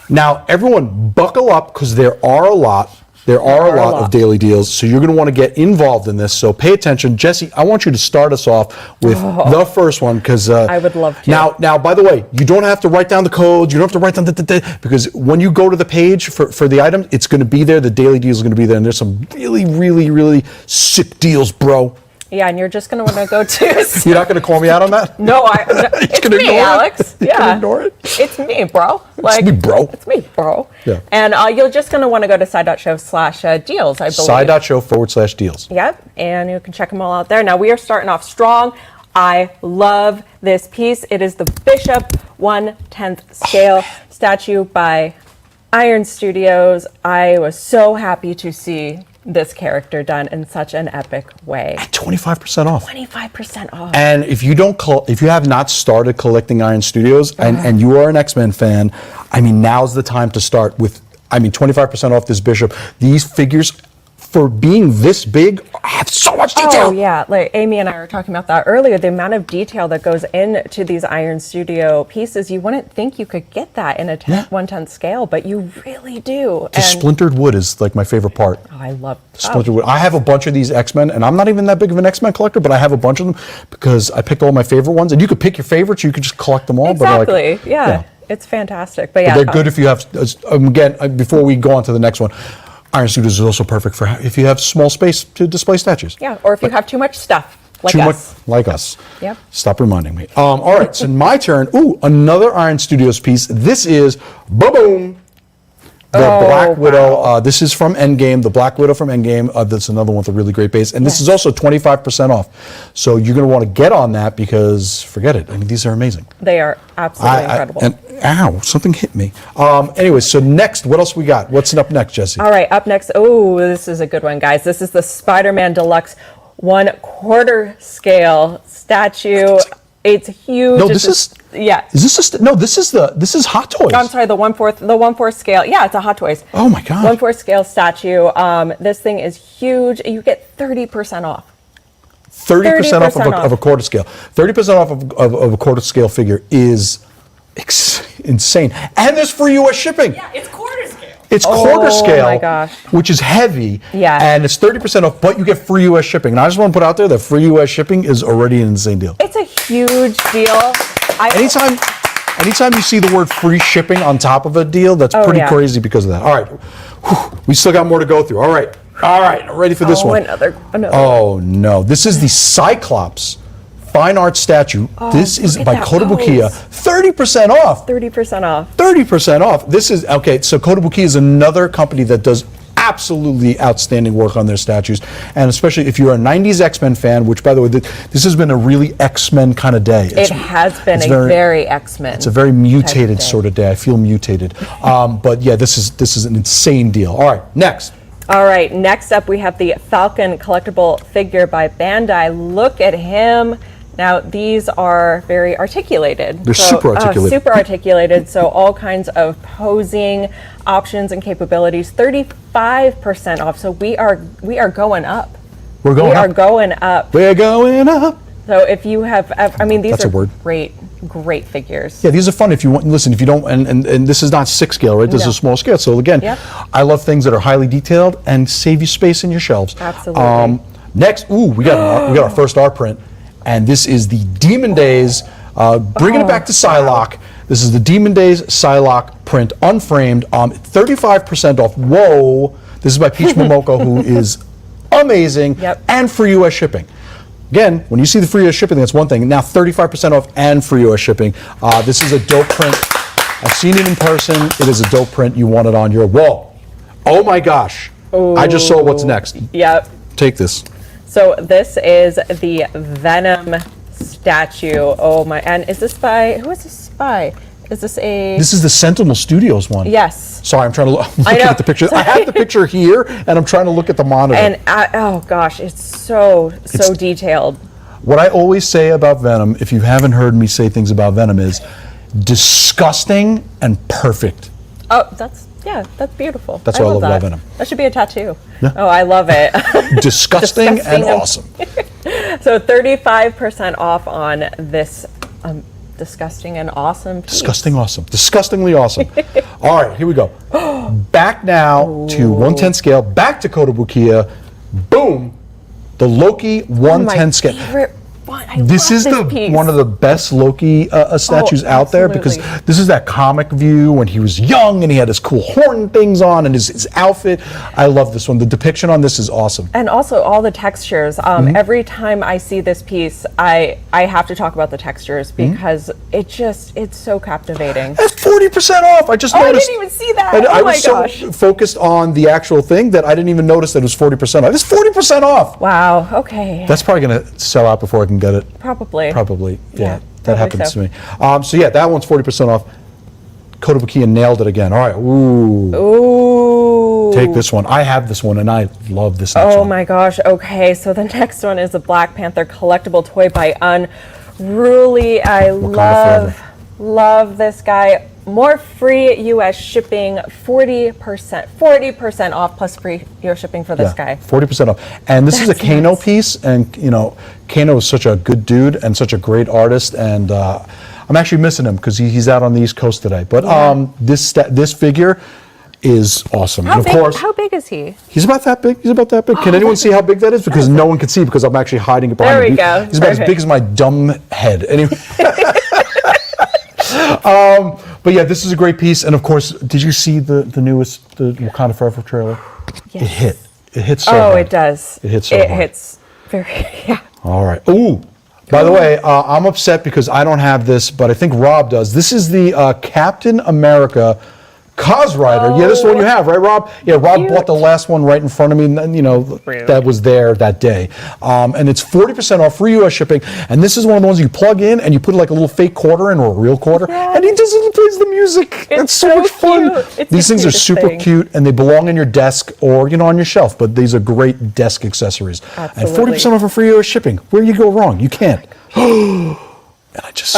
Speaker 1: now everyone buckle up, because there are a lot. There are a lot of daily deals, so you're going to want to get involved in this. So pay attention. Jesse, I want you to start us off with the first one, because
Speaker 3: I would love to.
Speaker 1: Now, by the way, you don't have to write down the codes. You don't have to write down because when you go to the page for the item, it's going to be there. The daily deals are going to be there, and there's some really, really, really sick deals, bro.
Speaker 3: Yeah, and you're just going to want to go to...
Speaker 1: You're not going to call me out on that?
Speaker 3: No, it's
Speaker 1: gonna
Speaker 3: me,
Speaker 1: ignore it?
Speaker 3: Alex.
Speaker 1: You
Speaker 3: Yeah.
Speaker 1: can ignore it?
Speaker 3: It's me, bro.
Speaker 1: It's me, bro.
Speaker 3: It's me, bro.
Speaker 1: Yeah.
Speaker 3: And you're just going to want to go to side.show/deals, I believe.
Speaker 1: Side.show/deals.
Speaker 3: Yep, and you can check them all out there. Now, we are starting off strong. I love this piece. It is the Bishop 1/10 scale statue by Iron Studios. I was so happy to see this character done in such an epic way.
Speaker 1: 25% off.
Speaker 3: 25% off.
Speaker 1: And if you have not started collecting Iron Studios and you are an X-Men fan, I mean, now's the time to start with, 25% off this Bishop. These figures, for being this big, have so much detail.
Speaker 3: Oh yeah, like Amy and I were talking about that earlier. The amount of detail that goes into these Iron Studio pieces, you wouldn't think you could get that in a 1/10 scale, but you really do.
Speaker 1: The splintered wood is like my favorite part.
Speaker 3: Oh, I love
Speaker 1: splintered wood. I have a bunch of these X-Men, and I'm not even that big of an X-Men collector, but I have a bunch of them because I picked all my favorite ones. And you could pick your favorites, you could just collect them all.
Speaker 3: Exactly.
Speaker 1: But
Speaker 3: yeah, it's fantastic. But yeah,
Speaker 1: they're good if you have. Again, before we go on to the next one. Iron Studios is also perfect for if you have small space to display statues.
Speaker 3: Yeah, or if you have too much stuff, like
Speaker 1: too
Speaker 3: us.
Speaker 1: much, like us.
Speaker 3: Yep.
Speaker 1: Stop reminding me. All right, so my turn. Ooh, another Iron Studios piece. This is, boom, the Black Widow. This is from Endgame, the Black Widow from Endgame. That's another one with a really great base. And this is also 25% off. So you're going to want to get on that because, forget it. I mean, these are amazing.
Speaker 3: They are absolutely incredible.
Speaker 1: Ow, something hit me. Anyway, so next, what else we got? What's up next, Jesse?
Speaker 3: All right, up next. Oh, this is a good one, guys. This is the Spider-Man Deluxe 1/4 scale statue. It's huge.
Speaker 1: No, this is.
Speaker 3: Yeah.
Speaker 1: Is this no? This is Hot Toys.
Speaker 3: I'm sorry, the 1/4 scale. Yeah, it's a Hot Toys.
Speaker 1: Oh my God.
Speaker 3: 1/4 scale statue. This thing is huge. You get 30% off.
Speaker 1: 30% off of a quarter scale. 30% off of a quarter scale figure is insane. And there's free US shipping.
Speaker 11: Yeah, it's quarter scale.
Speaker 1: It's quarter scale,
Speaker 3: my gosh.
Speaker 1: which is heavy.
Speaker 3: Yeah.
Speaker 1: And it's 30% off, but you get free US shipping. And I just want to put out there that free US shipping is already an insane deal.
Speaker 3: It's a huge deal.
Speaker 1: Anytime you see the word free shipping on top of a deal, that's pretty crazy because of that. All right. Whew. We still got more to go through. All right. I'm ready for this one.
Speaker 3: Another.
Speaker 1: Oh, no. This is the Cyclops fine art statue. This is by Kotobukiya. 30% off.
Speaker 3: 30% off.
Speaker 1: 30% off. This is, okay, so Kotobukiya is another company that does absolutely outstanding work on their statues. And especially if you're a 90s X-Men fan, which, by the way, this has been a really X-Men kind of day.
Speaker 3: It has been a very X-Men.
Speaker 1: It's a very mutated sort of day. I feel mutated. But yeah, this is an insane deal. All right, next.
Speaker 3: All right, next up we have the Falcon collectible figure by Bandai. Look at him. Now, these are very articulated.
Speaker 1: They're super articulated.
Speaker 3: Super articulated, so all kinds of posing options and capabilities. 35% off, so we are going up.
Speaker 1: We're going up.
Speaker 3: We are going up.
Speaker 1: We're going up.
Speaker 3: So if you have, I mean, these
Speaker 1: That's a
Speaker 3: are
Speaker 1: word.
Speaker 3: great figures.
Speaker 1: Yeah, these are fun if you want. Listen, if you don't, and this is not 6 scale, right? This is a small scale. So again, I love things that are highly detailed and save you space in your shelves.
Speaker 3: Absolutely.
Speaker 1: Next, we got our first art print, and this is the Demon Days. Bringing it back to Psylocke. This is the Demon Days Psylocke print, unframed, 35% off. Whoa! This is by Peach Momoko, who is amazing, and free U.S. shipping. Again, when you see the free U.S. shipping, that's one thing. Now 35% off and free U.S. shipping. This is a dope print. I've seen it in person. It is a dope print. You want it on your wall. Oh my gosh. I just saw what's next.
Speaker 3: Yep.
Speaker 1: Take this.
Speaker 3: So this is the Venom statue. Oh my, and is this by, who is this by? Is this a...
Speaker 1: This is the Sentinel Studios one.
Speaker 3: Yes.
Speaker 1: Sorry, I'm trying to look at the picture. I have the picture here, and I'm trying to look at the monitor.
Speaker 3: And oh gosh, it's so detailed.
Speaker 1: What I always say about Venom, if you haven't heard me say things about Venom, is disgusting and perfect.
Speaker 3: Oh, that's beautiful.
Speaker 1: That's what I love about Venom.
Speaker 3: That should be a tattoo.
Speaker 1: Yeah.
Speaker 3: Oh, I love it.
Speaker 1: Disgusting and awesome.
Speaker 3: So 35% off on this disgusting and awesome piece.
Speaker 1: Disgusting awesome. Disgustingly awesome. All right, here we go. Back now to 1/10 scale. Back to Kotobukiya. Boom. The Loki 1/10 scale.
Speaker 3: Favorite one.
Speaker 1: This is one of the best Loki statues out there, because this is that comic view when he was young and he had his cool horn things on and his outfit. I love this one. The depiction on this is awesome.
Speaker 3: And also all the textures. Every time I see this piece, I have to talk about the textures because it's so captivating.
Speaker 1: That's 40% off. I just noticed.
Speaker 3: I didn't even see that.
Speaker 1: And
Speaker 3: oh
Speaker 1: I
Speaker 3: my
Speaker 1: was
Speaker 3: gosh.
Speaker 1: so focused on the actual thing that I didn't even notice that it was 40% off. It's 40% off.
Speaker 3: Wow. Okay.
Speaker 1: That's probably going to sell out before I can get it.
Speaker 3: Probably.
Speaker 1: Yeah. That happens to me. So yeah, that one's 40% off. Kotobukiya nailed it again. All right.
Speaker 3: Ooh.
Speaker 1: Take this one. I have this one, and I love this next one.
Speaker 3: Oh my gosh. Okay. So the next one is a Black Panther collectible toy by Unruly. I love this guy. More free U.S. shipping, 40% off plus free U.S. shipping for this guy.
Speaker 1: 40% off. And this is a Kano piece, and Kano is such a good dude and such a great artist, and I'm actually missing him because he's out on the East Coast today. But this figure is awesome.
Speaker 3: How big is he?
Speaker 1: He's about that big. Can anyone see how big that is? Because no one can see because I'm actually hiding it behind
Speaker 3: There we go.
Speaker 1: He's about as big as my dumb head. Anyway. But yeah, this is a great piece, and of course, did you see the newest Wakanda Forever trailer?
Speaker 3: Yes.
Speaker 1: It hits so hard.
Speaker 3: It does.
Speaker 1: It hits so hard.
Speaker 3: It hits very,
Speaker 1: All right. Ooh. By the way, I'm upset because I don't have this, but I think Rob does. This is the Captain America Cos Rider. Yeah, this is the one you have, right, Rob? Yeah, Rob bought the last one right in front of me, that was there that day. And it's 40% off, free U.S. shipping. And this is one of the ones you plug in and you put like a little fake quarter in or a real quarter, and he plays the music. It's so much fun. These things are super cute, and they belong in your desk or on your shelf. But these are great desk accessories.
Speaker 3: Absolutely.
Speaker 1: And 40% off for free U.S. shipping. Where you go wrong? You can't. And I just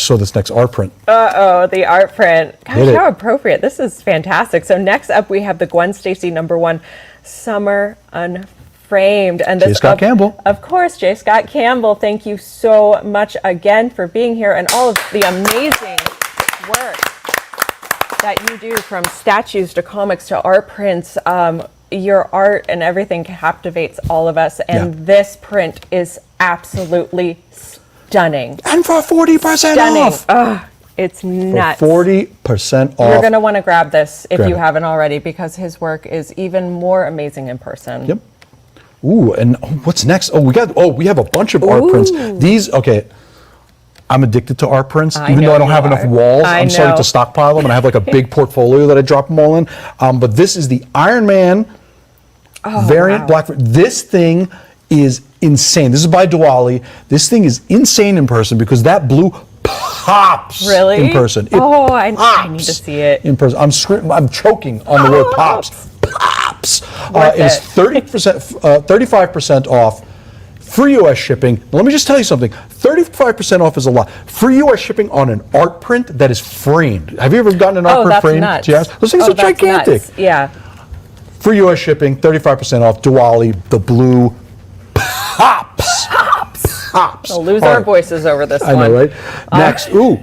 Speaker 1: saw this next art print.
Speaker 3: The art print. Gosh,
Speaker 1: Hit
Speaker 3: how
Speaker 1: it.
Speaker 3: appropriate. This is fantastic. So next up we have the Gwen Stacy #1 Summer Unframed. And this
Speaker 1: J. Scott Campbell.
Speaker 3: Of course, J. Scott Campbell. Thank you so much again for being here and all of the amazing work that you do, from statues to comics to art prints. Your art and everything captivates all of us, and this print is absolutely stunning.
Speaker 1: And for 40% off.
Speaker 3: It's nuts.
Speaker 1: For 40% off.
Speaker 3: You're going to want to grab this if
Speaker 1: Grab
Speaker 3: you
Speaker 1: it.
Speaker 3: haven't already, because his work is even more amazing in person.
Speaker 1: Yep. Ooh, and what's next? We have a bunch of art prints. These, I'm addicted to art prints. Even though I don't have enough walls, I'm starting to stockpile them, and I have like a big portfolio that I drop them all in. But this is the Iron Man variant black. This thing is insane. This is by Diwali. This thing is insane in person because that blue pops
Speaker 3: Really?
Speaker 1: in person. It
Speaker 3: I need to see it.
Speaker 1: in person. I'm choking on the word pops. Pops. It is 35% off, free U.S. shipping. Now, let me just tell you something. 35% off is a lot. Free U.S. shipping on an art print that is framed. Have you ever gotten an art print framed?
Speaker 3: Nuts.
Speaker 1: Yes. Those things are gigantic.
Speaker 3: Nuts. Yeah.
Speaker 1: Free U.S. shipping, 35% off. Diwali, the blue pops.
Speaker 3: We'll lose our voices over this one.
Speaker 1: I know, right? Next, ooh.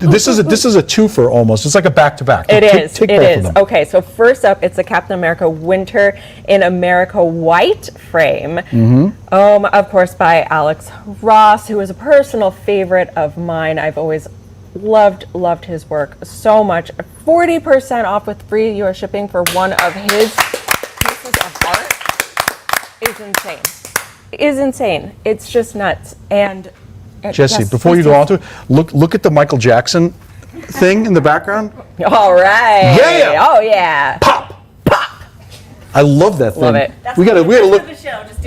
Speaker 1: This is a twofer almost. It's like a back-to-back.
Speaker 3: It is.
Speaker 1: Take
Speaker 3: It
Speaker 1: both
Speaker 3: is.
Speaker 1: of them.
Speaker 3: Okay, so first up, it's the Captain America Winter in America white frame. Of course, by Alex Ross, who is a personal favorite of mine. I've always loved his work so much. 40% off with free U.S. shipping for one of his pieces of art is insane. It's just nuts. And
Speaker 1: Jesse, before you go on to it, look at the Michael Jackson thing in the background.
Speaker 3: All right.
Speaker 1: Yeah.
Speaker 3: Oh yeah.
Speaker 1: Pop. I love that thing.
Speaker 3: Love it.
Speaker 1: We gotta look.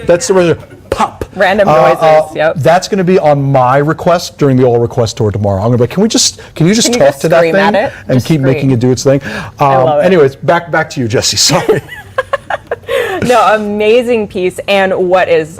Speaker 1: That's the regular pop.
Speaker 3: Random noises. Yep.
Speaker 1: That's going to be on my request during the All Request tour tomorrow. I'm going to be like, can you just talk to that thing and keep making it do its thing?
Speaker 3: love it.
Speaker 1: Anyways, back to you, Jesse. Sorry.
Speaker 3: No, amazing piece. And what is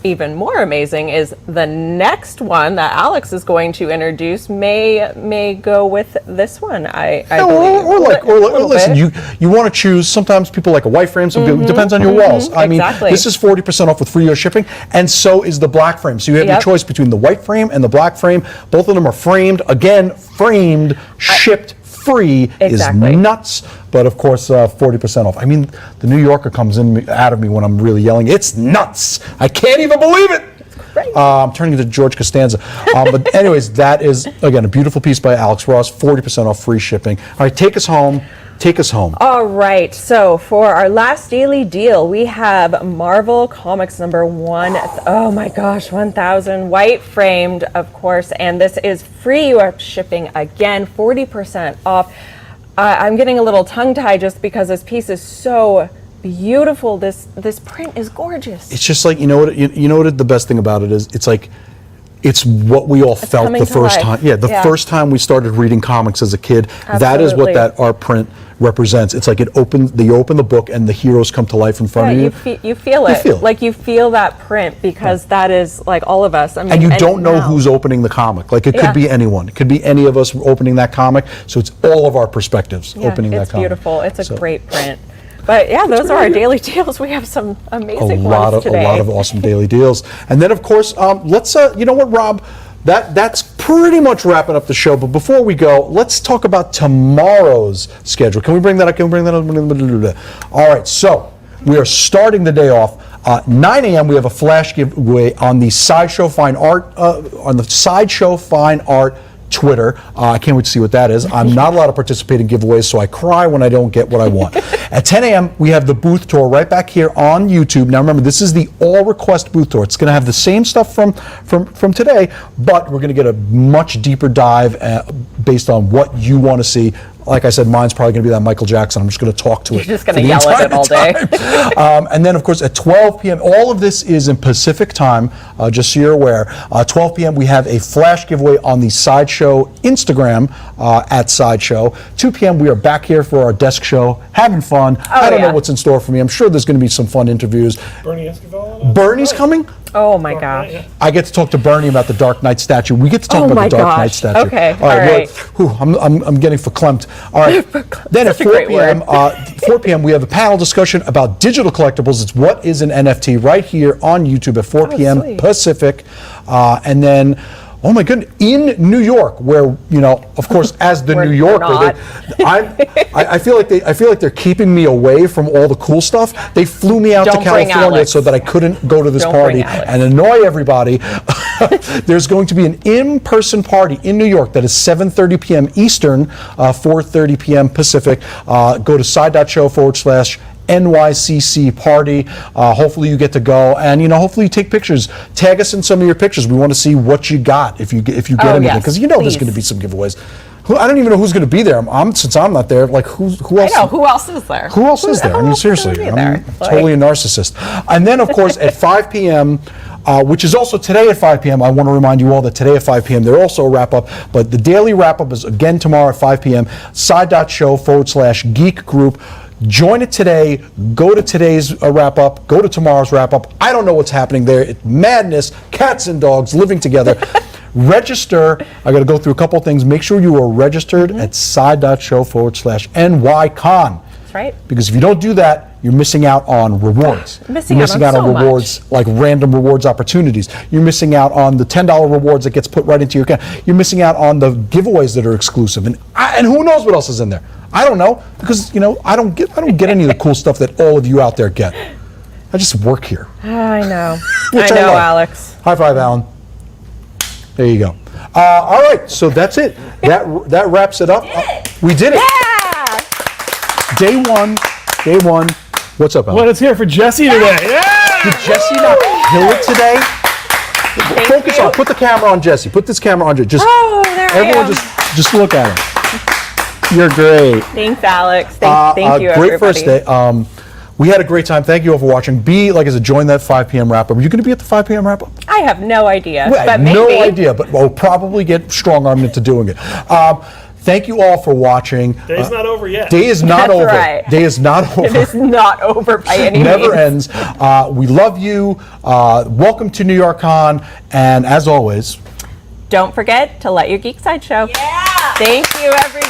Speaker 3: even more amazing is the next one that Alex is going to introduce may go with this one. I believe.
Speaker 1: Or listen, you want to choose. Sometimes people like a white frame. Some people, depends on your walls. I mean, this is 40% off with free U.S. shipping, and so is the black frame. So you have your choice between the white frame and the black frame. Both of them are framed. Again, framed, shipped. Free is nuts, but of course 40% off. I mean, the New Yorker comes out of me when I'm really yelling. It's nuts! I can't even believe it. I'm turning into George Costanza. But anyways, that is again a beautiful piece by Alex Ross. 40% off, free shipping. All right, take us home. All right, so for our last daily deal, we have Marvel Comics number 1. Oh my gosh, 1000 white framed, of course, and this is free U.S. shipping again, 40% off. I'm getting a little tongue-tied just because this piece is so beautiful. This print is gorgeous. It's just like, you know what the best thing about it is? It's like, it's what we all felt the first time. Yeah, the first time we started reading comics as a kid. Absolutely. That is what that art print represents. It's like you open the book and the heroes come to life in front of you.
Speaker 3: You feel it. Like you feel that print because that is like all of us. I mean,
Speaker 1: and you don't know who's opening the comic. Like it could be anyone. It could be any of us opening that comic. So it's all of our perspectives opening that comic.
Speaker 3: It's beautiful. It's a great print. But yeah, those are our daily deals. We have some amazing ones today.
Speaker 1: A lot of awesome daily deals. And then, of course, let's, you know what, Rob? That's pretty much wrapping up the show. But before we go, let's talk about tomorrow's schedule. Can we bring that up? All right, so we are starting the day off. 9 a.m. we have a flash giveaway on the Sideshow Fine Art, Twitter. I can't wait to see what that is. I'm not allowed to participate in giveaways, so I cry when I don't get what I want. At 10 a.m., we have the booth tour right back here on YouTube. Now remember, this is the all request booth tour. It's going to have the same stuff from today, but we're going to get a much deeper dive based on what you want to see. Like I said, mine's probably going to be that Michael Jackson. I'm just going to talk to it.
Speaker 3: You're just going to yell at it all day.
Speaker 1: And then, of course, at 12 p.m., all of this is in Pacific time, just so you're aware. 12 p.m., we have a flash giveaway on the Sideshow Instagram at Sideshow. 2 p.m., we are back here for our desk show, having fun. I don't know what's in store for me. I'm sure there's going to be some fun interviews. Bernie's coming?
Speaker 3: Oh my gosh.
Speaker 1: I get to talk to Bernie about the Dark Knight statue. We get to talk about the Dark Knight statue.
Speaker 3: Okay.
Speaker 1: All right. I'm getting verklempt. All right. Then at 4 p.m., 4 p.m. we have a panel discussion about digital collectibles. It's what is an NFT right here on YouTube at 4 p.m. Pacific. And then, oh my goodness, in New York, where, you know, of course, as the New Yorker, I feel like they're keeping me away from all the cool stuff. They flew me out to California so that I couldn't go to this party and annoy everybody. There's going to be an in-person party in New York that is 7:30 p.m. Eastern, 4:30 p.m. Pacific. Go to side.show/NYCC party. Hopefully you get to go, and hopefully you take pictures. Tag us in some of your pictures. We want to see what you got if you get anything, because there's going to be some giveaways. I don't even know who's going to be there. Since I'm not there. Like who else?
Speaker 3: I know, who else is there?
Speaker 1: Who else is there? I mean, seriously, I'm totally a narcissist. And then, of course, at 5 p.m. Which is also today at 5 p.m. I want to remind you all that today at 5 p.m. there also a wrap-up, but the daily wrap-up is again tomorrow at 5 p.m. Side.show/geek group. Join it today. Go to today's wrap up. Go to tomorrow's wrap up. I don't know what's happening there. It's madness. Cats and dogs living together. Register. I got to go through a couple of things. Make sure you are registered at side.show/NYCon.
Speaker 3: That's right.
Speaker 1: Because if you don't do that, you're missing out on rewards.
Speaker 3: You're missing out on so
Speaker 1: rewards, like random rewards opportunities. You're missing out on the $10 rewards that gets put right into your account. You're missing out on the giveaways that are exclusive, and who knows what else is in there. I don't know, because I don't get any of the cool stuff that all of you out there get. I just work here.
Speaker 3: I know.
Speaker 1: Which
Speaker 3: I know,
Speaker 1: love.
Speaker 3: Alex.
Speaker 1: High five, Alan. There you go. All right, so that's it. That wraps it up. We did it.
Speaker 3: Yeah.
Speaker 1: Day one. What's up, Alan?
Speaker 21: Well, it's here for Jesse today. Yeah!
Speaker 1: Did Jesse not kill it today? Focus on. Put the camera on Jesse. Put this camera on Jesse.
Speaker 3: There
Speaker 1: everyone
Speaker 3: I am.
Speaker 1: just look at him. You're great.
Speaker 3: Thanks, Alex. Thank you,
Speaker 1: great
Speaker 3: everybody.
Speaker 1: first day. We had a great time. Thank you all for watching. Like I said, join that 5 p.m. wrap up. Are you going to be at the 5 p.m. wrap up?
Speaker 3: I have no idea,
Speaker 1: I
Speaker 3: but
Speaker 1: have
Speaker 3: maybe.
Speaker 1: no idea, but we'll probably get strong-armed into doing it. Thank you all for watching.
Speaker 21: Day's not over yet.
Speaker 1: Day is not
Speaker 3: That's
Speaker 1: over.
Speaker 3: right.
Speaker 1: Day is not over.
Speaker 3: It is not over by any
Speaker 1: Never
Speaker 3: means.
Speaker 1: ends. We love you. Welcome to New York Con. And as always,
Speaker 3: Don't forget to let your geek side show. Yeah. Thank you, everybody.